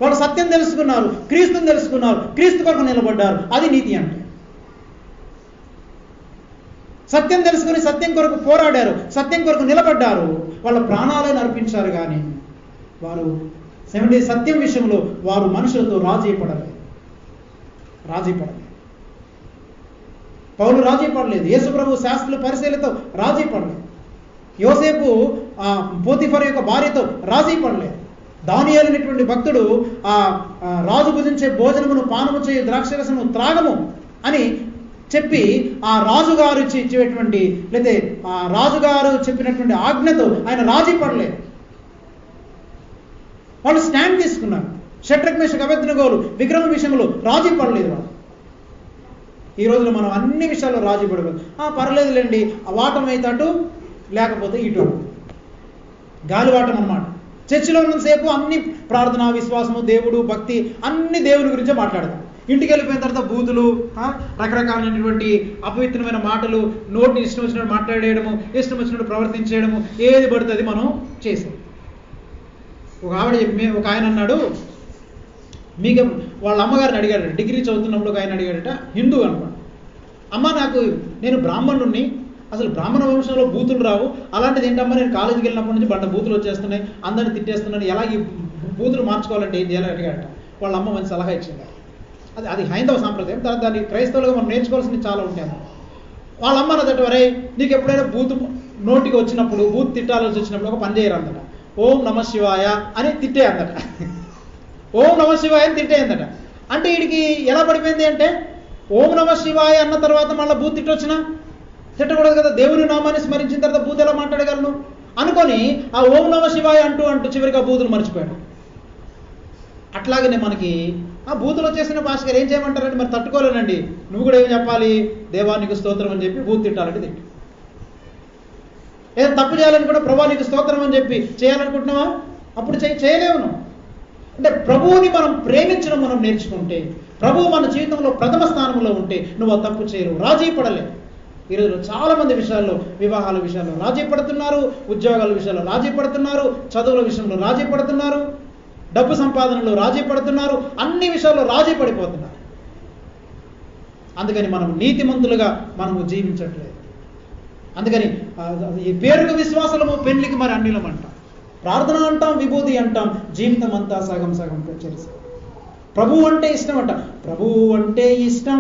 వాళ్ళు సత్యం తెలుసుకున్నారు, క్రీస్తుని తెలుసుకున్నారు, క్రీస్తు కొరకు నిలబడ్డారు. అది నీతి అంటే. సత్యం తెలుసుకుని సత్యం కొరకు పోరాడారు, సత్యం కొరకు నిలబడ్డారు, వాళ్ళ ప్రాణాలను అర్పించారు. కానీ వారు సత్యం విషయంలో వారు మనుషులతో రాజీ పడలేదు. పౌలు రాజీ పడలేదు. యేసుప్రభు శాస్త్రులు పరిశీలతో రాజీ పడలేదు. యోసేపు పోతిఫర్ యొక్క భార్యతో రాజీ పడలేదు. దానియేలు అనేటువంటి భక్తుడు ఆ రాజు భుజించే భోజనమును పానము చేయు ద్రాక్షరసము త్రాగము అని చెప్పి ఆ రాజుగారు ఇచ్చేటువంటి లేదా ఆ రాజుగారు చెప్పినటువంటి ఆజ్ఞతో ఆయన రాజీ పడలేదు. వాళ్ళు స్టాండ్ తీసుకున్నారు. షడ్రక్ మేషక్ అబేద్నెగోలు విగ్రహం విషయంలో రాజీ పడలేదు వాళ్ళు. ఈ రోజులో మనం అన్ని విషయాల్లో రాజీ పడలేదు. పర్లేదులేండి, ఆ వాటం అయితే అటు లేకపోతే ఇటు, గాలివాటం అన్నమాట. చర్చిలో ఉన్నంతసేపు అన్ని ప్రార్థన, విశ్వాసము, దేవుడు, భక్తి అన్ని దేవుని గురించే మాట్లాడతాం. ఇంటికి వెళ్ళిపోయిన తర్వాత బూతులు, రకరకాలైనటువంటి అపవిత్రమైన మాటలు, నోటిని ఇష్టం వచ్చినట్టు మాట్లాడేయడము, ఇష్టం వచ్చినట్టు ప్రవర్తించేయడము, ఏది పడుతుంది మనం చేసాం. ఒక ఆయన అన్నాడు, మీకు వాళ్ళ అమ్మగారిని అడిగాడట, డిగ్రీ చదువుతున్నప్పుడు ఒక ఆయన అడిగాడట, హిందూ అనమాట, అమ్మ నేను బ్రాహ్మణుణ్ణి, అసలు బ్రాహ్మణ వంశంలో బూతులు రావు, అలాంటిది ఏంటమ్మా నేను కాలేజీకి వెళ్ళినప్పటి నుంచి బండ బూతులు వచ్చేస్తున్నాయి, అందరిని తిట్టేస్తున్నాను, ఎలా ఈ బూతులు మార్చుకోవాలంటే ఏం చేయాలని అడిగాడట. వాళ్ళ అమ్మ మంచి సలహా ఇచ్చింది. అది హైందవ సాంప్రదాయం. తర్వాత దాన్ని క్రైస్తవులుగా మనం నేర్చుకోవాల్సినవి చాలా ఉంటాయి. వాళ్ళ అమ్మ అన్నదట, వరే నీకు ఎప్పుడైనా బూతు నోటికి వచ్చినప్పుడు, బూత్ తిట్టాల్సి వచ్చినప్పుడు ఒక పని చేయరందట, ఓం నమ శివాయ అని తిట్టే అందట. ఓం నమ శివాయ అని తిట్టే అందట. అంటే వీడికి ఎలా పడిపోయింది అంటే, ఓం నమ శివాయ అన్న తర్వాత మళ్ళీ బూత్ తిట్టొచ్చినా తిట్టకూడదు కదా, దేవుని నామాన్ని స్మరించిన తర్వాత బూత్ ఎలా మాట్లాడగలను అనుకొని ఆ ఓం నమ శివాయ అంటూ చివరికి ఆ బూతులు మర్చిపోయాడు. అట్లాగనే మనకి బూతులు వచ్చేసిన భాష గారు ఏం చేయమంటారంటే, మరి తట్టుకోలేనండి, నువ్వు కూడా ఏం చెప్పాలి, దేవానికి స్తోత్రం అని చెప్పి బూతు తిట్టాలంటే తిట్టు. ఏదో తప్పు చేయాలని కూడా ప్రభానికి స్తోత్రం అని చెప్పి చేయాలనుకుంటున్నావా, అప్పుడు చేయలేవు నువ్వు. అంటే ప్రభువుని మనం ప్రేమించడం మనం నేర్చుకుంటే, ప్రభువు మన జీవితంలో ప్రథమ స్థానంలో ఉంటే నువ్వు ఆ తప్పు చేయలేవు, రాజీ పడలేవు. ఈరోజు చాలా మంది విషయాల్లో, వివాహాల విషయాల్లో రాజీ పడుతున్నారు, ఉద్యోగాల విషయాల్లో రాజీ పడుతున్నారు, చదువుల విషయంలో రాజీ పడుతున్నారు, డబ్బు సంపాదనలో రాజీ పడుతున్నారు, అన్ని విషయాల్లో రాజీ పడిపోతున్నారు. అందుకని మనం నీతిమంతులుగా మనము జీవించట్లేదు. అందుకని ఈ పేరుకు విశ్వాసలము, పెళ్లికి మరి అన్నిలం అంటాం, ప్రార్థన అంటాం, విభూతి అంటాం, జీవితం అంతా సగం సగం చేస్తాం. ప్రభువు అంటే ఇష్టం అంట, ప్రభువు అంటే ఇష్టం,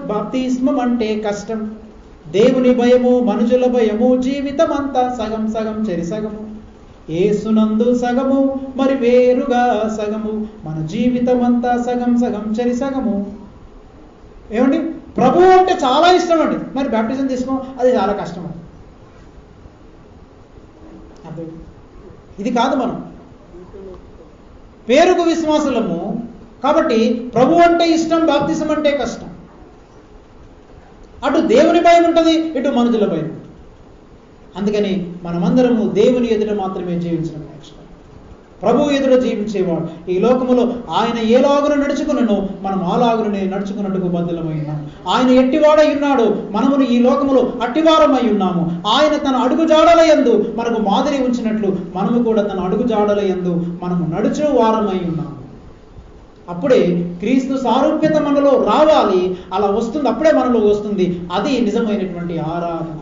బాప్తిస్మం అంటే కష్టం, దేవుని భయము, మనుషుల భయము, జీవితం అంతా సగం సగం చెరి సగము, యేసునందు సగము మరి వేరుగా సగము, మన జీవితం అంతా సగం సగం చెరి సగము. ఏమండి, ప్రభువు అంటే చాలా ఇష్టం అండి, మరి బ్యాప్టిజం తీసుకో, అది చాలా కష్టం అండి. అర్థం, ఇది కాదు. మనం పేరుకు విశ్వాసులము కాబట్టి ప్రభు అంటే ఇష్టం, బాప్తిజం అంటే కష్టం. అటు దేవుని భయం ఉంటుంది, ఇటు మనుషుల భయం ఉంటుంది. అందుకని మనమందరము దేవుని ఎదుట మాత్రమే జీవించడం నేర్చుకోవాలి. ప్రభువు ఎదుట జీవించేవాడు ఈ లోకములో ఆయన ఏలాగున నడుచుకున్నను మనం ఆలాగునే నడుచుకున్నట్టుకు బద్దలమై ఉన్నాము. ఆయన ఎట్టివాడై ఉన్నాడు, మనమును ఈ లోకములో అట్టివారమై ఉన్నాము. ఆయన తన అడుగు జాడల యందు మనకు మాదిరి ఉంచినట్లు మనము కూడా తన అడుగు జాడల యందు మనము నడుచు వారమై ఉన్నాము. అప్పుడే క్రీస్తు సారూప్యత మనలో రావాలి. అలా వస్తుంది, అప్పుడే మనలో వస్తుంది. అది నిజమైనటువంటి ఆరాధన.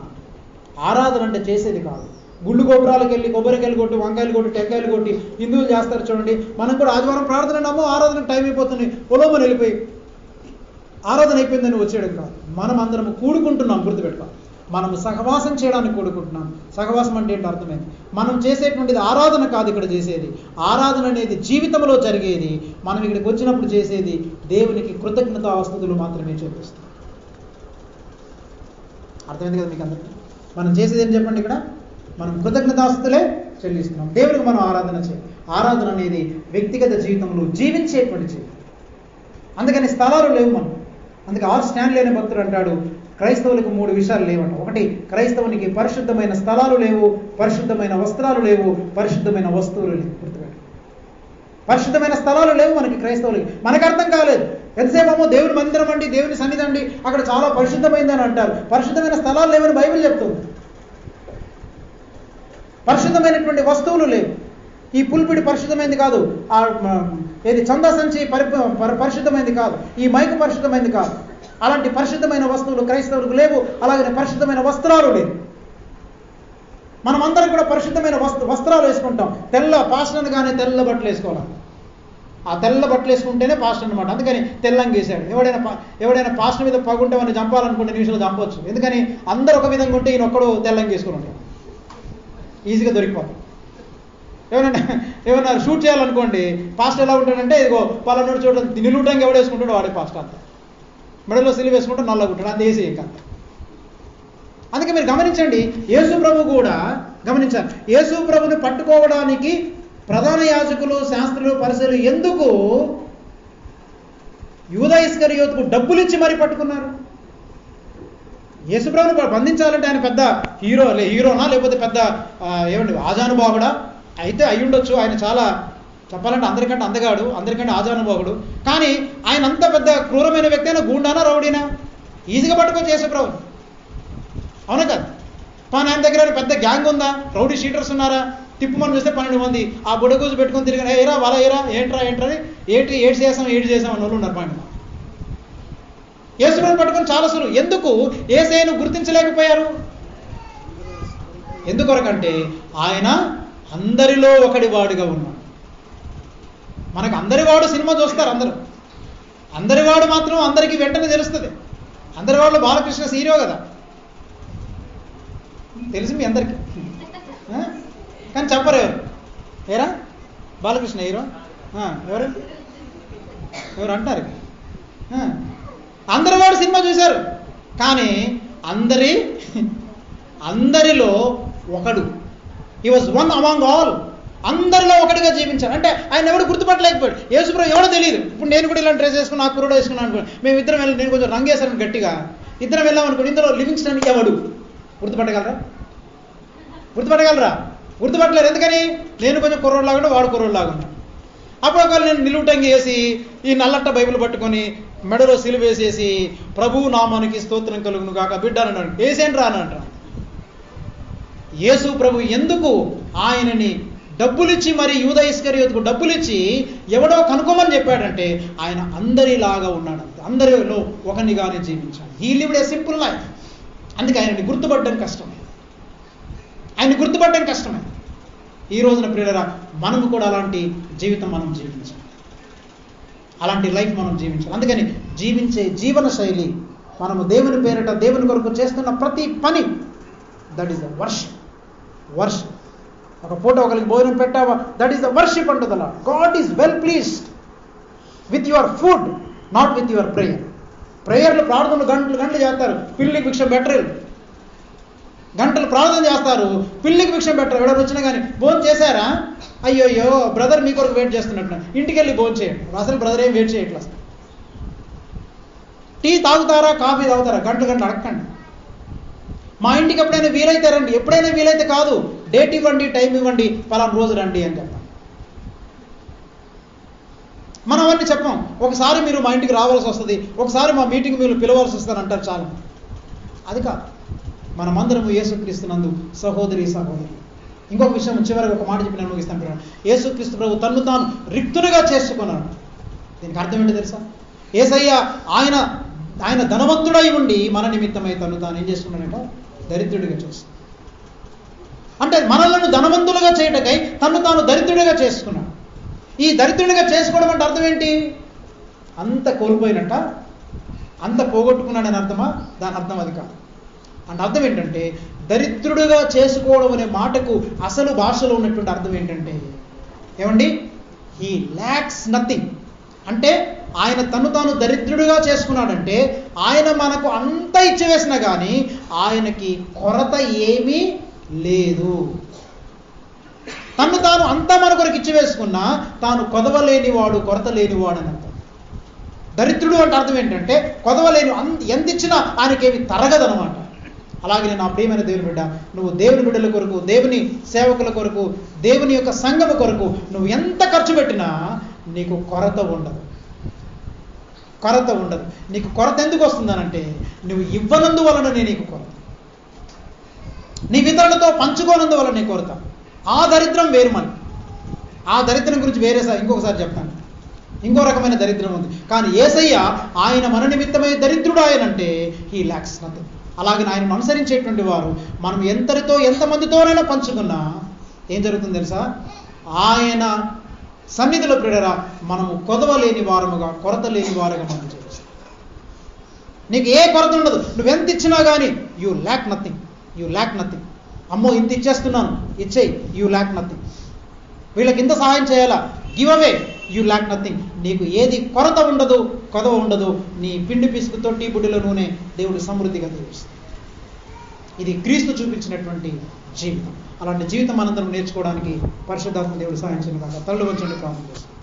ఆరాధన అంటే చేసేది కాదు. గుళ్ళు గోపురాలకు వెళ్ళి కొబ్బరికాయలు కొట్టి, వంకాయలు కొట్టి, టెంకాయలు కొట్టి హిందువులు చేస్తారు చూడండి. మనం కూడా ఆదివారం ప్రార్థన అన్నాము, ఆరాధనకు టైం అయిపోతుంది, పొలోమని వెళ్ళిపోయి ఆరాధన అయిపోయిందని వచ్చేయడం కాదు. మనం అందరం కూడుకుంటున్నాం, గుర్తుపెట్టుకోవాలి. మనం సహవాసం చేయడానికి కూడుకుంటున్నాం. సహవాసం అంటే ఏంటి అర్థమైంది. మనం చేసేటువంటిది ఆరాధన కాదు. ఇక్కడ చేసేది ఆరాధన అనేది జీవితంలో జరిగేది. మనం ఇక్కడికి వచ్చినప్పుడు చేసేది దేవునికి కృతజ్ఞతాస్తుతులు మాత్రమే చూపిస్తాం. అర్థమైంది కదా మీకు అందరికీ? మనం చేసేది ఏం చెప్పండి, ఇక్కడ మనం కృతజ్ఞతాస్తుతులే చెల్లిస్తున్నాం. దేవునికి మనం ఆరాధన చేయాలి. ఆరాధన అనేది వ్యక్తిగత జీవితంలో జీవించేటువంటి జీవితం. అందుకని స్థలాలు లేవు మనం. అందుకే ఆర్ స్టాన్లీ అనే భక్తుడు అంటాడు, క్రైస్తవులకు 3 విషయాలు లేవంట. ఒకటి, క్రైస్తవునికి పరిశుద్ధమైన స్థలాలు లేవు, పరిశుద్ధమైన వస్త్రాలు లేవు, పరిశుద్ధమైన వస్తువులు లేవు. గుర్తుపెట్టు, పరిశుద్ధమైన స్థలాలు లేవు మనకి క్రైస్తవులకి. మనకు అర్థం కాలేదు. ఎంతసేపేమో దేవుని మందిరం అండి, దేవుని సన్నిధి అండి, అక్కడ చాలా పరిశుద్ధమైందని అంటారు. పరిశుద్ధమైన స్థలాలు లేవని బైబిల్ చెప్తుంది. పరిశుద్ధమైనటువంటి వస్తువులు లేవు. ఈ పుల్పిడి పరిశుద్ధమైంది కాదు, ఏది చందా సంచి పరిశుద్ధమైంది కాదు, ఈ మైకు పరిశుద్ధమైంది కాదు. అలాంటి పరిశుద్ధమైన వస్తువులు క్రైస్తవులకు లేవు. అలాగే పరిశుద్ధమైన వస్త్రాలు లేవు. మనం అందరం కూడా పరిశుద్ధమైన వస్త్రాలు వేసుకుంటాం. తెల్ల పాస్టర్ని కానీ తెల్ల బట్టలు వేసుకోవాలి. ఆ తెల్ల బట్టలు వేసుకుంటేనే పాస్టర్ అనమాట. అందుకని తెల్లంగా వేసాడు. ఎవడైనా పాస్టర్ మీద పగుంటే వాడిని చంపాలనుకుంటే నిమిషంలో చంపవచ్చు. ఎందుకని అందరూ ఒక విధంగా ఉంటే ఈయన ఒక్కడు తెల్లంగా వేసుకుని ఉంటాడు, ఈజీగా దొరికిపోతాం. ఏమైనా షూట్ చేయాలనుకోండి, పాస్టర్ ఎలా ఉంటాడంటే ఇదిగో పలానోడు చూడండి, నిలువుటంగా ఎవడు వేసుకుంటాడో వాడే పాస్టర్. అంతా మెడలో సిలువ వేసుకుంటే నల్లగుంటాడు, అంత వేసి ఇంకా. అందుకే మీరు గమనించండి, యేసు ప్రభు కూడా గమనించాలి. యేసు ప్రభుని పట్టుకోవడానికి ప్రధాన యాజకులు, శాస్త్రులు, పరిసరులు ఎందుకు యూదా ఇస్కరియోతుకు డబ్బులు ఇచ్చి మరీ పట్టుకున్నారు? యేసు ప్రభుని బంధించాలంటే ఆయన పెద్ద హీరోనా లేకపోతే పెద్ద ఏమండి ఆజానుబాహుడా? అయితే అయ్యుండొచ్చు. ఆయన చాలా చెప్పాలంటే అందరికంటే అందగాడు, అందరికంటే ఆజానుబాహుడు. కానీ ఆయన అంత పెద్ద క్రూరమైన వ్యక్తి అయినా, గూండానా రౌడీనా? ఈజీగా పట్టుకోవచ్చు యేసు ప్రభు, అవునా కదా? కానీ ఆయన దగ్గర పెద్ద గ్యాంగ్ ఉందా? రౌడీ షీటర్స్ ఉన్నారా? తిప్పుమని చూస్తే 12 మంది ఆ బుడగూజు పెట్టుకొని తిరిగిన ఏరా వాళ్ళ ఏరా ఏంట్రా ఏంట్రని ఏడు చేసాం అన్న వాళ్ళు ఉన్నారు. 12 యేసుని పట్టుకొని చాలా సులువు. ఎందుకు యేసయ్యను గుర్తించలేకపోయారు? ఎందుకొరకంటే ఆయన అందరిలో ఒకడి వాడుగా ఉన్నాడు. మనకు అందరివాడు సినిమా చూస్తారు అందరూ. అందరివాడు మాత్రం అందరికీ వెంటనే తెలుస్తుంది. అందరివాళ్ళు బాలకృష్ణ హీరో కదా, తెలుసు మీ అందరికీ. కానీ చెప్పరు ఎవరు. ఏరా బాలకృష్ణ హీరో ఎవరు అంటారు? అందరివాడు సినిమా చూశారు, కానీ అందరిలో ఒకడు. He was one among all. అందరిలో ఒకటిగా జీవించాలి. అంటే ఆయన ఎవడు గుర్తుపట్టలేకపోయాడు. యేసుప్రభు ఎవడో తెలియదు. ఇప్పుడు నేను కూడా ఇలాంటి డ్రెస్ వేసుకుని, నాకు కూడా వేసుకున్నాను అనుకోండి, మేము ఇద్దరం వెళ్ళి, నేను కొంచెం రంగు వేసాను గట్టిగా, ఇద్దరం వెళ్ళాం అనుకోండి, ఇందులో లివింగ్స్టన్ ఎవడు గుర్తుపట్టగలరా? గుర్తుపట్టలేరు. ఎందుకని? నేను కొంచెం కుర్రోడ్లాగా, వాడు కుర్రోడ్లాగా ఉన్నాడు. అప్పుడు ఒకవేళ నేను నిలువుటంగి వేసి, ఈ నల్లట్ట బైబిల్ పట్టుకొని మెడలో సిలువ వేసేసి, ప్రభువు నామానికి స్తోత్రం కలుగును గాక బిడ్డ అన్నాడు, వేసేంటి రా అని అంటాను. యేసు ప్రభు ఎందుకు ఆయనని డబ్బులిచ్చి, మరి యూదా ఇస్కరియోతుకు డబ్బులిచ్చి ఎవడో కనుక్కోమని చెప్పాడంటే, ఆయన అందరిలాగా ఉన్నాడు, అందరిలో ఒకనిగానే జీవించాడు. He lived A simple life. అందుకే ఆయనని గుర్తుపట్టడం కష్టమే. ఈ రోజున ప్రియులారా, మనము కూడా అలాంటి జీవితం మనం జీవించాలి, అలాంటి లైఫ్ మనం జీవించాలి. అందుకని జీవించే జీవన శైలి, మనము దేవుని పేరిట దేవుని కొరకు చేస్తున్న ప్రతి పని, దట్ ఈస్ ద వర్షిప్. ఒక పూట ఒకరికి భోజనం పెట్టావా, that is the worship unto the Lord. God is well pleased with your food, not with your prayer. ప్రేయర్లు, ప్రార్థనలు గంటలు చేస్తారు, పిల్లికి భిక్షం బెటర్. గంటలు ప్రార్థన చేస్తారు, పిల్లికి భిక్షం పెట్టరు. ఎవడో వచ్చినా కానీ భోజనం చేశారా, అయ్యో బ్రదర్ మీ కొరకు వెయిట్ చేస్తున్నట్టు, ఇంటికి వెళ్ళి భోజనం చేయండి. అసలు బ్రదర్ ఏం వెయిట్ చేయట్లేదు. అసలు టీ తాగుతారా, కాఫీ తాగుతారా, గంటలు అడగండి. మా ఇంటికి ఎప్పుడైనా వీలైతే రండి, ఎప్పుడైనా వీలైతే కాదు, డేట్ ఇవ్వండి, టైం ఇవ్వండి, పలానా రోజు రండి అని చెప్పాం. మనం అవన్నీ చెప్పాం. ఒకసారి మీరు మా ఇంటికి రావాల్సి వస్తుంది, ఒకసారి మా మీటింగ్ మీరు పిలవాల్సి వస్తుంది అంటారు చాలు. అది కాదు. మనమందరము యేసుక్రీస్తునందు సహోదరి. ఇంకొక విషయం చివరికి ఒక మాట చెప్పి నేను ముగిస్తాను. యేసుక్రీస్తు ప్రభు తన్ను తాను రిక్తునిగా చేసుకున్నాడు. దీనికి అర్థం ఏంటో తెలుసా? యేసయ్య ఆయన ధనవంతుడై ఉండి మన నిమిత్తమై తను తాను ఏం చేసుకున్నాడంట? దరిద్రుడిగా చేస్తాడు. అంటే మనలను ధనవంతులుగా చేయటకై తను తాను దరిద్రుడిగా చేసుకున్నాడు. ఈ దరిద్రుడిగా చేసుకోవడం అంటే అర్థం ఏంటి? అంత కోల్పోయినట్ట, అంత పోగొట్టుకున్నాడని అర్థమా? దాని అర్థం అది కాదు. అంటే అర్థం ఏంటంటే, దరిద్రుడిగా చేసుకోవడం అనే మాటకు అసలు భాషలో ఉన్నటువంటి అర్థం ఏంటంటే, ఏమండి, హీ ల్యాక్స్ నథింగ్. అంటే ఆయన తను తాను దరిద్రుడిగా చేసుకున్నాడంటే, ఆయన మనకు అంత ఇచ్చివేసినా కానీ ఆయనకి కొరత ఏమీ లేదు. తను తాను అంతా మన కొరకు ఇచ్చివేసుకున్నా తాను కొదవలేనివాడు, కొరత లేనివాడు అని అర్థం. దరిద్రుడు అంటే అర్థం ఏంటంటే కొదవలేని, ఎంత ఇచ్చినా ఆయనకేమి తరగదనమాట. అలాగే నా ప్రియమైన దేవుని బిడ్డ, నువ్వు దేవుని బిడ్డల కొరకు, దేవుని సేవకుల కొరకు, దేవుని యొక్క సంఘము కొరకు నువ్వు ఎంత ఖర్చు పెట్టినా నీకు కొరత ఉండదు. నీకు కొరత ఎందుకు వస్తుందనంటే, నువ్వు ఇవ్వనందువలననే నీకు కొరత, నీ ఇతరులతో పంచుకోనందువల్ల నీ కొరత. ఆ దరిద్రం వేరు. మన ఆ దరిద్రం గురించి ఇంకొకసారి చెప్తాను. ఇంకో రకమైన దరిద్రం ఉంది. కానీ యేసయ్య ఆయన మన నిమిత్తమై దరిద్రుడు ఆయనంటే హీ ల్యాక్స్ నథింగ్. అలాగే ఆయనను అనుసరించేటువంటి వారు మనం ఎంతమందితోనైనా పంచుకున్నా ఏం జరుగుతుంది తెలుసా? ఆయన సన్నిధిలో ప్రియులారా మనము కొదవలేని వారముగా, కొరత లేని వారుగా మనం చేస్తాం. నీకు ఏ కొరత ఉండదు. నువ్వెంత ఇచ్చినా కానీ యూ ల్యాక్ నథింగ్. అమ్మో ఇంత ఇచ్చేస్తున్నాను, ఇచ్చేయి, యూ ల్యాక్ నథింగ్. వీళ్ళకి ఇంత సహాయం చేయాలా, give away, you lakh nothing. నీకు ఏది కొరత ఉండదు, కొదవ ఉండదు. నీ పిండి పిసుకుతో టీ బుడ్డిలో నూనె దేవుడు సమృద్ధిగా తీరుస్తుంది. ఇది క్రీస్తు చూపించినటువంటి జీవితం. అలాంటి జీవితం మనందరం నేర్చుకోవడానికి పరిశుద్ధాత్మ దేవుడు సహాయం చేయను కాక. తల్లు వంచండి, ప్రార్థన చేస్తాం.